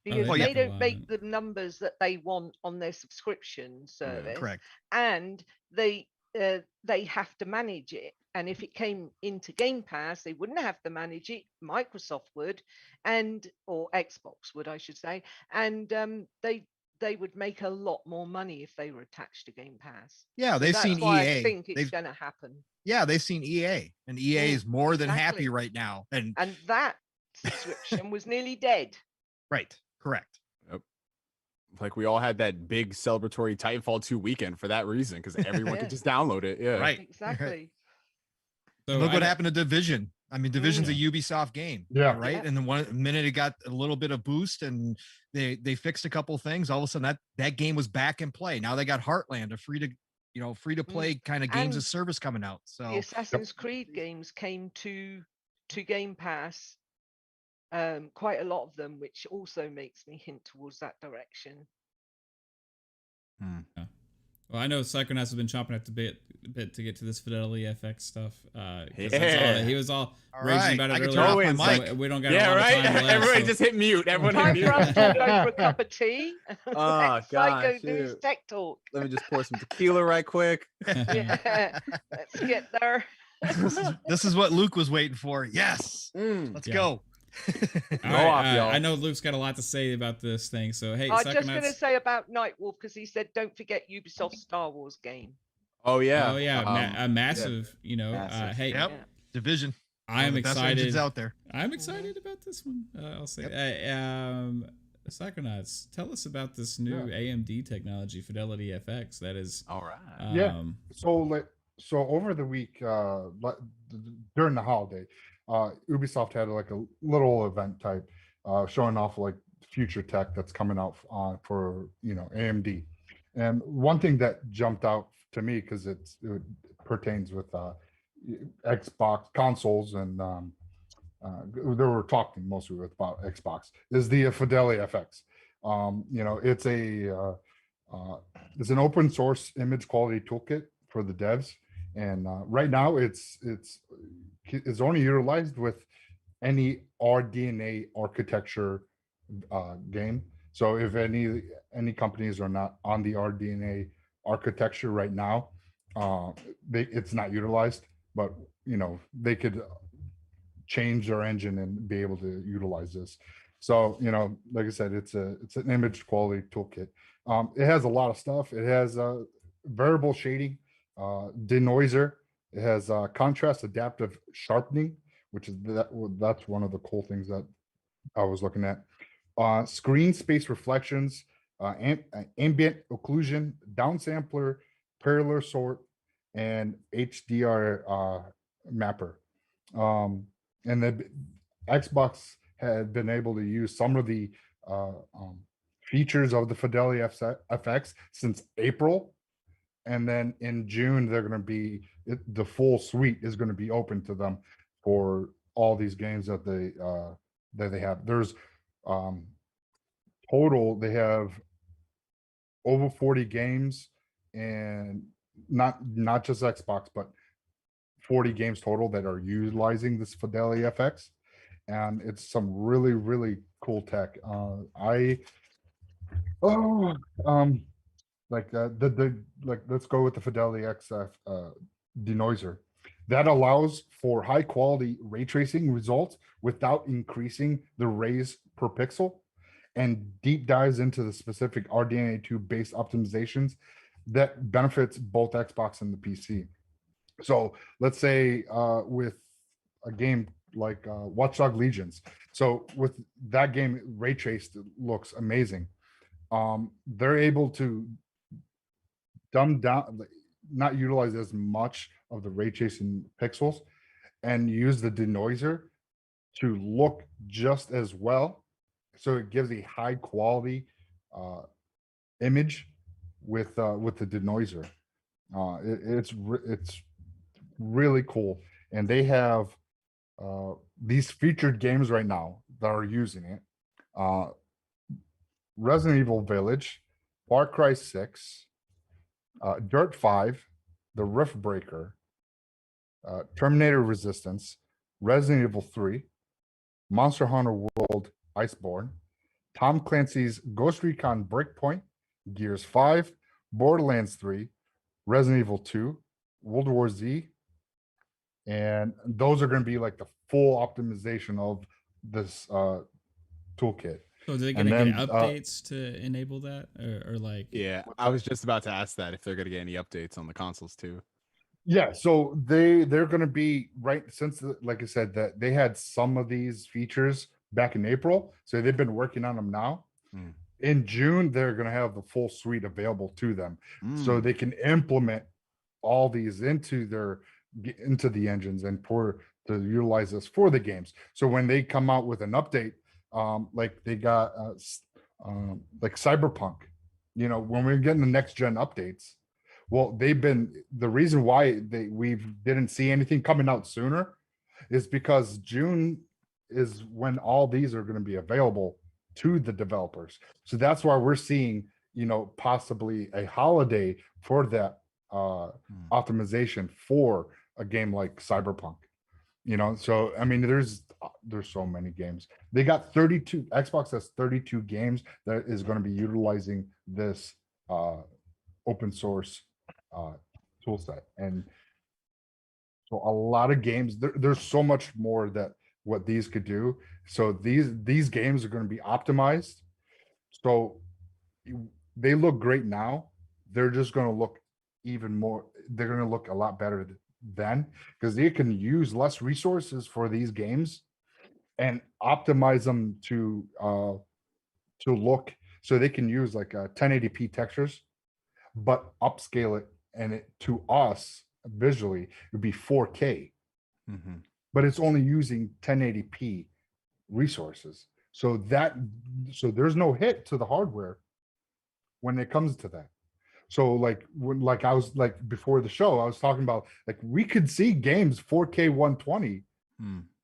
Because they they get don't a make lot. the numbers that they want on their subscription service. Correct. And they have to manage it. And if it came into Game Pass, they wouldn't have to manage it. Microsoft would, or Xbox would, I should say. And they would make a lot more money if they were attached to Game Pass. Yeah, So they've that's seen why EA. I think it's They've- going to happen. Yeah, they've seen EA, and EA is more than exactly. happy right now. And And that subscription was nearly dead. right, correct. Like, we all had that big celebratory Titanfall 2 weekend for that reason, because everyone Yeah. could just download it. Yeah. Right. Exactly. So Look what I- happened to Division. I mean, Division's a Ubisoft game. Yeah. Right. Yeah. And then one minute it got a little bit of boost, and they fixed a couple of things. All of a sudden that game was back in play. Now they got Heartland, a free to play kind of games And of service coming out. The So Assassin's Creed games came to Game Pass, quite a lot of them, which also makes me hint towards that direction. Yeah. Well, I know Psychonauts has been chomping at the bit to get to this Fidelity FX stuff. He was all raging right, about it I can earlier. turn off my So mic. we don't got Yeah, a lot right. of time left. Everybody So. just hit mute. Everyone hit Time mute. for us to go for a cup of tea. Oh, Let Psycho gosh, do his shoot. tech talk. Let me just pour some tequila right quick. Yeah, let's get there. This is what Luke was waiting for. Yes, let's Yeah. go. All Go right, off, y'all. I know Luke's got a lot to say about this thing. So hey, I was just going to Psychonauts. say about Nightwolf because he said don't forget Ubisoft's Star Wars game. Oh yeah. Oh yeah, a massive. You know, Massive. hey, Yep. Division. I am One of the best excited. engines out there. I'm excited about this one. I'll say. Psychonauts, tell us about this new AMD technology, Fidelity FX. That is All right. So over the week, during the holiday, Ubisoft had like a little event type, showing off like future tech that's coming out for AMD. And one thing that jumped out to me because it pertains with Xbox consoles and they were talking mostly about Xbox is the Fidelity FX. It's an open source image quality toolkit for the devs, and right now it's only utilized with any RDNA architecture game. So if any companies are not on the RDNA architecture right now, it's not utilized, but they could change their engine and be able to utilize this. So like I said, it's an image quality toolkit. It has a lot of stuff. It has variable shading, denoiser. It has contrast adaptive sharpening, which is that's one of the cool things that I was looking at. Screen space reflections, ambient occlusion, downsampler, parallel sort, and HDR mapper. And the Xbox had been able to use some of the features of the Fidelity FX since April, and then in June they're going to be the full suite is going to be open to them for all these games that they have. There's total they have over 40 games, and not just Xbox, but 40 games total that are utilizing this Fidelity FX, and it's some really, really cool tech. Let's go with the Fidelity XF denoiser that allows for high quality ray tracing results without increasing the rays per pixel, and deep dives into the specific RDNA2 based optimizations that benefits both Xbox and the PC. So let's say with a game like Watch Dogs Legions. So with that game, ray traced looks amazing. They're able to dumb down, not utilize as much of the ray tracing pixels, and use the denoiser to look just as well. So it gives a high quality image with the denoiser. It's really cool, and they have these featured games right now that are using it. Resident Evil Village, Far Cry 6, Dirt 5, The Rift Breaker, Terminator Resistance, Resident Evil 3, Monster Hunter World Iceborne, Tom Clancy's Ghost Recon Breakpoint, Gears 5, Borderlands 3, Resident Evil 2, World War Z, and those are going to be like the full optimization of this toolkit. So are they going to get updates to enable that, or like? Yeah, I was just about to ask that if they're going to get any updates on the consoles too. Yeah, so they're going to be since like I said, that they had some of these features back in April, so they've been working on them now. In June, they're going to have the full suite available to them, so they can implement all these into the engines and to utilize this for the games. So when they come out with an update, like they got like Cyberpunk, when we're getting the next gen updates, well, the reason why we didn't see anything coming out sooner is because June is when all these are going to be available to the developers. So that's why we're seeing possibly a holiday for that optimization for a game like Cyberpunk. So I mean, there's so many games. They got 32. Xbox has 32 games that is going to be utilizing this open source tool set, and so a lot of games. There's so much more that what these could do. So these games are going to be optimized. So they look great now. They're just going to look even more. They're going to look a lot better then, because they can use less resources for these games and optimize them to look, so they can use like 1080p textures, but upscale it, and it to us visually it would be 4K, but it's only using 1080p resources. So there's no hit to the hardware when it comes to that. So like I was like before the show, I was talking about like we could see games 4K 120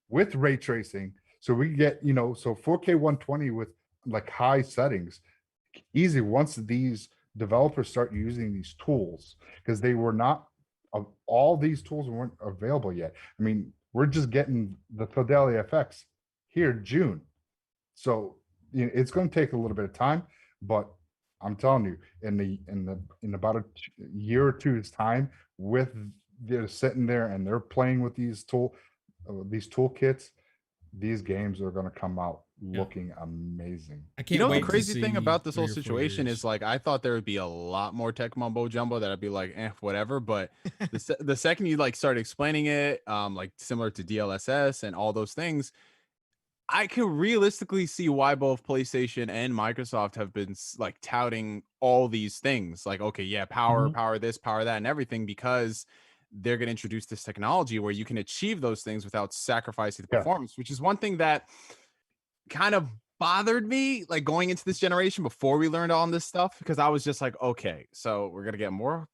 with ray tracing. So we get, so 4K 120 with like high settings, easy once these developers start using these tools, because they were not, all these tools weren't available yet. I mean, we're just getting the Fidelity FX here June. So it's going to take a little bit of time, but I'm telling you, in about a year or two's time, with they're sitting there and they're playing with these toolkits, these games are going to come out looking amazing. I can't wait. The crazy thing about this whole 3 or 4 situation years. is like I thought there would be a lot more tech mumbo jumbo that I'd be like, whatever. But the second you like start explaining it, like similar to DLSS and all those things, I can realistically see why both PlayStation and Microsoft have been like touting all these things. Like, okay, yeah, power this, power that, and everything, because they're going to introduce this technology where you can achieve those things without sacrificing the performance, which is one thing that kind of bothered me, like going into this generation before we learned all this stuff, because I was just like, okay, so we're going to get more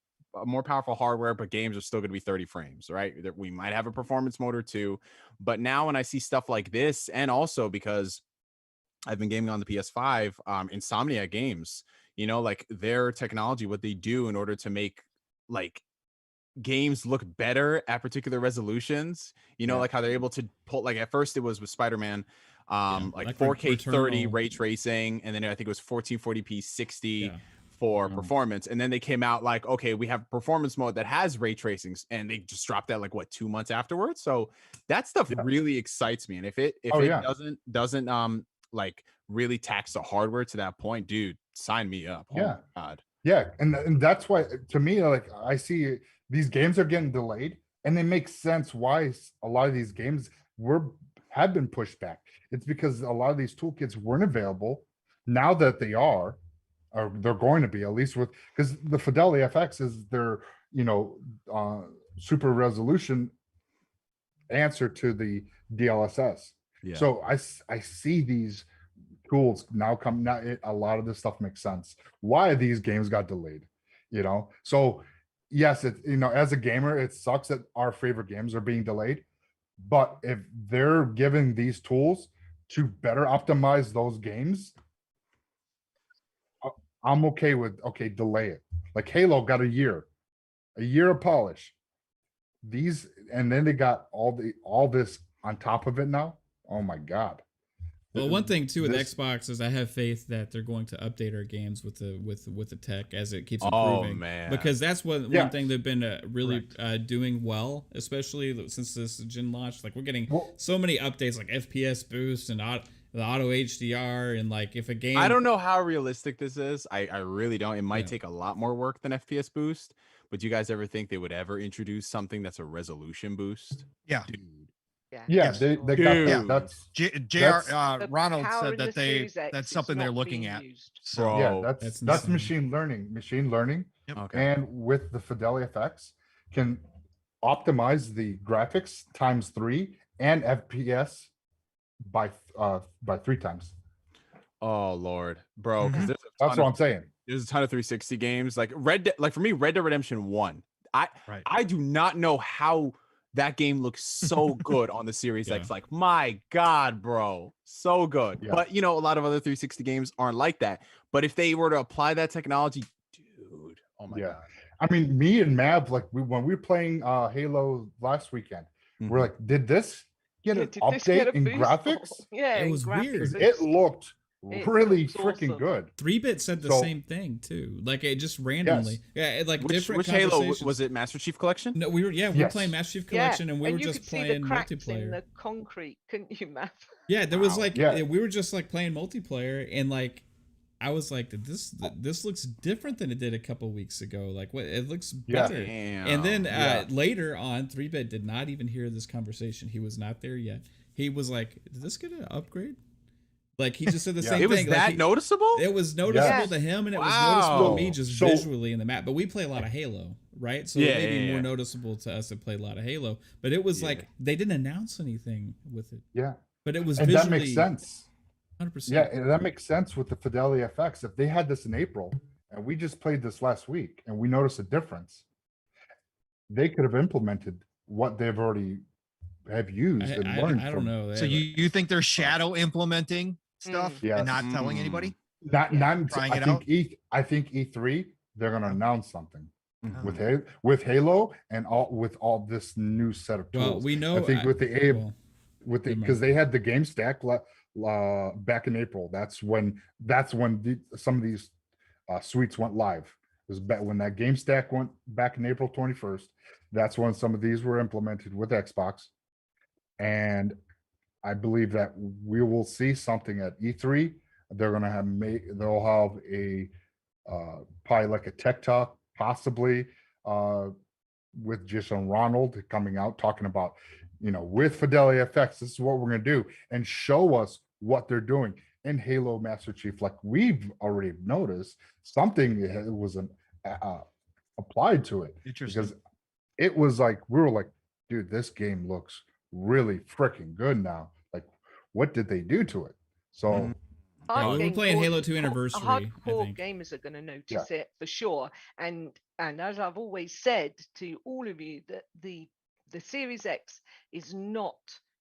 powerful hardware, but games are still going to be 30 frames, right? We might have a performance mode or two, but now when I see stuff like this, and also because I've been gaming on the PS5, Insomnia Games, like their technology, what they do in order to make like games look better at particular resolutions, like how they're able to pull, like at first it was with Spider-Man, like 4K 30 ray tracing, and then I think it was 1440p 60 for performance, and then they came out like, okay, we have performance mode that has ray tracings, and they just dropped that like 2 months afterwards. So that stuff really excites me, and if it doesn't like really tax the hardware to that point, dude, sign me up. Oh my God. And that's why, to me, like I see these games are getting delayed, and it makes sense why a lot of these games have been pushed back. It's because a lot of these toolkits weren't available. Now that they are, or they're going to be, at least because the Fidelity FX is their super resolution answer to the DLSS. So I see these tools now come. Now a lot of this stuff makes sense why these games got delayed. So yes, it as a gamer, it sucks that our favorite games are being delayed, but if they're giving these tools to better optimize those games, I'm okay with delay it. Like Halo got a year of polish. And then they got all this on top of it now. Oh my God. Well, one thing too with Xbox is I have faith that they're going to update our games with the tech as it keeps improving. Oh man, because that's one thing they've been really doing well, especially since this gen launched. Like we're getting so many updates, like FPS boost and the auto HDR, and like if a game, I don't know how realistic this is. I really don't. It might take a lot more work than FPS boost. But do you guys ever think they would ever introduce something that's a resolution boost? Yeah. Dude. Yeah, they got that. That's JR Ronald said that that's something they're looking at. So yeah, that's machine learning. Yep. Okay. And with the Fidelity FX can optimize the graphics ×3 and FPS by 3 times. Oh Lord, bro, because that's what I'm saying. There's a ton of 360 games like for me, Red Dead Redemption 1. I do not know how that game looks so good on the Series Yeah. X. Like, my God, bro, so good. Yeah. But you know, a lot of other 360 games aren't like that. But if they were to apply that technology, dude, oh my God. I mean, me and Mav, like when we were playing Halo last weekend, we're like, did this get an Did this get update a in boost? graphics? Yeah, It in was graphic weird. It boost. looked It really looks freaking awesome. good. 3-bit said the So- same thing too. Like it just randomly. Yeah, like different Which Halo conversations. was it? Master Chief Collection? No, we were Yes. playing Master Chief Yeah, Collection, and we were you just could see the playing cracks in multiplayer. the concrete, couldn't you, Matt? Yeah, there was Wow. like Yeah. we were just like playing multiplayer, and like I was like, this looks different than it did a couple weeks ago. Like what it looks Yeah. better. Damn. And then Yeah. later on, 3-bit did not even hear this conversation. He was not there yet. He was like, "Did this get an upgrade?" Like he just said the Yeah. same It was thing. that like, noticeable? It was noticeable Yeah. to him, and it was Wow. noticeable to me just So- visually in the map. But we play a lot of Halo, right? So Yeah, it may be yeah, more yeah. noticeable to us that play a lot of Halo. But it was Yeah. like they didn't announce anything with it. Yeah. But it was And visually that makes sense. 100%. Yeah, and that makes sense with the Fidelity FX. If they had this in April and we just played this last week and we noticed a difference, they could have implemented what they've already have used and learned I don't from. know. So you think they're shadow implementing stuff Yes. and not telling anybody? Not Trying I it think out? I think E3 they're gonna announce something Mhm. with Halo and all this new set of tools. Well, we know. I think with the well, with the never because mind. they had the game stack back in April. That's when some of these suites went live. It was back when that game stack went back in April 21st. That's when some of these were implemented with Xbox, and I believe that we will see something at E3. They're gonna have they'll have a probably like a tech talk, possibly with Jason Ronald coming out talking about, with Fidelity FX, this is what we're gonna do, and show us what they're doing in Halo Master Chief. Like we've already noticed, something was applied to it Interesting. because it was like we were like, dude, this game looks really freaking good now. Like, what did they do to it? So. Mhm. Yeah, we were Hardcore- playing Halo 2 Anniversary, I Hardcore think. gamers are going to notice it for sure. And as I've always said to all of you, that the Series X is not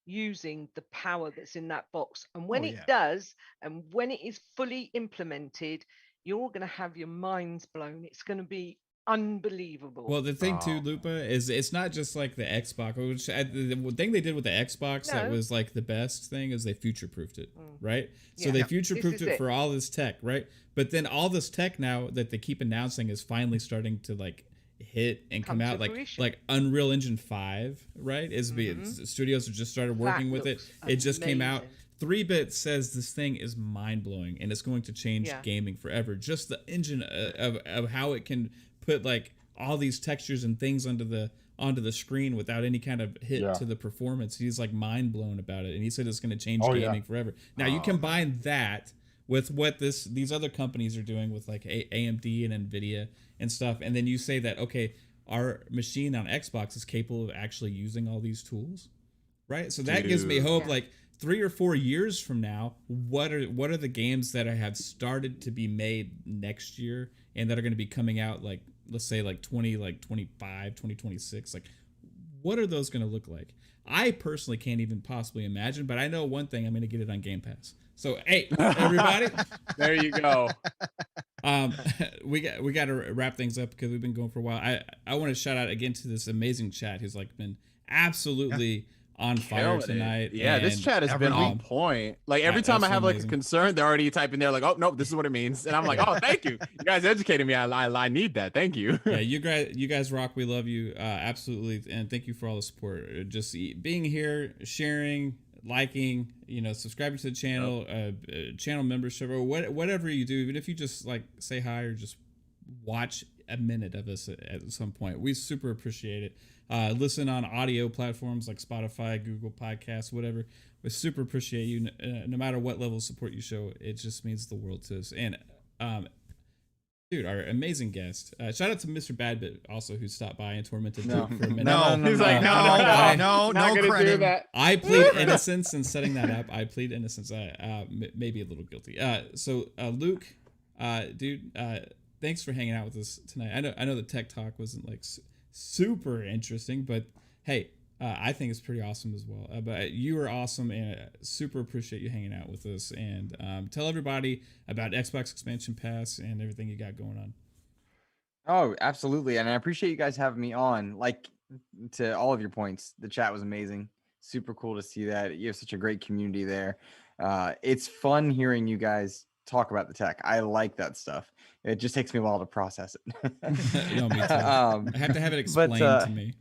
using the power that's in that box. And when it does, and when it is fully implemented, you're all going to have your minds blown. It's going to be unbelievable. Well, the thing too, Lupa, is it's not just like the Xbox. Which the thing they did with the Xbox that No. was like the best thing is they future-proofed it, right? So Yeah. they Yeah. future-proofed This is it it. for all this tech, right? But then all this tech now that they keep announcing is finally starting to like hit and come Come to out, like fruition. Unreal Engine 5, right? Studios have just started working with it. looks It just came out. amazing. 3-bit says this thing is mind-blowing and it's going to change Yeah. gaming forever. Just the engine of how it can put like all these textures and things onto the screen without any kind of hit to the performance. He's like mind blown about it, and he said it's going to change gaming forever. Now you combine that with what these other companies are doing with like AMD and Nvidia and stuff, and then you say that okay, our machine on Xbox is capable of actually using all these tools, right? So that gives me hope. Yeah. Like 3 or 4 years from now, what are the games that have started to be made next year and that are going to be coming out, like let's say like 2025, 2026? Like what are those going to look like? I personally can't even possibly imagine, but I know one thing: I'm going to get it on Game Pass. So hey, everybody, There you go. we got to wrap things up because we've been going for a while. I want to shout out again to this amazing chat who's like been absolutely on fire Killing it. tonight. Yeah, this and chat has been on point. Like every time I have like a concern, they're already typing there like, oh no, this is what it means. And I'm like, oh, thank you. You guys educated me. I need that. Thank you. Yeah, you guys rock. We love you. Absolutely. And thank you for all the support. Just being here, sharing, liking, subscribing to the channel, channel membership, or whatever you do, even if you just like say hi or just watch a minute of us at some point. We super appreciate it. Listen on audio platforms like Spotify, Google Podcasts, whatever. We super appreciate you. No matter what level of support you show, it just means the world to us. And dude, our amazing guest. Shout out to Mr. Badbit also, who stopped by and tormented Luke for a minute. He's like, no no gonna credit. do that. I plead innocence in setting that up. I plead innocence. Maybe a little guilty. So Luke, dude, thanks for hanging out with us tonight. I know the tech talk wasn't like super interesting, but hey, I think it's pretty awesome as well. But you are awesome, and super appreciate you hanging out with us. And tell everybody about Xbox Expansion Pass and everything you got going on. Oh, absolutely. And I appreciate you guys having me on. Like, to all of your points, the chat was amazing. Super cool to see that. You have such a great community there. It's fun hearing you guys talk about the tech. I like that stuff. It just takes me a while to process it. No, me too. I have to have it explained to me.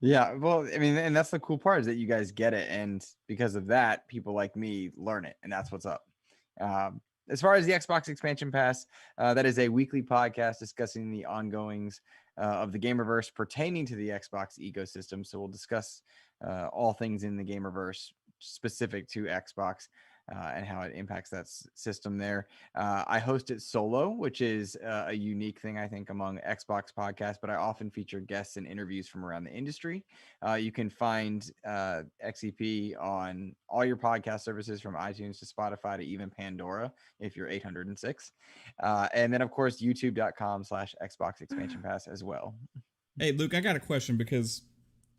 Yeah, well, I mean, and that's the cool part is that you guys get it, and because of that, people like me learn it, and that's what's up. As far as the Xbox Expansion Pass, that is a weekly podcast discussing the ongoings of the Gamerverse pertaining to the Xbox ecosystem. So we'll discuss all things in the Gamerverse specific to Xbox and how it impacts that system there. I host it solo, which is a unique thing, I think, among Xbox podcasts, but I often feature guests and interviews from around the industry. You can find XEP on all your podcast services from iTunes to Spotify to even Pandora if you're 806. And then, of course, youtube.com/Xbox Expansion Pass as well. Hey, Luke, I got a question because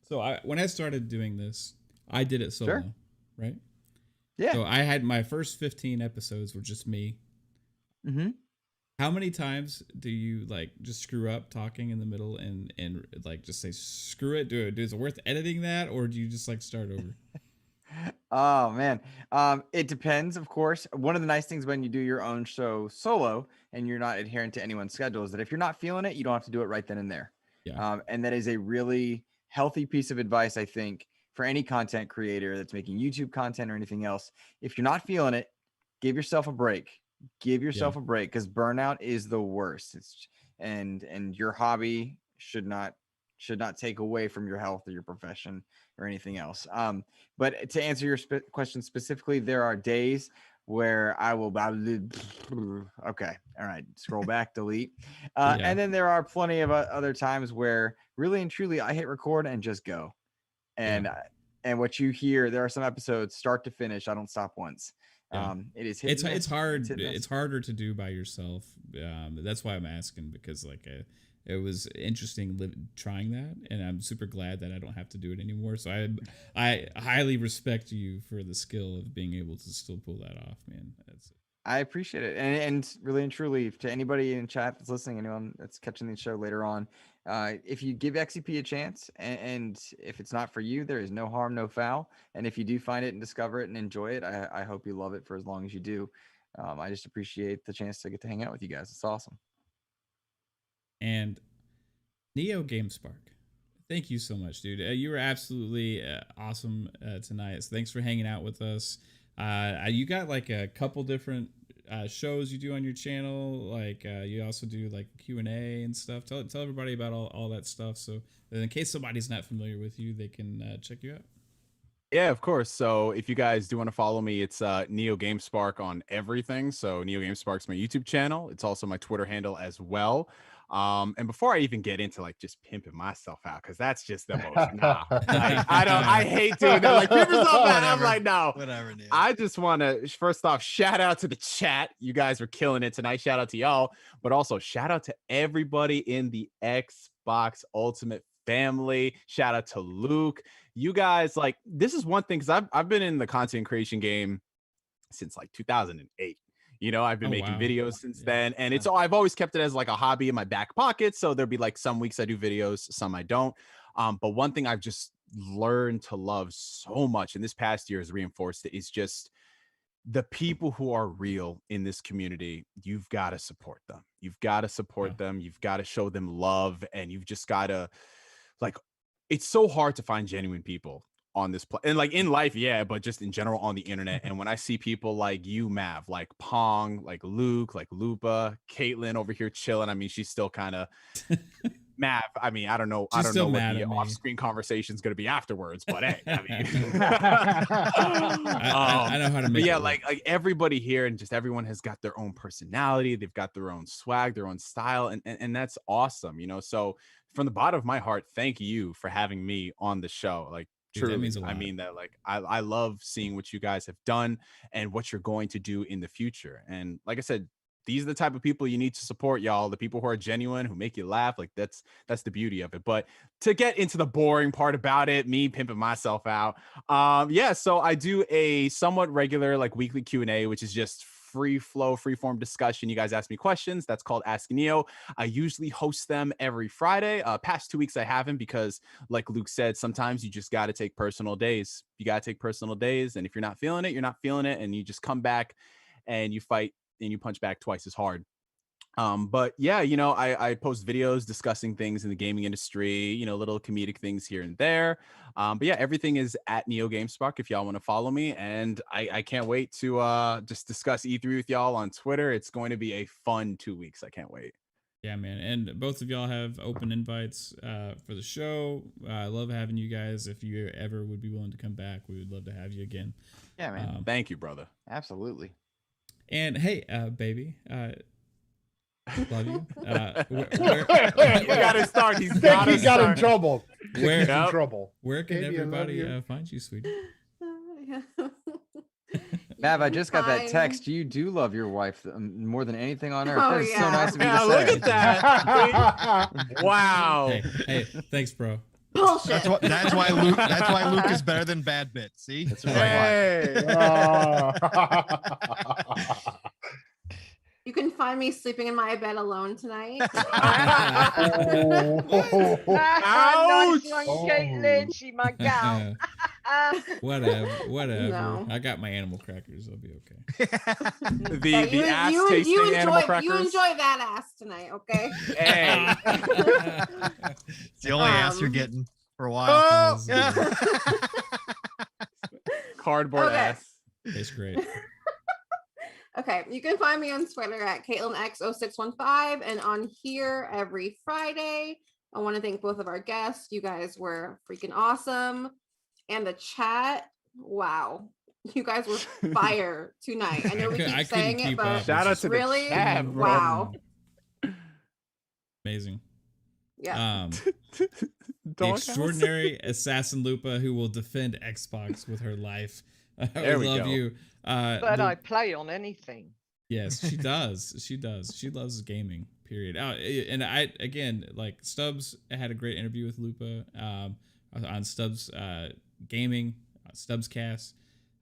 when I started doing this, I did it solo, Sure. right? Yeah. So I had my first 15 episodes were just me. Mm-hmm. How many times do you like just screw up talking in the middle and like just say screw it? Is it worth editing that, or do you just like start over? Oh man, it depends, of course. One of the nice things when you do your own show solo and you're not adherent to anyone's schedule is that if you're not feeling it, you don't have to do it right then and there. Yeah. And that is a really healthy piece of advice, I think, for any content creator that's making YouTube content or anything else. If you're not feeling it, give yourself a break. Give yourself a break, because burnout is the worst. And your hobby should not take away from your health or your profession or anything else. But to answer your question specifically, there are days where I will okay, all right, scroll back, delete. And then there are plenty of other times where really and truly I hit record and just go. And what you hear, there are some episodes start to finish, I don't stop once. It is it's hard. It's harder to do by yourself. That's why I'm asking, because like it was interesting trying that, and I'm super glad that I don't have to do it anymore. So I highly respect you for the skill of being able to still pull that off, man. I appreciate it. And really and truly, to anybody in chat that's listening, anyone that's catching the show later on, if you give XCP a chance, and if it's not for you, there is no harm, no foul. And if you do find it and discover it and enjoy it, I hope you love it for as long as you do. I just appreciate the chance to get to hang out with you guys. It's awesome. And NeoGameSpark, thank you so much, dude. You were absolutely awesome tonight. So thanks for hanging out with us. You got like a couple different shows you do on your channel. Like you also do like Q&A and stuff. Tell everybody about all that stuff, so that in case somebody's not familiar with you, they can check you out. Yeah, of course. So if you guys do want to follow me, it's NeoGameSpark on everything. So NeoGameSpark's my YouTube channel. It's also my Twitter handle as well. And before I even get into like just pimping myself out, because that's just the most I hate doing that. Like pimp yourself out. I'm like, no, whatever. Dude. I just want to first off shout out to the chat. You guys are killing it tonight. Shout out to y'all, but also shout out to everybody in the Xbox Ultimate family. Shout out to Luke. You guys, like, this is one thing, because I've been in the content creation game since like 2008. You know, I've been making videos since then, and I've always kept it as like a hobby in my back pocket. So there'll be like some weeks I do videos, some I don't. But one thing I've just learned to love so much, and this past year has reinforced it, is just the people who are real in this community. You've got to support them. You've got to support them. You've got to show them love, and you've just got to, like, it's so hard to find genuine people on this and like in life, but just in general on the internet. And when I see people like you, Mav, like Pong, like Luke, like Lupa, Kaitlin over here chilling, I mean, she's still kind of Mav. I mean, I don't know what the off-screen conversation is going to be afterwards, but hey, I mean, I know how to make it work. like everybody here, and just everyone has got their own personality. They've got their own swag, their own style, and that's awesome, you know. So from the bottom of my heart, thank you for having me on the show. Like, truly, that means a lot. I mean that, like, I love seeing what you guys have done and what you're going to do in the future. And like I said, these are the type of people you need to support, y'all. The people who are genuine, who make you laugh. Like that's the beauty of it. But to get into the boring part about it, me pimping myself out. Yeah, so I do a somewhat regular like weekly Q&A, which is just free flow, free form discussion. You guys ask me questions. That's called Ask Neo. I usually host them every Friday. Past 2 weeks I haven't because, like Luke said, sometimes you just got to take personal days. You got to take personal days, and if you're not feeling it, you're not feeling it, and you just come back and you fight and you punch back twice as hard. But yeah, you know, I post videos discussing things in the gaming industry, you know, little comedic things here and there. But yeah, everything is at NeoGameSpark if y'all want to follow me. And I can't wait to just discuss E3 with y'all on Twitter. It's going to be a fun 2 weeks. I can't wait. Yeah, man. And both of y'all have open invites for the show. I love having you guys. If you ever would be willing to come back, we would love to have you again. Yeah, man. Thank you, brother. Absolutely. And hey, baby, love you. We gotta start. He got in trouble. Where, He's in trouble. Where can Baby, I love everybody you. find you, sweetie? Mav, I just got that Fine. text. You do love your wife more than anything on earth. Oh, That is so yeah. nice of you Yeah, to look say. at that. Wow. Hey, thanks, bro. Bullshit. That's why Luke is better than Bad Bit. See? That's Hey. You can find me sleeping in my bed alone tonight. Nice one, Kaitlin. She my gal. Whatever. No. I got my animal crackers. I'll be okay. The ass tasting animal crackers. You enjoy that ass tonight, okay? Hey. It's the only ass you're getting for a while. Oh! Yeah. Cardboard Okay. ass. It's great. Okay, you can find me on Twitter at KaitlinX0615 and on here every Friday. I want to thank both of our guests. You guys were freaking awesome. And the chat, wow. You guys were fire tonight. I know we I keep couldn't saying it, keep but up. Shout out to really, the chat, bro. wow. Amazing. Yeah. The Doghouse. extraordinary assassin Lupa who will defend Xbox with her life. There we love go. you. But I play on anything. Yes, she does. She does. She loves gaming. Period. And I again, like Stubbs had a great interview with Lupa on Stubbs gaming, Stubbs cast.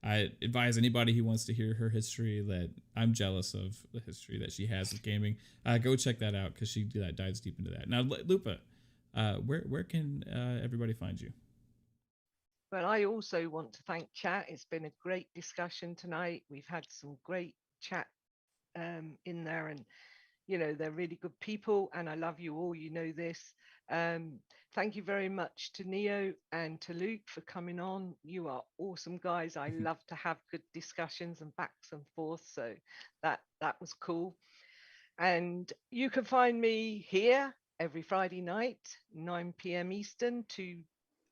I advise anybody who wants to hear her history that I'm jealous of the history that she has with gaming. Go check that out because she dives deep into that. Now, Lupa, where can everybody find you? But I also want to thank chat. It's been a great discussion tonight. We've had some great chat in there, and you know, they're really good people, and I love you all. You know this. Thank you very much to Neo and to Luke for coming on. You are awesome guys. I love to have good discussions and backs and forth. So that was cool. And you can find me here every Friday night, 9 p.m. Eastern, 2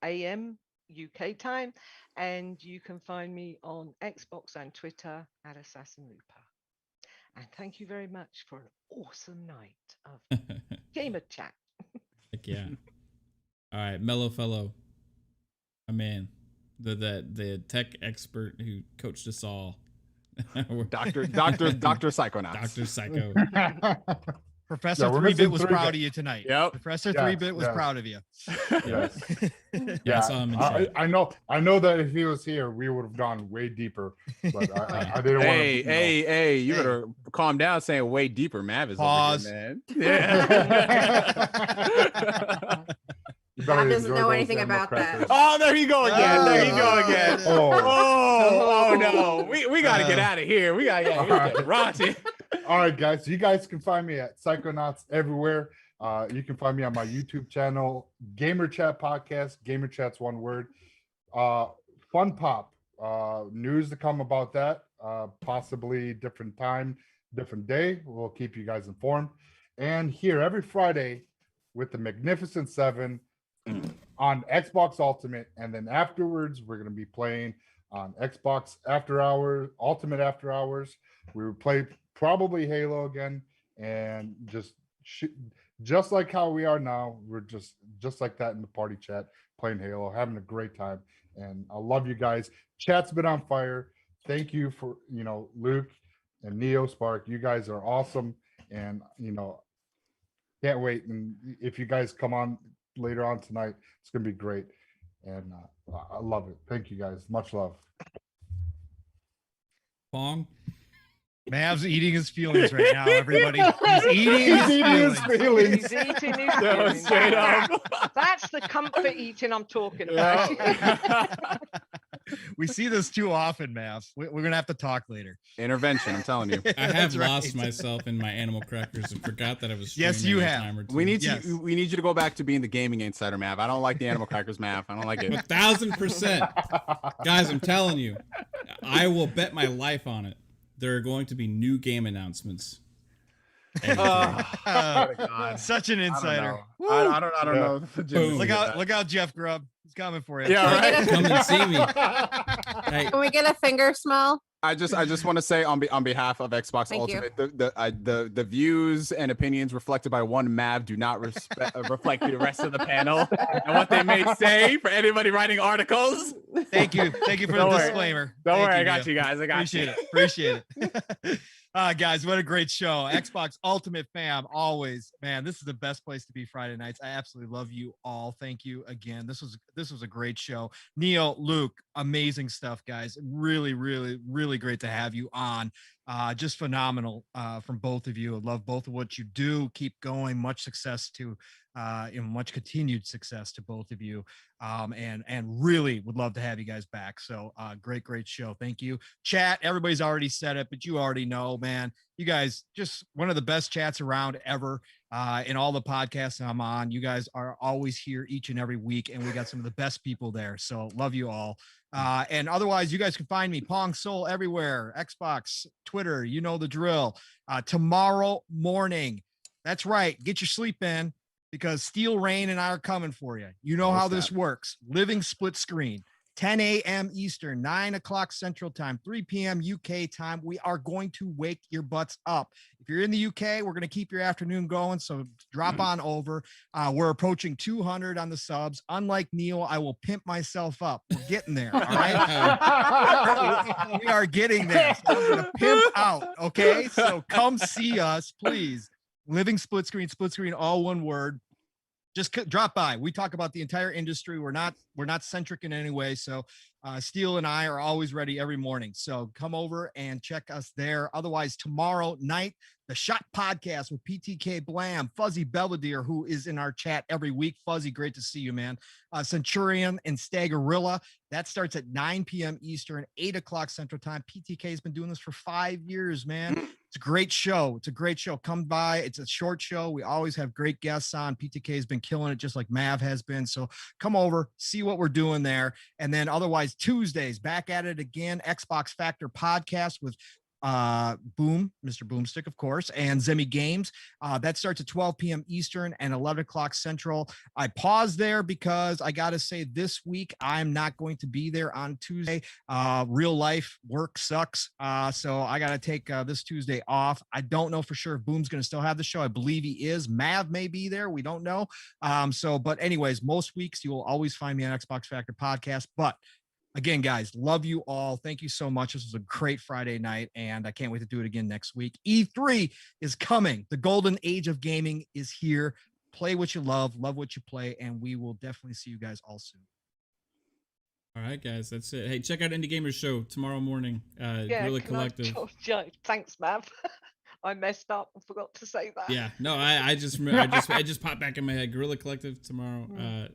a.m. UK time, and you can find me on Xbox and Twitter at Assassin Lupa. And thank you very much for an awesome night of gamer chat. Heck yeah. All right, mellow fellow, my man, the tech expert who coached us all, Dr. Psychonaut. Dr. Psycho. Professor we're 3-Bit missing was 3-Bit. proud of you tonight. Yep. Professor Yes, 3-Bit was yes. proud of you. Yes. Yeah, I saw him in chat. I know that if he was here, we would have gone way deeper. But I didn't want to. Hey, you better calm down saying way deeper. Mav is Pause. over here, man. Yeah. You better Mav doesn't enjoy know those anything animal about that. crackers. Oh, there you go again. There you go again. Oh. Oh no. We gotta get out of here. We gotta get raunchy. All right, guys. You guys can find me at Psychonauts everywhere. You can find me on my YouTube channel, Gamer Chat Podcast. Gamer Chat's one word. Fun Pop. News to come about that. Possibly different time, different day. We'll keep you guys informed. And here every Friday with the Magnificent Seven on Xbox Ultimate. And then afterwards, we're going to be playing on Xbox After Hours, Ultimate After Hours. We will play probably Halo again, and just like how we are now, we're just like that in the party chat, playing Halo, having a great time. And I love you guys. Chat's been on fire. Thank you for, Luke, and NeoSpark. You guys are awesome, and can't wait. And if you guys come on later on tonight, it's gonna be great. And I love it. Thank you guys. Much love. Pong. Mav's eating his feelings right now, everybody. He's eating his feelings. He's eating his feelings. Straight up. That's the comfort eating I'm talking about. We see this too often, Mav. We're gonna have to talk later. Intervention, I'm telling you. I have That's right. lost myself in my animal crackers and forgot that I was. Yes, you streaming a have. time or two. We need Yes. we need you to go back to being the gaming insider, Mav. I don't like the animal crackers, Mav. I don't like it. 1,000%, guys. I'm telling you, I will bet my life on it. There are going to be new game announcements. God. Such an insider. I don't know. Boom. Look out, Jeff Grubb. He's coming for you. Yeah, right. Come and see me. Hey, Can we get a finger smell? I just want to say on behalf of Xbox Thank you. Ultimate, the views and opinions reflected by one Mav do not reflect the rest of the panel and what they may say for anybody writing articles. Thank you for Don't the worry. disclaimer. Don't Thank worry, I you, got Jeff. you guys. I got you. Appreciate it. Guys, what a great show. Xbox Ultimate fam, always, man, this is the best place to be Friday nights. I absolutely love you all. Thank you again. This was a great show. Neo, Luke, amazing stuff, guys. Really, really, really great to have you on. Just phenomenal from both of you. I love both of what you do. Keep going. Much success to much continued success to both of you. And really would love to have you guys back. So great show. Thank you. Chat, everybody's already said it, but you already know, man, you guys just one of the best chats around ever. In all the podcasts I'm on, you guys are always here each and every week, and we got some of the best people there. So love you all. And otherwise, you guys can find me Pong Soul everywhere, Xbox, Twitter, you know the drill. Tomorrow morning, that's right, get your sleep in, because Steel Rain and I are coming for you. You know how this works. Living split screen, 10 a.m. Eastern, 9 o'clock Central Time, 3 p.m. UK time. We are going to wake your butts up. If you're in the UK, we're going to keep your afternoon going, so drop on over. We're approaching 200 on the subs. Unlike Neil, I will pimp myself up. We're getting there, all right? We are getting there. So I'm going to pimp out, okay? So come see us, please. Living split screen, all one word. Just drop by. We talk about the entire industry. We're not centric in any way. So Steele and I are always ready every morning. So come over and check us there. Otherwise, tomorrow night, the Shot Podcast with PTK Blam, Fuzzy Belvedere, who is in our chat every week. Fuzzy, great to see you, man. Centurion and Staggerilla. That starts at 9 p.m. Eastern, 8 o'clock Central Time. PTK has been doing this for 5 years, man. It's a great show. Come by. It's a short show. We always have great guests on. PTK has been killing it just like Mav has been. So come over, see what we're doing there. And then otherwise, Tuesdays, back at it again. Xbox Factor Podcast with Boom, Mr. Boomstick, of course, and Zemi Games. That starts at 12 p.m. Eastern and 11 o'clock Central. I paused there because I got to say this week I'm not going to be there on Tuesday. Real life work sucks. So I got to take this Tuesday off. I don't know for sure if Boom's going to still have the show. I believe he is. Mav may be there. We don't know. But anyways, most weeks you will always find me on Xbox Factor Podcast. But again, guys, love you all. Thank you so much. This was a great Friday night, and I can't wait to do it again next week. E3 is coming. The golden age of gaming is here. Play what you love what you play, and we will definitely see you guys all soon. all right, guys, that's it. Hey, check out Indie Gamers Show tomorrow morning. Yeah, Really Collective. Thanks, Mav. I messed up and forgot to say that. Yeah, no, I just remember, I just popped back in my head. Guerrilla Collective tomorrow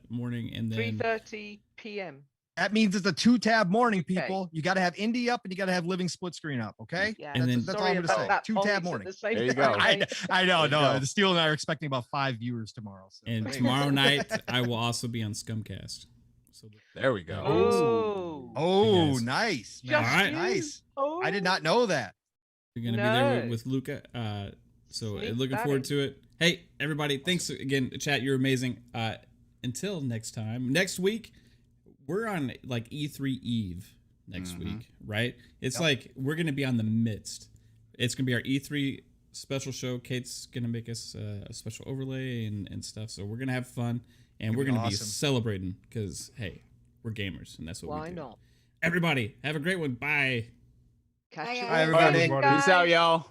morning, and then 3:30 p.m. That means it's a 2-tab morning, people. You got to have indie up and you got to have living split screen up. Okay. Yeah. And then- that's all I'm going to say. 2-tab morning. There you go. I know. No, Steele and I are expecting about 5 viewers tomorrow. So. and tomorrow night I will also be on Scumcast. So There we go. Oh, Yes. nice. Just All right. Nice. Oh. I did not know that. you're gonna be there No. with Luca. So Sneak looking that forward in. to it. Hey, everybody, thanks again, chat. You're amazing. Until next time. Next week, we're on like E3 Eve next week, right? It's like we're gonna be on the midst. It's gonna be our E3 special show. Kate's gonna make us a special overlay and stuff. So we're gonna have fun, and we're gonna be awesome. celebrating because hey, we're gamers, and that's what we Why do. not? Everybody, have a great one. Bye. Catch Bye, you guys. later, Bye, everybody. guys. Peace out, y'all.